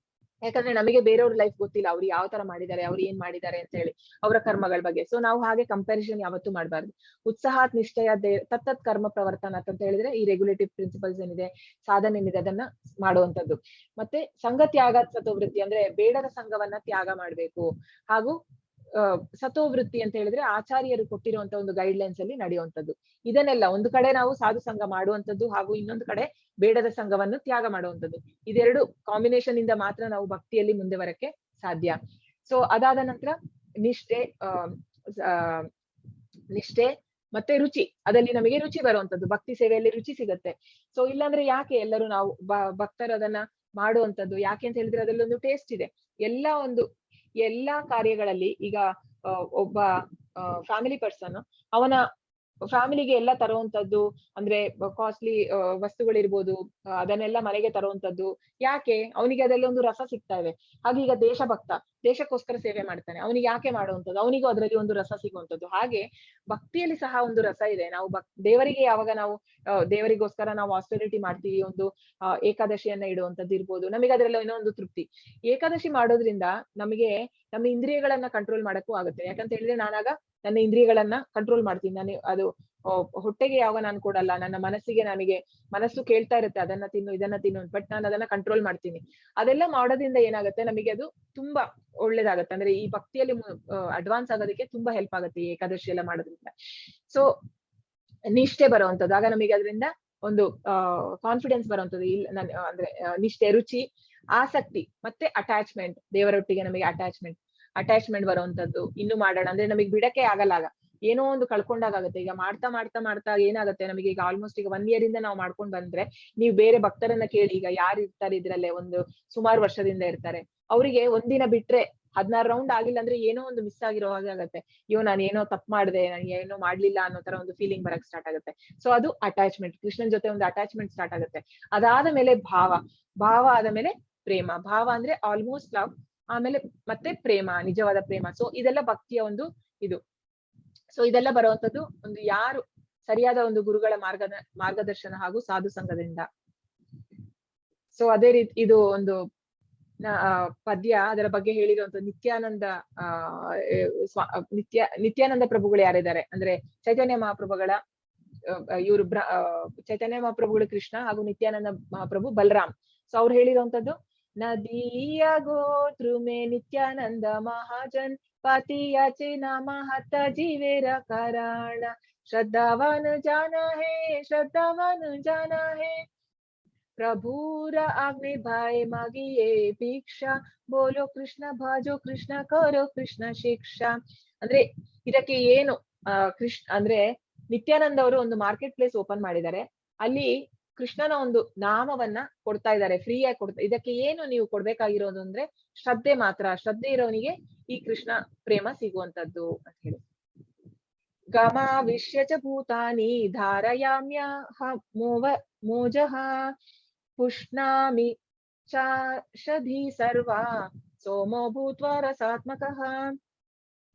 ಯಾಕಂದ್ರೆ ನಮಗೆ ಬೇರೆಯವ್ರ ಲೈಫ್ ಗೊತ್ತಿಲ್ಲ, ಅವ್ರು ಯಾವ ತರ ಮಾಡಿದ್ದಾರೆ, ಅವ್ರು ಏನ್ ಮಾಡಿದ್ದಾರೆ ಅಂತ ಹೇಳಿ ಅವರ ಕರ್ಮಗಳ ಬಗ್ಗೆ. ಸೊ ನಾವು ಹಾಗೆ ಕಂಪ್ಯಾರಿಸನ್ ಯಾವತ್ತೂ ಮಾಡಬಾರ್ದು. ಉತ್ಸಾಹಾತ್ ನಿಶ್ಚಯ ತತ್ತತ್ ಕರ್ಮ ಪ್ರವರ್ತನ ಅಂತ ಹೇಳಿದ್ರೆ ಈ ರೆಗ್ಯುಲೇಟಿವ್ ಪ್ರಿನ್ಸಿಪಲ್ಸ್ ಏನಿದೆ, ಸಾಧನೆ ಏನಿದೆ ಅದನ್ನ ಮಾಡುವಂತದ್ದು. ಮತ್ತೆ ಸಂಘತ್ಯಾಗ ಸತೋವೃತ್ತಿ ಅಂದ್ರೆ ಬೇಡದ ಸಂಘವನ್ನ ತ್ಯಾಗ ಮಾಡ್ಬೇಕು. ಹಾಗೂ ಸತೋವೃತ್ತಿ ಅಂತ ಹೇಳಿದ್ರೆ ಆಚಾರ್ಯರು ಕೊಟ್ಟಿರುವಂತ ಒಂದು ಗೈಡ್ ಲೈನ್ಸ್ ಅಲ್ಲಿ ನಡೆಯುವಂತದ್ದು. ಇದನ್ನೆಲ್ಲ ಒಂದು ಕಡೆ ನಾವು ಸಾಧು ಸಂಘ ಮಾಡುವಂತದ್ದು, ಹಾಗೂ ಇನ್ನೊಂದು ಕಡೆ ಬೇಡದ ಸಂಘವನ್ನು ತ್ಯಾಗ ಮಾಡುವಂತದ್ದು. ಇದೆರಡು ಕಾಂಬಿನೇಷನ್ ಇಂದ ಮಾತ್ರ ನಾವು ಭಕ್ತಿಯಲ್ಲಿ ಮುಂದೆ ಬರಕ್ಕೆ ಸಾಧ್ಯ. ಸೊ ಅದಾದ ನಂತರ ನಿಷ್ಠೆ ಮತ್ತೆ ರುಚಿ. ಅದಲ್ಲಿ ನಮಗೆ ರುಚಿ ಬರುವಂತದ್ದು, ಭಕ್ತಿ ಸೇವೆಯಲ್ಲಿ ರುಚಿ ಸಿಗತ್ತೆ. ಸೊ ಇಲ್ಲಾಂದ್ರೆ ಯಾಕೆ ಎಲ್ಲರೂ ನಾವು ಭಕ್ತರು ಅದನ್ನ ಮಾಡುವಂತದ್ದು ಯಾಕೆ ಅಂತ ಹೇಳಿದ್ರೆ ಅದರಲ್ಲಿ ಒಂದು ಟೇಸ್ಟ್ ಇದೆ. ಎಲ್ಲಾ ಕಾರ್ಯಗಳಲ್ಲಿ ಈಗ ಒಬ್ಬ ಫ್ಯಾಮಿಲಿ ಪರ್ಸನ್ ಅವನ ಫ್ಯಾಮಿಲಿಗೆ ಎಲ್ಲ ತರುವಂತದ್ದು ಅಂದ್ರೆ ಕಾಸ್ಟ್ಲಿ ವಸ್ತುಗಳಿರ್ಬೋದು, ಅದನ್ನೆಲ್ಲ ಮನೆಗೆ ತರುವಂತದ್ದು. ಯಾಕೆ? ಅವನಿಗೆ ಅದೆಲ್ಲ ಒಂದು ರಸ ಸಿಗ್ತಾ ಇದೆ. ಹಾಗೆ ಈಗ ದೇಶಭಕ್ತ ದೇಶಕ್ಕೋಸ್ಕರ ಸೇವೆ ಮಾಡ್ತಾನೆ, ಅವನಿಗೆ ಯಾಕೆ ಮಾಡುವಂಥದ್ದು? ಅವನಿಗೂ ಅದರಲ್ಲಿ ಒಂದು ರಸ ಸಿಗುವಂಥದ್ದು. ಹಾಗೆ ಭಕ್ತಿಯಲ್ಲಿ ಸಹ ಒಂದು ರಸ ಇದೆ. ನಾವು ದೇವರಿಗೆ ಯಾವಾಗ ನಾವು ದೇವರಿಗೋಸ್ಕರ ನಾವು ಆಸ್ಟೆರಿಟಿ ಮಾಡ್ತೀವಿ, ಒಂದು ಏಕಾದಶಿಯನ್ನ ಇಡುವಂತದ್ದು ಇರ್ಬೋದು, ನಮಗೆ ಅದರಲ್ಲಿ ಏನೋ ಒಂದು ತೃಪ್ತಿ. ಏಕಾದಶಿ ಮಾಡೋದ್ರಿಂದ ನಮಗೆ ನಮ್ಮ ಇಂದ್ರಿಯಗಳನ್ನ ಕಂಟ್ರೋಲ್ ಮಾಡಕ್ಕೂ ಆಗುತ್ತೆ. ಯಾಕಂತ ಹೇಳಿದ್ರೆ ನಾನಾಗ ನನ್ನ ಇಂದ್ರಿಯಗಳನ್ನ ಕಂಟ್ರೋಲ್ ಮಾಡ್ತೀನಿ. ನಾನು ಅದು ಹೊಟ್ಟೆಗೆ ಯಾವಾಗ ನಾನು ಕೊಡಲ್ಲ, ನನ್ನ ಮನಸ್ಸಿಗೆ ನನಗೆ ಮನಸ್ಸು ಕೇಳ್ತಾ ಇರುತ್ತೆ ಅದನ್ನ ತಿನ್ನು ಇದನ್ನ ತಿನ್ನು, ಬಟ್ ನಾನು ಅದನ್ನ ಕಂಟ್ರೋಲ್ ಮಾಡ್ತೀನಿ. ಅದೆಲ್ಲ ಮಾಡೋದ್ರಿಂದ ಏನಾಗುತ್ತೆ, ನಮಗೆ ಅದು ತುಂಬಾ ಒಳ್ಳೇದಾಗತ್ತೆ. ಅಂದ್ರೆ ಈ ಭಕ್ತಿಯಲ್ಲಿ ಅಡ್ವಾನ್ಸ್ ಆಗೋದಕ್ಕೆ ತುಂಬಾ ಹೆಲ್ಪ್ ಆಗುತ್ತೆ ಈ ಏಕಾದಶಿ ಎಲ್ಲ ಮಾಡೋದ್ರಿಂದ. ಸೊ ನಿಷ್ಠೆ ಬರುವಂತದ್ದು, ಆಗ ನಮಗೆ ಅದರಿಂದ ಒಂದು ಕಾನ್ಫಿಡೆನ್ಸ್ ಬರುವಂತದ್ದು. ಇಲ್ಲ ನಾನು ಅಂದ್ರೆ ನಿಷ್ಠೆ, ರುಚಿ, ಆಸಕ್ತಿ ಮತ್ತೆ ಅಟ್ಯಾಚ್ಮೆಂಟ್. ದೇವರೊಟ್ಟಿಗೆ ನಮಗೆ ಅಟ್ಯಾಚ್ಮೆಂಟ್ ಬರುವಂತದ್ದು. ಇನ್ನು ಮಾಡೋಣ ಅಂದ್ರೆ ನಮಗೆ ಬಿಡಕ್ಕೆ ಆಗಲ್ಲ. ಆಗ ಏನೋ ಒಂದು ಕಳ್ಕೊಂಡಾಗತ್ತೆ. ಈಗ ಮಾಡ್ತಾ ಮಾಡ್ತಾ ಮಾಡ್ತಾ ಏನಾಗುತ್ತೆ, ನಮಗೆ ಈಗ ಆಲ್ಮೋಸ್ಟ್ ಈಗ 1 year ಇಂದ ನಾವು ಮಾಡ್ಕೊಂಡ್ ಬಂದ್ರೆ, ನೀವು ಬೇರೆ ಭಕ್ತರನ್ನ ಕೇಳಿ, ಈಗ ಯಾರು ಇರ್ತಾರೆ ಇದ್ರಲ್ಲೇ ಒಂದು ಸುಮಾರು ವರ್ಷದಿಂದ ಇರ್ತಾರೆ, ಅವರಿಗೆ ಒಂದಿನ ಬಿಟ್ರೆ 16 ರೌಂಡ್ ಆಗಿಲ್ಲ ಅಂದ್ರೆ ಏನೋ ಒಂದು ಮಿಸ್ ಆಗಿರೋ ಹಾಗೆ ಆಗತ್ತೆ. ಅಯ್ಯೋ ನಾನು ಏನೋ ತಪ್ಪು ಮಾಡಿದೆ, ನಾನು ಏನೋ ಮಾಡ್ಲಿಲ್ಲ ಅನ್ನೋ ತರ ಒಂದು ಫೀಲಿಂಗ್ ಬರಕ್ ಸ್ಟಾರ್ಟ್ ಆಗುತ್ತೆ. ಸೊ ಅದು ಅಟ್ಯಾಚ್ಮೆಂಟ್, ಕೃಷ್ಣನ್ ಜೊತೆ ಒಂದು ಅಟ್ಯಾಚ್ಮೆಂಟ್ ಸ್ಟಾರ್ಟ್ ಆಗುತ್ತೆ. ಅದಾದ ಮೇಲೆ ಭಾವ ಆದ ಮೇಲೆ ಪ್ರೇಮ. ಭಾವ ಅಂದ್ರೆ ಆಲ್ಮೋಸ್ಟ್ ಲವ್, ಆಮೇಲೆ ಮತ್ತೆ ಪ್ರೇಮ, ನಿಜವಾದ ಪ್ರೇಮ. ಸೊ ಇದೆಲ್ಲ ಭಕ್ತಿಯ ಒಂದು ಇದು. ಸೊ ಇದೆಲ್ಲ ಬರುವಂತದ್ದು ಒಂದು ಯಾರು ಸರಿಯಾದ ಒಂದು ಗುರುಗಳ ಮಾರ್ಗದರ್ಶನ ಹಾಗೂ ಸಾಧು ಸಂಘದಿಂದ. ಸೊ ಅದೇ ರೀತಿ ಇದು ಒಂದು ಪದ್ಯ, ಅದರ ಬಗ್ಗೆ ಹೇಳಿರುವಂತ ನಿತ್ಯಾನಂದ ನಿತ್ಯಾನಂದ ಪ್ರಭುಗಳು ಯಾರಿದ್ದಾರೆ ಅಂದ್ರೆ ಚೈತನ್ಯ ಮಹಾಪ್ರಭುಗಳ ಇವರು ಚೈತನ್ಯ ಮಹಾಪ್ರಭುಗಳು ಕೃಷ್ಣ ಹಾಗೂ ನಿತ್ಯಾನಂದ ಮಹಾಪ್ರಭು ಬಲರಾಮ್. ಸೊ ಅವ್ರು ಹೇಳಿರುವಂತದ್ದು, ನದಿಯ ಗೋತೃ ಮೇ ನಿತ್ಯಾನಂದ ಮಹಾಜನ್ पतिया चिना महत जीवेर कारण श्रद्धावान जाना है प्रभुर आज्ञे भाई मागिए भिक्षा बोलो कृष्ण भजो कृष्ण करो कृष्ण ಶಿಕ್ಷಾ. ಅಂದ್ರೆ ಇದಕ್ಕೆ ಏನು ಕೃಷ್ಣ ಅಂದ್ರೆ ನಿತ್ಯಾನಂದ ಅವರು ಒಂದು ಮಾರ್ಕೆಟ್ ಪ್ಲೇಸ್ ಓಪನ್ ಮಾಡಿದ್ದಾರೆ. ಅಲ್ಲಿ ಕೃಷ್ಣನ ಒಂದು ನಾಮವನ್ನ ಕೊಡ್ತಾ ಇದ್ದಾರೆ, ಫ್ರೀಯಾಗಿ ಕೊಡ್ತಾ. ಇದಕ್ಕೆ ಏನು ನೀವು ಕೊಡ್ಬೇಕಾಗಿರೋದು ಅಂದ್ರೆ ಶ್ರದ್ಧೆ ಮಾತ್ರ. ಶ್ರದ್ಧೆ ಇರೋನಿಗೆ ಈ ಕೃಷ್ಣ ಪ್ರೇಮ ಸಿಗುವಂತದ್ದು ಅಂತ ಹೇಳಿ. ಗಮಾವಿಶ್ಯ ಚ ಭೂತಾನಿ ಧಾರಯಾಮ್ಯ ಮೋಜಃ ಪುಷ್ಣಾಮಿ ಚಾಷಧಿ ಸರ್ವ ಸೋಮೋ ಭೂತ್ವ ರಸಾತ್ಮಕಃ.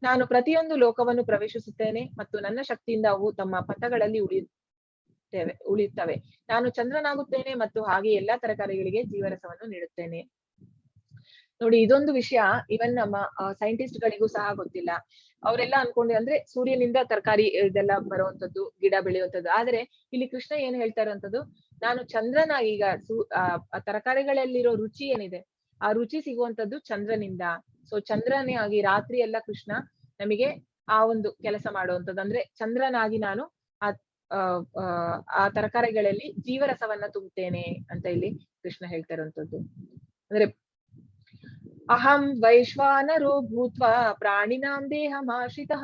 ನಾನು ಪ್ರತಿಯೊಂದು ಲೋಕವನ್ನು ಪ್ರವೇಶಿಸುತ್ತೇನೆ ಮತ್ತು ನನ್ನ ಶಕ್ತಿಯಿಂದ ಅವು ತಮ್ಮ ಪಥಗಳಲ್ಲಿ ಉಳಿಯುತ್ತವೆ. ನಾನು ಚಂದ್ರನಾಗುತ್ತೇನೆ ಮತ್ತು ಹಾಗೆ ಎಲ್ಲಾ ತರಕಾರಿಗಳಿಗೆ ಜೀವರಸವನ್ನು ನೀಡುತ್ತೇನೆ. ನೋಡಿ, ಇದೊಂದು ವಿಷಯ ಇವನ್ ನಮ್ಮ ಸೈಂಟಿಸ್ಟ್ ಗಳಿಗೂ ಸಹ ಗೊತ್ತಿಲ್ಲ. ಅವರೆಲ್ಲ ಅನ್ಕೊಂಡೆ ಅಂದ್ರೆ ಸೂರ್ಯನಿಂದ ತರಕಾರಿ ಇದೆಲ್ಲ ಬರುವಂತದ್ದು, ಗಿಡ ಬೆಳೆಯುವಂಥದ್ದು. ಆದ್ರೆ ಇಲ್ಲಿ ಕೃಷ್ಣ ಏನ್ ಹೇಳ್ತಾ ಇರುವಂತದ್ದು, ನಾನು ಚಂದ್ರನಾಗಿ ಈಗ ತರಕಾರಿಗಳಲ್ಲಿರೋ ರುಚಿ ಏನಿದೆ, ಆ ರುಚಿ ಸಿಗುವಂತದ್ದು ಚಂದ್ರನಿಂದ. ಸೊ ಚಂದ್ರನೇ ಆಗಿ ರಾತ್ರಿ ಎಲ್ಲ ಕೃಷ್ಣ ನಮಗೆ ಆ ಒಂದು ಕೆಲಸ ಮಾಡುವಂಥದ್ದು. ಅಂದ್ರೆ ಚಂದ್ರನಾಗಿ ನಾನು ಆ ತರಕಾರಿಗಳಲ್ಲಿ ಜೀವರಸವನ್ನ ತುಂಬುತ್ತೇನೆ ಅಂತ ಇಲ್ಲಿ ಕೃಷ್ಣ ಹೇಳ್ತಾ ಇರುವಂತದ್ದು. ಅಂದ್ರೆ ಅಹಂ ವೈಶ್ವಾನರೋ ಭೂತ್ವ ಪ್ರಾಣಿನಾಂ ದೇಹಮಾಶ್ರಿತಃ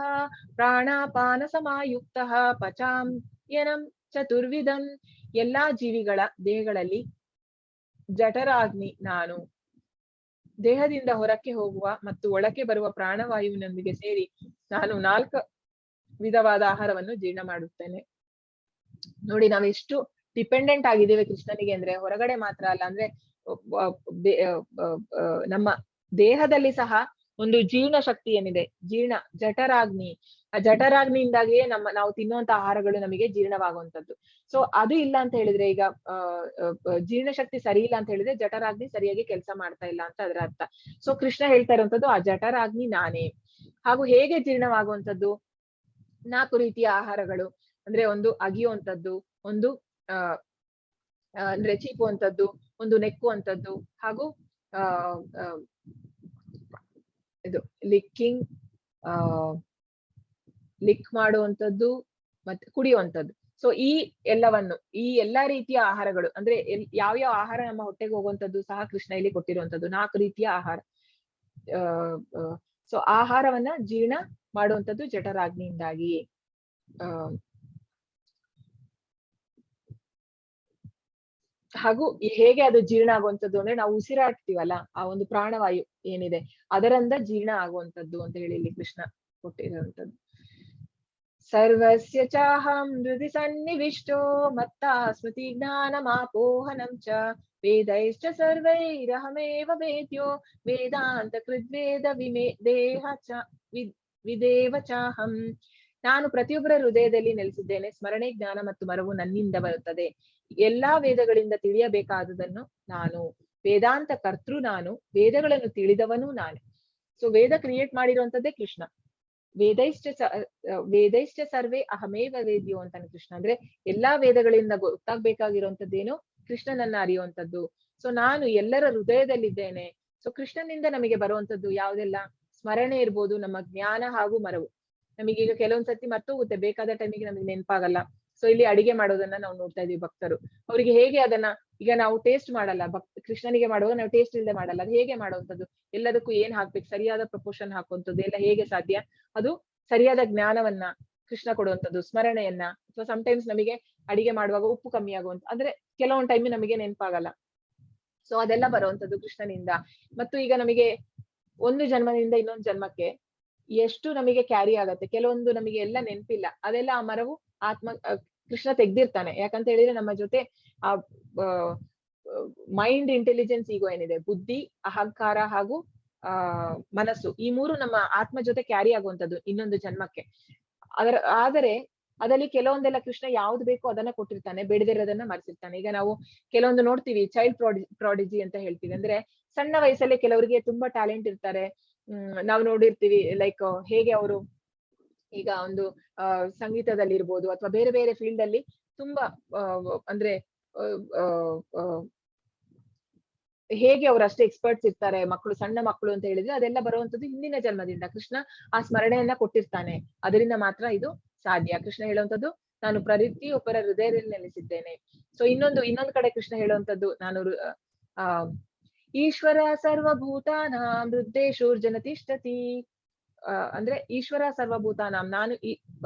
ಪ್ರಾಣಾಪಾನ ಸಮಾಯುಕ್ತಃ ಪಚಾಮ್ಯನಂ ಚತುರ್ವಿಧಂ. ಎಲ್ಲಾ ಜೀವಿಗಳ ದೇಹಗಳಲ್ಲಿ ಜಠರಾಗ್ನಿ ನಾನು. ದೇಹದಿಂದ ಹೊರಕ್ಕೆ ಹೋಗುವ ಮತ್ತು ಒಳಕ್ಕೆ ಬರುವ ಪ್ರಾಣವಾಯುವಿನೊಂದಿಗೆ ಸೇರಿ ನಾನು 4 ವಿಧವಾದ ಆಹಾರವನ್ನು ಜೀರ್ಣ ಮಾಡುತ್ತೇನೆ. ನೋಡಿ, ನಾವೆಷ್ಟು ಡಿಪೆಂಡೆಂಟ್ ಆಗಿದ್ದೇವೆ ಕೃಷ್ಣನಿಗೆ ಅಂದ್ರೆ ಹೊರಗಡೆ ಮಾತ್ರ ಅಲ್ಲ, ಅಂದ್ರೆ ನಮ್ಮ ದೇಹದಲ್ಲಿ ಸಹ ಒಂದು ಜೀರ್ಣ ಶಕ್ತಿ ಏನಿದೆ, ಜಠರಾಗ್ನಿ. ಆ ಜಠರಾಗ್ನಿಯಿಂದಾಗಿಯೇ ನಾವು ತಿನ್ನುವಂತ ಆಹಾರಗಳು ನಮಗೆ ಜೀರ್ಣವಾಗುವಂತದ್ದು. ಸೊ ಅದು ಇಲ್ಲ ಅಂತ ಹೇಳಿದ್ರೆ, ಈಗ ಜೀರ್ಣಶಕ್ತಿ ಸರಿ ಇಲ್ಲ ಅಂತ ಹೇಳಿದ್ರೆ ಜಠರಾಗ್ನಿ ಸರಿಯಾಗಿ ಕೆಲಸ ಮಾಡ್ತಾ ಇಲ್ಲ ಅಂತ ಅದರ ಅರ್ಥ. ಸೊ ಕೃಷ್ಣ ಹೇಳ್ತಾ ಇರುವಂತದ್ದು ಆ ಜಠರಾಗ್ನಿ ನಾನೇ. ಹಾಗೂ ಹೇಗೆ ಜೀರ್ಣವಾಗುವಂತದ್ದು? 4 ರೀತಿಯ ಆಹಾರಗಳು. ಅಂದ್ರೆ ಒಂದು ಅಗಿಯುವಂತದ್ದು, ಒಂದು ಅಂದ್ರೆ ಚೀಪುವಂತದ್ದು, ಒಂದು ನೆಕ್ಕುವಂತದ್ದು, ಹಾಗೂ ಇದು ಲಿಕ್ ಮಾಡುವಂತದ್ದು ಮತ್ತೆ ಕುಡಿಯುವಂತದ್ದು. ಸೊ ಈ ಎಲ್ಲಾ ರೀತಿಯ ಆಹಾರಗಳು ಅಂದ್ರೆ ಯಾವ್ಯಾವ ಆಹಾರ ನಮ್ಮ ಹೊಟ್ಟೆಗೆ ಹೋಗುವಂತದ್ದು ಸಹ ಕೃಷ್ಣ ಇಲ್ಲಿ ಕೊಟ್ಟಿರುವಂತದ್ದು 4 ರೀತಿಯ ಆಹಾರ. ಸೊ ಆಹಾರವನ್ನ ಜೀರ್ಣ ಮಾಡುವಂತದ್ದು ಜಠರಾಗ್ನಿಯಿಂದಾಗಿ. ಹಾಗೂ ಹೇಗೆ ಅದು ಜೀರ್ಣ ಆಗುವಂತದ್ದು ಅಂದ್ರೆ ನಾವು ಉಸಿರಾಡ್ತೀವಲ್ಲ, ಆ ಒಂದು ಪ್ರಾಣವಾಯು ಏನಿದೆ ಅದರಿಂದ ಜೀರ್ಣ ಆಗುವಂತದ್ದು ಅಂತ ಹೇಳಿ ಇಲ್ಲಿ ಕೃಷ್ಣ ಕೊಟ್ಟಿರುವಂತದ್ದು. ಸರ್ವಸ್ಯ ಚಾಹಂ ಹೃದಿ ಸನ್ನಿವಿಷ್ಟೋ ಮತ್ತ ಸ್ಮೃತಿ ಜ್ಞಾನಮಾಪೋಹನಂ ಚ ವೇದೈಶ್ಚ ಸರ್ವೈರಹಮೇವ ವೇದ್ಯೋ ವೇದಾಂತ ಕೃದ್ವೇದ ದೇಹ ಚ ವಿದೇವ ಚಾಹಂ. ನಾನು ಪ್ರತಿಯೊಬ್ಬರ ಹೃದಯದಲ್ಲಿ ನೆಲೆಸಿದ್ದೇನೆ. ಸ್ಮರಣೆ, ಜ್ಞಾನ ಮತ್ತು ಮರವು ನನ್ನಿಂದ ಬರುತ್ತದೆ. ಎಲ್ಲಾ ವೇದಗಳಿಂದ ತಿಳಿಯಬೇಕಾದುದನ್ನು ನಾನು. ವೇದಾಂತ ಕರ್ತೃ ನಾನು, ವೇದಗಳನ್ನು ತಿಳಿದವನು ನಾನು. ಸೊ ವೇದ ಕ್ರಿಯೇಟ್ ಮಾಡಿರುವಂತದ್ದೇ ಕೃಷ್ಣ. ವೇದೈಶ್ಚ ಸರ್ವೇ ಅಹಮೇವ ವೇದ್ಯೋ ಅಂತಾನೆ ಕೃಷ್ಣ. ಅಂದ್ರೆ ಎಲ್ಲಾ ವೇದಗಳಿಂದ ಗೊತ್ತಾಗ್ಬೇಕಾಗಿರುವಂತದ್ದೇನು? ಕೃಷ್ಣನನ್ನ ಅರಿಯುವಂತದ್ದು. ಸೊ ನಾನು ಎಲ್ಲರ ಹೃದಯದಲ್ಲಿದ್ದೇನೆ. ಸೊ ಕೃಷ್ಣನಿಂದ ನಮಗೆ ಬರುವಂತದ್ದು ಯಾವ್ದೆಲ್ಲ? ಸ್ಮರಣೆ ಇರ್ಬೋದು, ನಮ್ಮ ಜ್ಞಾನ ಹಾಗೂ ಮರವು. ನಮಗೀಗ ಕೆಲವೊಂದ್ಸತಿ ಮರ್ತೋಗುತ್ತೆ, ಬೇಕಾದ ಟೈಮಿಗೆ ನಮಗೆ ನೆನಪಾಗಲ್ಲ. ಸೊ ಇಲ್ಲಿ ಅಡಿಗೆ ಮಾಡೋದನ್ನ ನಾವು ನೋಡ್ತಾ ಇದೀವಿ. ಭಕ್ತರು ಅವರಿಗೆ ಹೇಗೆ ಅದನ್ನ, ಈಗ ನಾವು ಟೇಸ್ಟ್ ಮಾಡಲ್ಲ, ಕೃಷ್ಣನಿಗೆ ಮಾಡುವಾಗ ನಾವು ಟೇಸ್ಟ್ ಇಲ್ಲದೆ ಮಾಡಲ್ಲ. ಅದು ಹೇಗೆ ಮಾಡುವಂಥದ್ದು? ಎಲ್ಲದಕ್ಕೂ ಏನ್ ಹಾಕ್ಬೇಕು, ಸರಿಯಾದ ಪ್ರಪೋರ್ಷನ್ ಹಾಕುವಂಥದ್ದು ಎಲ್ಲ ಹೇಗೆ ಸಾಧ್ಯ? ಅದು ಸರಿಯಾದ ಜ್ಞಾನವನ್ನ ಕೃಷ್ಣ ಕೊಡುವಂಥದ್ದು, ಸ್ಮರಣೆಯನ್ನ. ಅಥವಾ ಸಮಟೈಮ್ಸ್ ನಮಗೆ ಅಡಿಗೆ ಮಾಡುವಾಗ ಉಪ್ಪು ಕಮ್ಮಿ ಆಗುವಂತ, ಅಂದ್ರೆ ಕೆಲವೊಂದು ಟೈಮ್ ನಮಗೆ ನೆನಪಾಗಲ್ಲ. ಸೊ ಅದೆಲ್ಲ ಬರುವಂತದ್ದು ಕೃಷ್ಣನಿಂದ. ಮತ್ತು ಈಗ ನಮಗೆ ಒಂದು ಜನ್ಮದಿಂದ ಇನ್ನೊಂದು ಜನ್ಮಕ್ಕೆ ಎಷ್ಟು ನಮಗೆ ಕ್ಯಾರಿ ಆಗತ್ತೆ, ಕೆಲವೊಂದು ನಮಗೆ ಎಲ್ಲ ನೆನಪಿಲ್ಲ. ಅದೆಲ್ಲ ಆ ಮರವು ಕೃಷ್ಣ ತೆಗ್ದಿರ್ತಾನೆ. ಯಾಕಂತ ಹೇಳಿದ್ರೆ ನಮ್ಮ ಜೊತೆ ಆ ಮೈಂಡ್, ಇಂಟೆಲಿಜೆನ್ಸ್, ಈಗೋ ಏನಿದೆ, ಬುದ್ಧಿ, ಅಹಂಕಾರ ಹಾಗೂ ಮನಸ್ಸು, ಈ ಮೂರು ನಮ್ಮ ಆತ್ಮ ಜೊತೆ ಕ್ಯಾರಿ ಆಗುವಂತದ್ದು ಇನ್ನೊಂದು ಜನ್ಮಕ್ಕೆ. ಆದರೆ ಅದಲ್ಲಿ ಕೆಲವೊಂದೆಲ್ಲ ಕೃಷ್ಣ ಯಾವ್ದು ಬೇಕೋ ಅದನ್ನ ಕೊಟ್ಟಿರ್ತಾನೆ, ಬೇಡದಿರೋದನ್ನ ಮರೆಸಿರ್ತಾನೆ. ಈಗ ನಾವು ಕೆಲವೊಂದು ನೋಡ್ತೀವಿ, ಚೈಲ್ಡ್ ಪ್ರಾಡಿಜಿ ಅಂತ ಹೇಳ್ತೀವಿ. ಅಂದ್ರೆ ಸಣ್ಣ ವಯಸ್ಸಲ್ಲೇ ಕೆಲವರಿಗೆ ತುಂಬಾ ಟ್ಯಾಲೆಂಟ್ ಇರ್ತಾರೆ. ನಾವು ನೋಡಿರ್ತೀವಿ, ಲೈಕ್ ಹೇಗೆ ಅವರು ಈಗ ಒಂದು ಸಂಗೀತದಲ್ಲಿ ಇರ್ಬೋದು ಅಥವಾ ಬೇರೆ ಬೇರೆ ಫೀಲ್ಡ್ ಅಲ್ಲಿ ತುಂಬಾ ಅಂದ್ರೆ ಹೇಗೆ ಅವ್ರು ಅಷ್ಟೇ ಎಕ್ಸ್ಪರ್ಟ್ಸ್ ಇರ್ತಾರೆ, ಮಕ್ಕಳು, ಸಣ್ಣ ಮಕ್ಕಳು ಅಂತ ಹೇಳಿದ್ರೆ ಅದೆಲ್ಲ ಬರುವಂತದ್ದು ಹಿಂದಿನ ಜನ್ಮದಿಂದ. ಕೃಷ್ಣ ಆ ಸ್ಮರಣೆಯನ್ನ ಕೊಟ್ಟಿರ್ತಾನೆ, ಅದರಿಂದ ಮಾತ್ರ ಇದು ಸಾಧ್ಯ. ಕೃಷ್ಣ ಹೇಳುವಂತದ್ದು, ನಾನು ಪ್ರತಿಯೊಬ್ಬರ ಹೃದಯದಲ್ಲಿ ನೆಲೆಸಿದ್ದೇನೆ. ಸೊ ಇನ್ನೊಂದು ಕಡೆ ಕೃಷ್ಣ ಹೇಳುವಂತದ್ದು, ನಾನು ಈಶ್ವರ ಸರ್ವಭೂತಾನಾಂ ಹೃದ್ದೇಶೂರ್ಜನ ತಿಷ್ಠತಿ. ಅಂದ್ರೆ ಈಶ್ವರ ಸರ್ವಭೂತಾನಾಂ, ನಾನು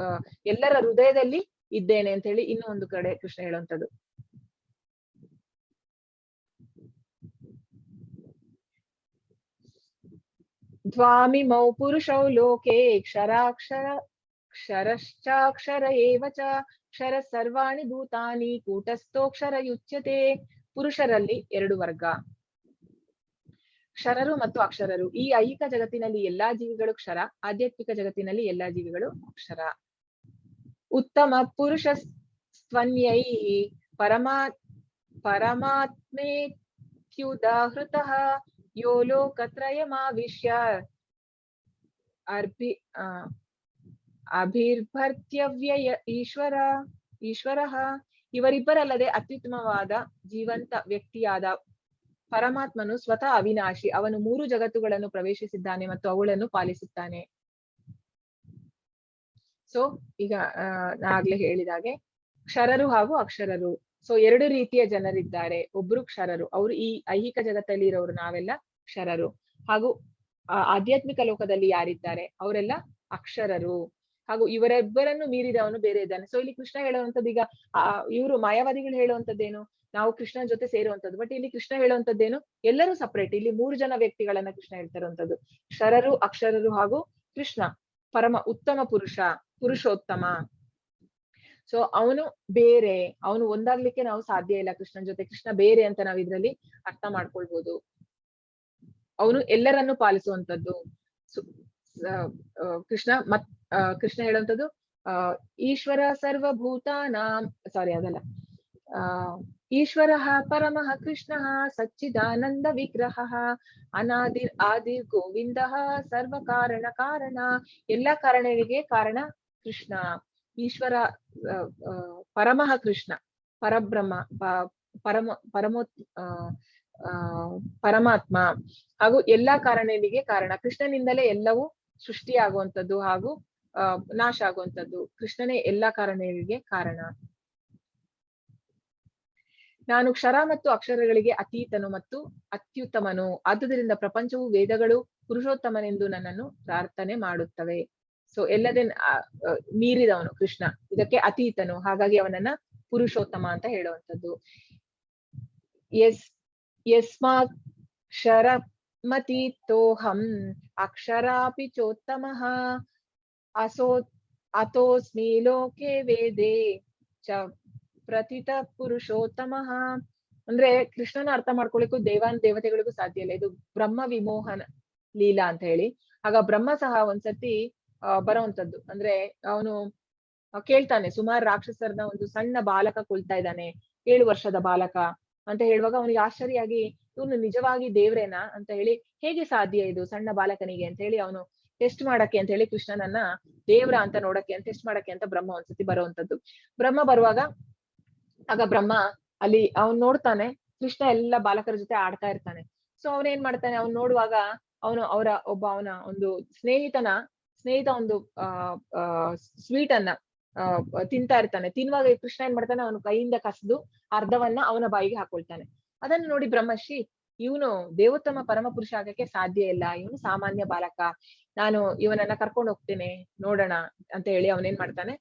ಎಲ್ಲರ ಹೃದಯದಲ್ಲಿ ಇದ್ದೇನೆ ಅಂತ ಹೇಳಿ ಇನ್ನೊಂದು ಕಡೆ ಕೃಷ್ಣ ಹೇಳುವಂತದ್ದು. ದ್ವಾಮಿಮೌ ಪುರುಷೌ ಲೋಕೆ ಕ್ಷರಶ್ಚಾಕ್ಷರ ಏವ ಚ ಕ್ಷರ ಸರ್ವಾಣಿ ಭೂತಾನಿ ಕೂಟಸ್ಥೋಕ್ಷರ ಯುಚ್ಯತೆ. ಪುರುಷರಲ್ಲಿ ಎರಡು ವರ್ಗ, ಕ್ಷರರು ಮತ್ತು ಅಕ್ಷರರು. ಈ ಐಹಿಕ ಜಗತ್ತಿನಲ್ಲಿ ಎಲ್ಲಾ ಜೀವಿಗಳು ಕ್ಷರ, ಆಧ್ಯಾತ್ಮಿಕ ಜಗತ್ತಿನಲ್ಲಿ ಎಲ್ಲಾ ಜೀವಿಗಳು ಅಕ್ಷರ. ಉತ್ತಮ ಪುರುಷ ಸ್ತ್ವನ್ಯೈ ಪರಮಾತ್ಮೇತ್ಯುದಾಹೃತಃ ಯೋ ಲೋಕತ್ರಯಮಾವಿಶ್ಯ ಅಭಿರ್ಭರ್ತ್ಯವ್ಯಯ ಈಶ್ವರಃ. ಇವರಿಬ್ಬರಲ್ಲದೆ ಅತ್ಯುತ್ತಮವಾದ ಜೀವಂತ ವ್ಯಕ್ತಿಯಾದ ಪರಮಾತ್ಮನು ಸ್ವತಃ ಅವಿನಾಶಿ. ಅವನು ಮೂರು ಜಗತ್ತುಗಳನ್ನು ಪ್ರವೇಶಿಸಿದ್ದಾನೆ ಮತ್ತು ಅವುಗಳನ್ನು ಪಾಲಿಸುತ್ತಾನೆ. ಸೊ ಈಗ ನಾಗ್ಲೇ ಹೇಳಿದಾಗೆ ಕ್ಷರರು ಹಾಗೂ ಅಕ್ಷರರು. ಸೊ ಎರಡು ರೀತಿಯ ಜನರಿದ್ದಾರೆ. ಒಬ್ರು ಕ್ಷರರು, ಅವರು ಈ ಐಹಿಕ ಜಗತ್ತಲ್ಲಿ ಇರೋರು, ನಾವೆಲ್ಲ ಕ್ಷರರು. ಹಾಗೂ ಆಧ್ಯಾತ್ಮಿಕ ಲೋಕದಲ್ಲಿ ಯಾರಿದ್ದಾರೆ ಅವರೆಲ್ಲ ಅಕ್ಷರರು. ಹಾಗೂ ಇವರಿಬ್ಬರನ್ನು ಮೀರಿದವನು ಬೇರೆ ಇದ್ದಾನೆ. ಸೊ ಇಲ್ಲಿ ಕೃಷ್ಣ ಹೇಳುವಂಥದ್ದು, ಈಗ ಇವರು ಮಾಯಾವಾದಿಗಳು ಹೇಳುವಂತದ್ದೇನು, ನಾವು ಕೃಷ್ಣನ ಜೊತೆ ಸೇರುವಂತದ್ದು. ಬಟ್ ಇಲ್ಲಿ ಕೃಷ್ಣ ಹೇಳುವಂತದ್ದೇನು, ಎಲ್ಲರೂ ಸಪರೇಟ್. ಇಲ್ಲಿ ಮೂರು ಜನ ವ್ಯಕ್ತಿಗಳನ್ನ ಕೃಷ್ಣ ಹೇಳ್ತಿರುವಂತದ್ದು, ಕ್ಷರರು, ಅಕ್ಷರರು ಹಾಗೂ ಕೃಷ್ಣ ಪರಮ ಉತ್ತಮ ಪುರುಷೋತ್ತಮ. ಸೊ ಅವನು ಬೇರೆ, ಅವನು ಒಂದಾಗ್ಲಿಕ್ಕೆ ನಾವು ಸಾಧ್ಯ ಇಲ್ಲ ಕೃಷ್ಣನ ಜೊತೆ. ಕೃಷ್ಣ ಬೇರೆ ಅಂತ ನಾವ್ ಇದ್ರಲ್ಲಿ ಅರ್ಥ ಮಾಡ್ಕೊಳ್ಬೋದು. ಅವನು ಎಲ್ಲರನ್ನು ಪಾಲಿಸುವಂತದ್ದು. ಕೃಷ್ಣ ಹೇಳುವಂಥದ್ದು ಈಶ್ವರ ಸರ್ವಭೂತಾನಾಂ, ಸಾರಿ ಅದಲ್ಲ, ಈಶ್ವರ ಪರಮಃ ಕೃಷ್ಣ ಸಚ್ಚಿದಾನಂದ ವಿಗ್ರಹ ಅನಾದಿರ್ ಆದಿರ್ ಗೋವಿಂದ ಸರ್ವ ಕಾರಣ. ಎಲ್ಲಾ ಕಾರಣಗಳಿಗೆ ಕಾರಣ ಕೃಷ್ಣ. ಈಶ್ವರ ಪರಮಃ ಕೃಷ್ಣ, ಪರಬ್ರಹ್ಮ, ಪರಮಾತ್ಮ ಹಾಗೂ ಎಲ್ಲಾ ಕಾರಣಗಳಿಗೆ ಕಾರಣ. ಕೃಷ್ಣನಿಂದಲೇ ಎಲ್ಲವೂ ಸೃಷ್ಟಿಯಾಗುವಂಥದ್ದು ಹಾಗೂ ನಾಶ ಆಗುವಂಥದ್ದು. ಕೃಷ್ಣನೇ ಎಲ್ಲಾ ಕಾರಣಗಳಿಗೆ ಕಾರಣ. ನಾನು ಕ್ಷರ ಮತ್ತು ಅಕ್ಷರಗಳಿಗೆ ಅತೀತನು ಮತ್ತು ಅತ್ಯುತ್ತಮನು. ಆದುದರಿಂದ ಪ್ರಪಂಚವು, ವೇದಗಳು ಪುರುಷೋತ್ತಮನೆಂದು ನನ್ನನ್ನು ಪ್ರಾರ್ಥನೆ ಮಾಡುತ್ತವೆ. ಸೊ ಎಲ್ಲದೇ ಮೀರಿದವನು ಕೃಷ್ಣ, ಇದಕ್ಕೆ ಅತೀತನು, ಹಾಗಾಗಿ ಅವನನ್ನ ಪುರುಷೋತ್ತಮ ಅಂತ ಹೇಳುವಂಥದ್ದು. ಯಸ್ಮಾಕ್ಷರಮತೀತೋಹಂ ಅಕ್ಷರಾಪಿ ಚೋತ್ತಮಃ असो अतोऽस्मि लोके ವೇದೆ ಚ ಪ್ರಥಿತ ಪುರುಷೋತ್ತಮಃ. ಅಂದ್ರೆ ಕೃಷ್ಣನ ಅರ್ಥ ಮಾಡ್ಕೊಳ್ಳಿಕ್ಕೂ ದೇವತೆಗಳಿಗೂ ಸಾಧ್ಯ ಇಲ್ಲ. ಇದು ಬ್ರಹ್ಮ ವಿಮೋಹನ ಲೀಲಾ ಅಂತ ಹೇಳಿ. ಆಗ ಬ್ರಹ್ಮ ಸಹ ಒಂದ್ಸತಿ ಬರೋವಂಥದ್ದು. ಅಂದ್ರೆ ಅವನು ಕೇಳ್ತಾನೆ, ಸುಮಾರು ರಾಕ್ಷಸರನ್ನ ಒಂದು ಸಣ್ಣ ಬಾಲಕ ಕೊಲ್ತಾ ಇದ್ದಾನೆ, 7 ವರ್ಷದ ಬಾಲಕ ಅಂತ ಹೇಳುವಾಗ ಅವನಿಗೆ ಆಶ್ಚರ್ಯ ಆಗಿ, ಇವನು ನಿಜವಾಗಿ ದೇವ್ರೇನಾ ಅಂತ ಹೇಳಿ, ಹೇಗೆ ಸಾಧ್ಯ ಇದು ಸಣ್ಣ ಬಾಲಕನಿಗೆ ಅಂತ ಹೇಳಿ ಅವನು ಟೆಸ್ಟ್ ಮಾಡಕ್ಕೆ ಅಂತ ಹೇಳಿ ಕೃಷ್ಣನನ್ನ ದೇವ್ರ ಅಂತ ನೋಡಕ್ಕೆ ಟೆಸ್ಟ್ ಮಾಡಕ್ಕೆ ಅಂತ ಬ್ರಹ್ಮ ಒಂದ್ಸತಿ ಬರುವಂತದ್ದು. ಬ್ರಹ್ಮ ಬರುವಾಗ ಆಗ ಬ್ರಹ್ಮ ಅಲ್ಲಿ ಅವ್ನ್ ನೋಡ್ತಾನೆ, ಕೃಷ್ಣ ಎಲ್ಲ ಬಾಲಕರ ಜೊತೆ ಆಡ್ತಾ ಇರ್ತಾನೆ. ಸೊ ಅವನೇನ್ ಮಾಡ್ತಾನೆ, ಅವ್ನ್ ನೋಡುವಾಗ ಅವನ ಒಂದು ಸ್ನೇಹಿತ ಒಂದು ಸ್ವೀಟ್ ಅನ್ನ ತಿಂತಾ ಇರ್ತಾನೆ. ತಿನ್ನುವಾಗ ಕೃಷ್ಣ ಏನ್ ಮಾಡ್ತಾನೆ, ಅವನ ಕೈಯಿಂದ ಕಸ್ದು ಅರ್ಧವನ್ನ ಅವನ ಬಾಯಿಗೆ ಹಾಕೊಳ್ತಾನೆ. ಅದನ್ನು ನೋಡಿ ಬ್ರಹ್ಮರ್ಷಿ, ಇವನು ದೇವೋತ್ತಮ ಪರಮ ಪುರುಷ ಆಗಕ್ಕೆ ಸಾಧ್ಯ ಇಲ್ಲ, ಇವನು ಸಾಮಾನ್ಯ ಬಾಲಕ, ನಾನು ಇವನನ್ನ ಕರ್ಕೊಂಡು ಹೋಗ್ತೇನೆ ನೋಡೋಣ ಅಂತ ಹೇಳಿ ಅವನೇನ್ ಮಾಡ್ತಾನೆ,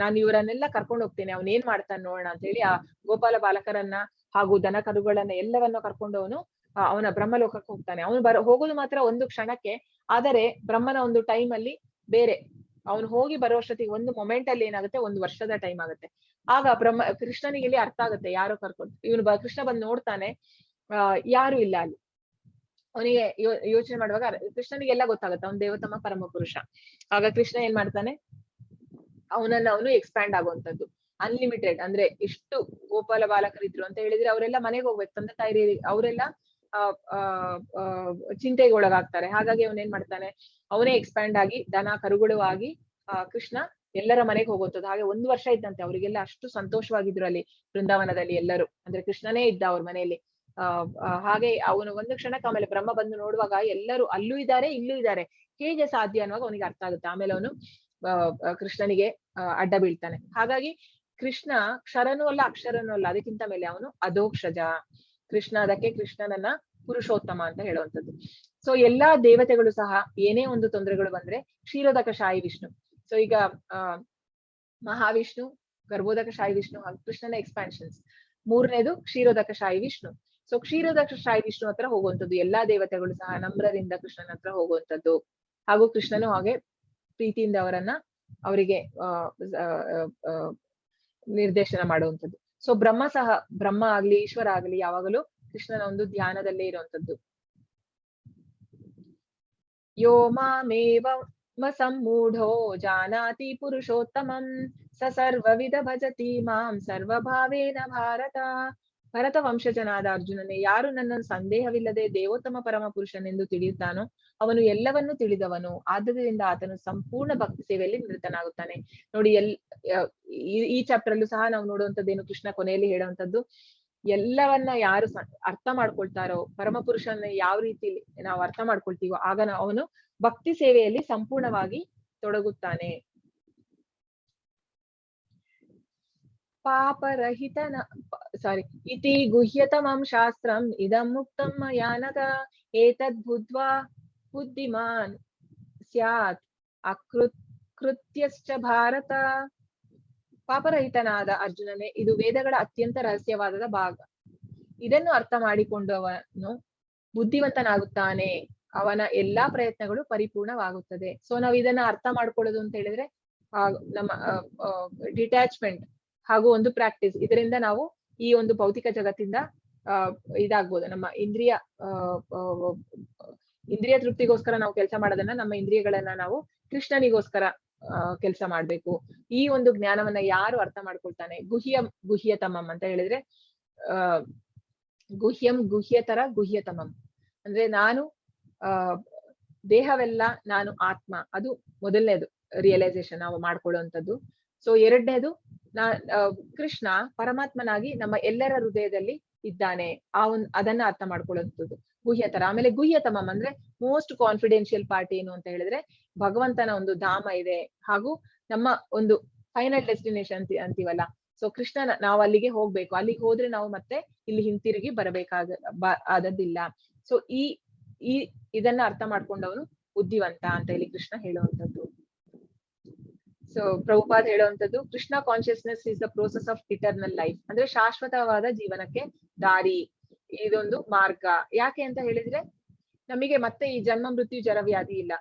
ನಾನು ಇವರನ್ನೆಲ್ಲ ಕರ್ಕೊಂಡು ಹೋಗ್ತೇನೆ, ಅವನೇನ್ ಮಾಡ್ತಾನೆ ನೋಡೋಣ ಅಂತ ಹೇಳಿ ಆ ಗೋಪಾಲ ಬಾಲಕರನ್ನ ಹಾಗೂ ದನ ಕರುಗಳನ್ನ ಎಲ್ಲವನ್ನ ಕರ್ಕೊಂಡು ಅವನ ಬ್ರಹ್ಮಲೋಕಕ್ಕೆ ಹೋಗ್ತಾನೆ. ಅವನು ಹೋಗೋದು ಮಾತ್ರ ಒಂದು ಕ್ಷಣಕ್ಕೆ, ಆದರೆ ಬ್ರಹ್ಮನ ಒಂದು ಟೈಮ್ ಅಲ್ಲಿ ಬೇರೆ. ಅವನು ಹೋಗಿ ಬರೋಷ್ಟೊತ್ತಿಗೆ ಒಂದು ಮೊಮೆಂಟ್ ಅಲ್ಲಿ ಏನಾಗುತ್ತೆ, 1 ವರ್ಷದ ಟೈಮ್ ಆಗುತ್ತೆ. ಆಗ ಕೃಷ್ಣನಿಗೆ ಇಲ್ಲಿ ಅರ್ಥ ಆಗುತ್ತೆ, ಯಾರೋ ಕರ್ಕೊಂಡು ಕೃಷ್ಣ ಬಂದು ನೋಡ್ತಾನೆ, ಯಾರು ಇಲ್ಲ ಅಲ್ಲಿ. ಅವನಿಗೆ ಯೋಚನೆ ಮಾಡುವಾಗ ಕೃಷ್ಣನಿಗೆಲ್ಲ ಗೊತ್ತಾಗುತ್ತೆ, ಅವನು ದೇವೋತ್ತಮ ಪರಮ ಪುರುಷ. ಆಗ ಕೃಷ್ಣ ಏನ್ ಮಾಡ್ತಾನೆ, ಅವನು ಎಕ್ಸ್ಪ್ಯಾಂಡ್ ಆಗುವಂತದ್ದು. ಅನ್ಲಿಮಿಟೆಡ್, ಅಂದ್ರೆ ಎಷ್ಟು ಗೋಪಾಲ ಬಾಲಕರಿದ್ರು ಅಂತ ಹೇಳಿದ್ರೆ ಅವರೆಲ್ಲ ಮನೆಗೆ ಹೋಗ್ಬೇಕು, ತಂದೆ ತಾಯಿ ಅವರೆಲ್ಲ ಚಿಂತೆಗೆ ಒಳಗಾಗ್ತಾರೆ. ಹಾಗಾಗಿ ಅವನೇನ್ ಮಾಡ್ತಾನೆ, ಅವನೇ ಎಕ್ಸ್ಪ್ಯಾಂಡ್ ಆಗಿ ದನ ಕರುಗಳು ಆಗಿ ಕೃಷ್ಣ ಎಲ್ಲರ ಮನೆಗೆ ಹೋಗುವಂಥದ್ದು. ಹಾಗೆ 1 ವರ್ಷ ಇದ್ದಂತೆ ಅವರಿಗೆಲ್ಲ, ಅಷ್ಟು ಸಂತೋಷವಾಗಿದ್ರು ಅಲ್ಲಿ ಬೃಂದಾವನದಲ್ಲಿ ಎಲ್ಲರೂ. ಅಂದ್ರೆ ಕೃಷ್ಣನೇ ಇದ್ದ ಅವ್ರ ಮನೆಯಲ್ಲಿ. ಹಾಗೆ ಅವನು ಒಂದು ಕ್ಷಣಕ್ಕೆ ಆಮೇಲೆ ಬ್ರಹ್ಮ ಬಂದು ನೋಡುವಾಗ ಎಲ್ಲರೂ ಅಲ್ಲೂ ಇದ್ದಾರೆ ಇಲ್ಲೂ ಇದ್ದಾರೆ, ಹೇಗೆ ಸಾಧ್ಯ ಅನ್ನುವಾಗ ಅವನಿಗೆ ಅರ್ಥ ಆಗುತ್ತೆ. ಆಮೇಲೆ ಅವನು ಕೃಷ್ಣನಿಗೆ ಅಡ್ಡ ಬೀಳ್ತಾನೆ. ಹಾಗಾಗಿ ಕೃಷ್ಣ ಕ್ಷರನೂ ಅಲ್ಲ ಅಕ್ಷರನೂ ಅಲ್ಲ, ಅದಕ್ಕಿಂತ ಮೇಲೆ ಅವನು ಅಧೋಕ್ಷಜ ಕೃಷ್ಣ. ಅದಕ್ಕೆ ಕೃಷ್ಣನನ್ನ ಪುರುಷೋತ್ತಮ ಅಂತ ಹೇಳುವಂಥದ್ದು. ಸೊ ಎಲ್ಲಾ ದೇವತೆಗಳು ಸಹ ಏನೇ ಒಂದು ತೊಂದರೆಗಳು ಬಂದ್ರೆ ಕ್ಷೀರೋದಕ ಶಾಯಿ ವಿಷ್ಣು. ಸೊ ಈಗ ಮಹಾವಿಷ್ಣು, ಗರ್ಭೋದಕ ಶಾಯಿ ವಿಷ್ಣು ಹಾಗೂ ಕೃಷ್ಣನ ಎಕ್ಸ್ಪ್ಯಾನ್ಷನ್ಸ್. 3ನೇದು ಕ್ಷೀರೋದಕ ಶಾಯಿ ವಿಷ್ಣು. ಸೊ ಕ್ಷೀರೋದಕ ಶಾಯಿ ವಿಷ್ಣು ಹತ್ರ ಹೋಗುವಂಥದ್ದು ಎಲ್ಲಾ ದೇವತೆಗಳು ಸಹ ನಮ್ರರಿಂದ ಕೃಷ್ಣನ ಹತ್ರ ಹೋಗುವಂಥದ್ದು. ಹಾಗೂ ಕೃಷ್ಣನು ಹಾಗೆ ಪ್ರೀತಿಯಿಂದ ಅವರಿಗೆ ನಿರ್ದೇಶನ ಮಾಡುವಂಥದ್ದು. ಸೊ ಬ್ರಹ್ಮ ಆಗ್ಲಿ ಈಶ್ವರ ಆಗ್ಲಿ ಯಾವಾಗಲೂ ಕೃಷ್ಣನ ಒಂದು ಧ್ಯಾನದಲ್ಲೇ ಇರುವಂತದ್ದು. ಯೋ ಮಾಮೇವ ಸಮ್ಮೂಢೋ ಜಾನಾತಿ ಪುರುಷೋತ್ತಮಂ ಸ ಸರ್ವವಿಧ ಭಜತಿ ಮಾಂ ಸರ್ವಭಾವೇನ ಭಾರತ. ಭರತ ವಂಶಜನಾದ ಅರ್ಜುನನೇ, ಯಾರು ನನ್ನನ್ನು ಸಂದೇಹವಿಲ್ಲದೆ ದೇವೋತ್ತಮ ಪರಮ ಪುರುಷನೆಂದು ತಿಳಿಯುತ್ತಾನೋ ಅವನು ಎಲ್ಲವನ್ನೂ ತಿಳಿದವನು. ಆದ್ದರಿಂದ ಆತನು ಸಂಪೂರ್ಣ ಭಕ್ತಿ ಸೇವೆಯಲ್ಲಿ ನಿರತನಾಗುತ್ತಾನೆ. ನೋಡಿ, ಈ ಚಾಪ್ಟರ್ ಅಲ್ಲೂ ಸಹ ನಾವು ನೋಡುವಂತದ್ದೇನು, ಕೃಷ್ಣ ಕೊನೆಯಲ್ಲಿ ಹೇಳುವಂತದ್ದು, ಎಲ್ಲವನ್ನ ಯಾರು ಅರ್ಥ ಮಾಡ್ಕೊಳ್ತಾರೋ, ಪರಮ ಪುರುಷನ ಯಾವ ರೀತಿ ನಾವು ಅರ್ಥ ಮಾಡ್ಕೊಳ್ತೀವೋ ಆಗ ಅವನು ಭಕ್ತಿ ಸೇವೆಯಲ್ಲಿ ಸಂಪೂರ್ಣವಾಗಿ ತೊಡಗುತ್ತಾನೆ. ಪಾಪರಹಿತನ ಇತಿ ಗುಹ್ಯತಮಂ ಶಾಸ್ತ್ರಂ ಇದಂ ಮುಕ್ತಂ ಮಯಾ ನಘ ಏತದ್ ಬುದ್ಧ್ವಾ ಬುದ್ಧಿಮಾನ್ ಸ್ಯಾತ್ ಅಕೃತ್ಯಶ್ಚ ಭಾರತ. ಪಾಪರಹಿತನಾದ ಅರ್ಜುನನೇ, ಇದು ವೇದಗಳ ಅತ್ಯಂತ ರಹಸ್ಯವಾದ ಭಾಗ. ಇದನ್ನು ಅರ್ಥ ಮಾಡಿಕೊಂಡವನು ಬುದ್ಧಿವಂತನಾಗುತ್ತಾನೆ, ಅವನ ಎಲ್ಲಾ ಪ್ರಯತ್ನಗಳು ಪರಿಪೂರ್ಣವಾಗುತ್ತದೆ. ಸೊ ನಾವ್ ಇದನ್ನ ಅರ್ಥ ಮಾಡ್ಕೊಳ್ಳೋದು ಅಂತ ಹೇಳಿದ್ರೆ ನಮ್ಮ ಡಿಟ್ಯಾಚ್ಮೆಂಟ್ ಹಾಗೂ ಒಂದು ಪ್ರಾಕ್ಟೀಸ್, ಇದರಿಂದ ನಾವು ಈ ಒಂದು ಭೌತಿಕ ಜಗತ್ತಿಂದ ಇದಾಗ್ಬೋದು. ನಮ್ಮ ಇಂದ್ರಿಯ ತೃಪ್ತಿಗೋಸ್ಕರ ನಾವು ಕೆಲಸ ಮಾಡೋದನ್ನ, ನಮ್ಮ ಇಂದ್ರಿಯಗಳನ್ನ ನಾವು ಕೃಷ್ಣನಿಗೋಸ್ಕರ ಕೆಲಸ ಮಾಡ್ಬೇಕು. ಈ ಒಂದು ಜ್ಞಾನವನ್ನ ಯಾರು ಅರ್ಥ ಮಾಡ್ಕೊಳ್ತಾನೆ, ಗುಹ್ಯತಮಂ ಅಂತ ಹೇಳಿದ್ರೆ ಗುಹ್ಯಂ ಗುಹ್ಯತರ ಗುಹ್ಯತಮಂ ಅಂದ್ರೆ ನಾನು ದೇಹವೆಲ್ಲ ನಾನು ಆತ್ಮ, ಅದು ಮೊದಲನೇದು ರಿಯಲೈಸೇಷನ್ ನಾವು ಮಾಡ್ಕೊಳ್ಳುವಂಥದ್ದು. ಸೊ 2ನೇದು ಕೃಷ್ಣ ಪರಮಾತ್ಮನಾಗಿ ನಮ್ಮ ಎಲ್ಲರ ಹೃದಯದಲ್ಲಿ ಇದ್ದಾನೆ, ಅದನ್ನ ಅರ್ಥ ಮಾಡ್ಕೊಳ್ಳುವಂಥದ್ದು ಗುಹ್ಯತರ. ಆಮೇಲೆ ಗುಹ್ಯತಮಂ ಅಂದ್ರೆ ಮೋಸ್ಟ್ ಕಾನ್ಫಿಡೆನ್ಷಿಯಲ್ ಪಾರ್ಟ್ ಏನು ಅಂತ ಹೇಳಿದ್ರೆ ಭಗವಂತನ ಒಂದು ಧಾಮ ಇದೆ, ಹಾಗೂ ನಮ್ಮ ಒಂದು ಫೈನಲ್ ಡೆಸ್ಟಿನೇಷನ್ ಅಂತೀವಲ್ಲ. ಸೊ ಕೃಷ್ಣನ ನಾವು ಅಲ್ಲಿಗೆ ಹೋಗ್ಬೇಕು, ಅಲ್ಲಿಗೆ ಹೋದ್ರೆ ನಾವು ಮತ್ತೆ ಇಲ್ಲಿ ಹಿಂತಿರುಗಿ ಆದದ್ದಿಲ್ಲ. ಸೊ ಇದನ್ನ ಅರ್ಥ ಮಾಡ್ಕೊಂಡವನು ಬುದ್ಧಿವಂತ ಅಂತ ಇಲ್ಲಿ ಕೃಷ್ಣ ಹೇಳುವಂಥದ್ದು. ಸೊ ಪ್ರಭುಪಾದ್ ಹೇಳುವಂಥದ್ದು, Krishna consciousness is the process of eternal life. ಅಂದ್ರೆ ಶಾಶ್ವತವಾದ ಜೀವನಕ್ಕೆ ದಾರಿ, ಇದೊಂದು ಮಾರ್ಗ. ಯಾಕೆ ಅಂತ ಹೇಳಿದ್ರೆ ನಮಗೆ ಮತ್ತೆ ಈ ಜನ್ಮ ಮೃತ್ಯು ಜರ ವ್ಯಾಧಿ ಇಲ್ಲ.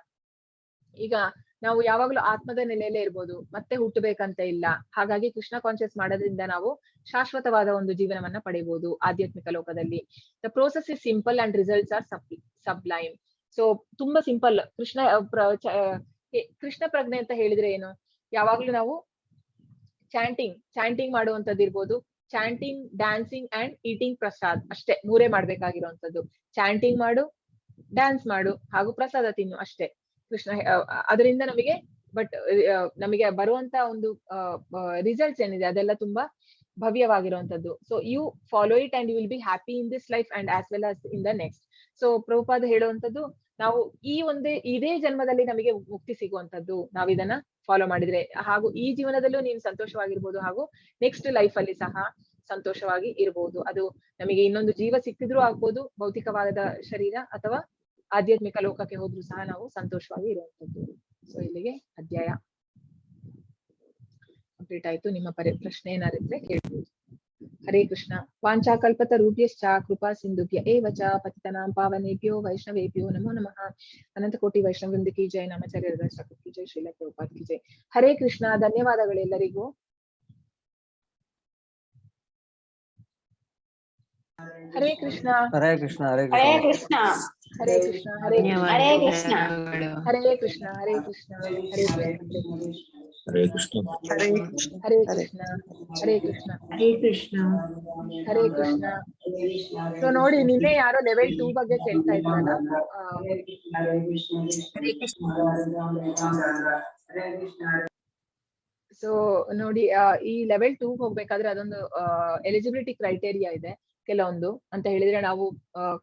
ಈಗ ನಾವು ಯಾವಾಗ್ಲೂ ಆತ್ಮದ ನೆಲೆಯಲ್ಲೇ ಇರ್ಬೋದು, ಮತ್ತೆ ಹುಟ್ಟಬೇಕಂತ ಇಲ್ಲ. ಹಾಗಾಗಿ ಕೃಷ್ಣ ಕಾನ್ಶಿಯಸ್ ಮಾಡೋದ್ರಿಂದ ನಾವು ಶಾಶ್ವತವಾದ ಒಂದು ಜೀವನವನ್ನ ಪಡೆಯಬಹುದು ಆಧ್ಯಾತ್ಮಿಕ ಲೋಕದಲ್ಲಿ. The process is simple and results R Sublime. So ತುಂಬಾ ಸಿಂಪಲ್. ಕೃಷ್ಣ ಪ್ರಜ್ಞೆ ಅಂತ ಹೇಳಿದ್ರೆ ಏನು? ಯಾವಾಗ್ಲೂ ನಾವು ಚಾಂಟಿಂಗ್ ಮಾಡುವಂತದ್ದು ಇರ್ಬೋದು, chanting, dancing and eating Prasad, ಅಷ್ಟೇ ಮೂರೇ ಮಾಡ್ಬೇಕಾಗಿರುವಂತದ್ದು. ಚಾಂಟಿಂಗ್ ಮಾಡು, ಡ್ಯಾನ್ಸ್ ಮಾಡು, ಹಾಗೂ ಪ್ರಸಾದ ತಿನ್ನು, ಅಷ್ಟೇ. ಕೃಷ್ಣ ಅದರಿಂದ ನಮಗೆ ಬರುವಂತ ಒಂದು ರಿಸಲ್ಟ್ಸ್ ಏನಿದೆ ಅದೆಲ್ಲ ತುಂಬಾ ಭವ್ಯವಾಗಿರುವಂತದ್ದು. So you follow it and you will be happy in this life and as well as in the next. So Prabhupada ಹೇಳುವಂತದ್ದು, ನಾವು ಇದೇ ಜನ್ಮದಲ್ಲಿ ನಮಗೆ ಮುಕ್ತಿ ಸಿಗುವಂತದ್ದು ನಾವ್ ಇದನ್ನ ಫಾಲೋ ಮಾಡಿದ್ರೆ, ಹಾಗೂ ಈ ಜೀವನದಲ್ಲೂ ನೀವು ಸಂತೋಷವಾಗಿರ್ಬೋದು, ಹಾಗೂ ನೆಕ್ಸ್ಟ್ ಲೈಫ್ ಅಲ್ಲಿ ಸಹ ಸಂತೋಷವಾಗಿ ಇರ್ಬೋದು. ಅದು ನಮಗೆ ಇನ್ನೊಂದು ಜೀವ ಸಿಕ್ಕಿದ್ರೂ ಆಗ್ಬೋದು, ಭೌತಿಕವಾದ ಶರೀರ ಅಥವಾ ಆಧ್ಯಾತ್ಮಿಕ ಲೋಕಕ್ಕೆ ಹೋದ್ರೂ ಸಹ ನಾವು ಸಂತೋಷವಾಗಿ ಇರುವಂತದ್ದು. ಸೊ ಇಲ್ಲಿಗೆ ಅಧ್ಯಾಯ ಕಂಪ್ಲೀಟ್ ಆಯ್ತು. ನಿಮ್ಮ ಪ್ರಶ್ನೆ ಏನಾರಿದ್ರೆ ಕೇಳ್ಬೋದು. ಹರೇ ಕೃಷ್ಣ. ವಾಂಚಾಕಲ್ಪತ ರೂಪ್ಯಶ್ಚ ಕೃಪಾ ಸಿಂಧುಭ್ಯ ಏವ ಚ ಪತಿತನಾಂ ಪಾವನೇಭ್ಯೋ ವೈಷ್ಣವೇಭ್ಯೋ ನಮೋ ನಮಃ. ಅನಂತ ಕೋಟಿ ವೈಷ್ಣವ ವೃಂದ ಕಿ ಜೈ, ನಾಮಾಚಾರ್ಯ ಕಿ ಜೈ, ಶ್ರೀಲ ಪ್ರಭುಪಾದ ಕಿ ಜೈ. ಹರೇ ಕೃಷ್ಣ. ಧನ್ಯವಾದಗಳೆಲ್ಲರಿಗೂ. ಹರೇ ಕೃಷ್ಣ. ಹರೇ ಕೃಷ್ಣ. ಹರೇ ಹರೇ ಕೃಷ್ಣ. ಕೃಷ್ಣ. ಹರೇ ಕೃಷ್ಣ. ಹರೇ ಕೃಷ್ಣ. ಹರೇ ಕೃಷ್ಣ. ಹರೇ ಕೃಷ್ಣ. ಹರೇ ಕೃಷ್ಣ. ಹರೇ ಕೃಷ್ಣ. ಹರೇ ಕೃಷ್ಣ. ಹರೇ ಕೃಷ್ಣ. ಹರೇ ಕೃಷ್ಣ. ಹರೇ ಕೃಷ್ಣ. ಹರೇ ಕೃಷ್ಣ. ಸೊ ನೋಡಿ, ನಿನ್ನೆ ಯಾರೋ ಲೆವೆಲ್ 2 ಬಗ್ಗೆ ಕೇಳ್ತಾ ಇದ್ರಲ್ಲ. ಸೊ ನೋಡಿ, ಈ ಲೆವೆಲ್ 2 ಹೋಗ್ಬೇಕಾದ್ರೆ ಅದೊಂದು ಎಲಿಜಿಬಿಲಿಟಿ ಕ್ರೈಟೇರಿಯಾ ಇದೆ ಕೆಲವೊಂದು. ಅಂತ ಹೇಳಿದ್ರೆ ನಾವು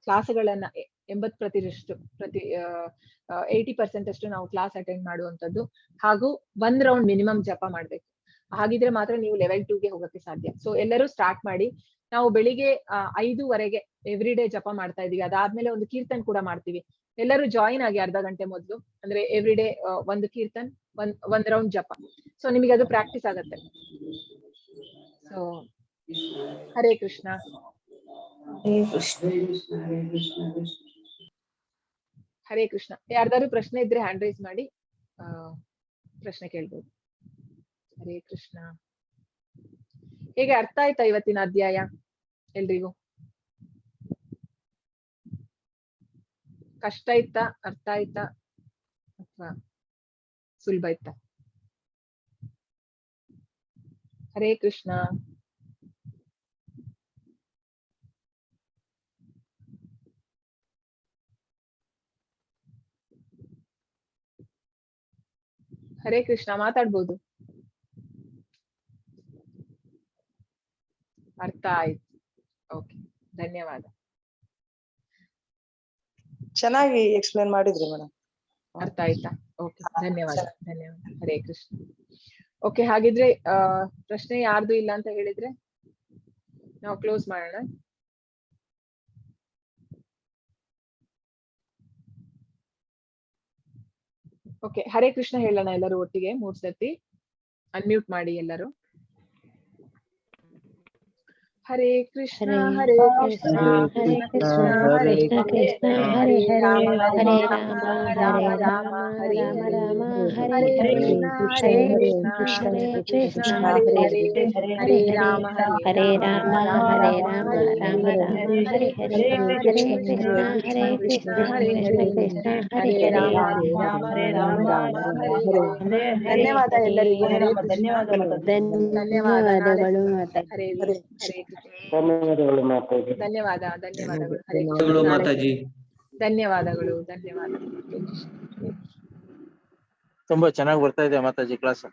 ಕ್ಲಾಸ್ಗಳನ್ನ 80% ಅಷ್ಟು ನಾವು ಕ್ಲಾಸ್ ಅಟೆಂಡ್ ಮಾಡುವಂತದ್ದು, ಹಾಗೂ 1 ರೌಂಡ್ ಮಿನಿಮಮ್ ಜಪ ಮಾಡ್ಬೇಕು. ಹಾಗಿದ್ರೆ ಮಾತ್ರ ನೀವು ಲೆವೆಲ್ 2ಗೆ ಹೋಗಕ್ಕೆ ಸಾಧ್ಯ. ಸೊ ಎಲ್ಲರೂ ಸ್ಟಾರ್ಟ್ ಮಾಡಿ. ನಾವು ಬೆಳಿಗ್ಗೆ 5:00ವರೆಗೆ ಎವ್ರಿ ಡೇ ಜಪ ಮಾಡ್ತಾ ಇದೀವಿ. ಅದಾದ್ಮೇಲೆ ಒಂದು ಕೀರ್ತನ್ ಕೂಡ ಮಾಡ್ತೀವಿ. ಎಲ್ಲರೂ ಜಾಯಿನ್ ಆಗಿ ಅರ್ಧ ಗಂಟೆ ಮೊದಲು. ಅಂದ್ರೆ ಎವ್ರಿ ಡೇ ಒಂದು ಕೀರ್ತನ್, ಒಂದ್ ರೌಂಡ್ ಜಪ. ಸೊ ನಿಮಗೆ ಅದು ಪ್ರಾಕ್ಟೀಸ್ ಆಗತ್ತೆ. ಸೊ ಹರೇ ಕೃಷ್ಣ. ಹರೇ ಕೃಷ್ಣ. ಯಾರ್ದಾದ್ರು ಪ್ರಶ್ನೆ ಇದ್ರೆ ಹ್ಯಾಂಡ್ ರೈಸ್ ಮಾಡಿ ಪ್ರಶ್ನೆ ಕೇಳ್ಬೋದು. ಹರೇ ಕೃಷ್ಣ. ಹೇಗೆ ಅರ್ಥ ಆಯ್ತಾ ಇವತ್ತಿನ ಅಧ್ಯಾಯ ಎಲ್ರಿಗೂ? ಕಷ್ಟ ಇತ್ತಾ, ಅರ್ಥ ಆಯ್ತಾ, ಅಥವಾ ಸುಲಭ ಇತ್ತಾ? ಹರೇ ಕೃಷ್ಣ. ಹರೇ ಕೃಷ್ಣ. ಮಾತಾಡ್ಬೋದು. ಅರ್ಥ ಆಯ್ತು. ಓಕೆ, ಧನ್ಯವಾದ. ಚೆನ್ನಾಗಿ ಎಕ್ಸ್ಪ್ಲೇನ್ ಮಾಡಿದ್ರಿ ಮೇಡಮ್. ಅರ್ಥ ಆಯ್ತಾ? ಓಕೆ, ಧನ್ಯವಾದ. ಹರೇ ಕೃಷ್ಣ. ಓಕೆ, ಹಾಗಿದ್ರೆ ಪ್ರಶ್ನೆ ಯಾರ್ದು ಇಲ್ಲ ಅಂತ ಹೇಳಿದ್ರೆ ನಾವು ಕ್ಲೋಸ್ ಮಾಡೋಣ. ಓಕೆ, ಹರೇ ಕೃಷ್ಣ ಹೇಳೋಣ ಎಲ್ಲರೂ ಒಟ್ಟಿಗೆ 3 ಸತಿ. ಅನ್ಮ್ಯೂಟ್ ಮಾಡಿ ಎಲ್ಲರೂ. ಹರೇ ಕೃಷ್ಣ. ಹರೇ ಕೃಷ್ಣ. ಕೃಷ್ಣ ಕೃಷ್ಣ ಹರೇ ಕೃಷ್ಣ. ಹರೇ ರಾಮ ಹರೇ ರಾಮ ರಾಮ ರಾಮ ಹರೇ ಹರೇ. ಹರೇ ಕೃಷ್ಣ. ಹರೇ ಕೃಷ್ಣ. ಕೃಷ್ಣ ಹರೇ ಹರೇ. ಹರೇ ರಾಮ ಹರೇ ರಾಮ ರಾಮ ರಾಮ ಹರೇ ಹರೇ. ಹರೇ ಕೃಷ್ಣ. ಹರೇ ಕೃಷ್ಣ. ಹರೇ ಹರೇ. ಹರೇ ರಾಮ ರಾಮ ರಾಮ ಹರೇ ಹರೇ. ಧನ್ಯವಾದ ಎಲ್ಲರಿಗೂ. ಹರೇ ಕೃಷ್ಣ. ಧನ್ಯವಾದ. ಹರೇ ಹರೇ. ಧನ್ಯವಾದಗಳು ಮಾತಾಜಿ. ಧನ್ಯವಾದಗಳು. ಹರೇ ಧನ್ಯವಾದಗಳು ಮಾತಾಜಿ. ಧನ್ಯವಾದಗಳು. ತುಂಬಾ ಚೆನ್ನಾಗಿ ಬರ್ತಾ ಇದೆ ಮಾತಾಜಿ ಕ್ಲಾಸ್.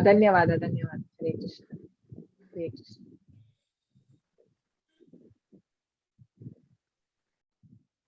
ಧನ್ಯವಾದ. ಹರೇ ಕೃಷ್ಣ. ಹರೇ ಕೃಷ್ಣ.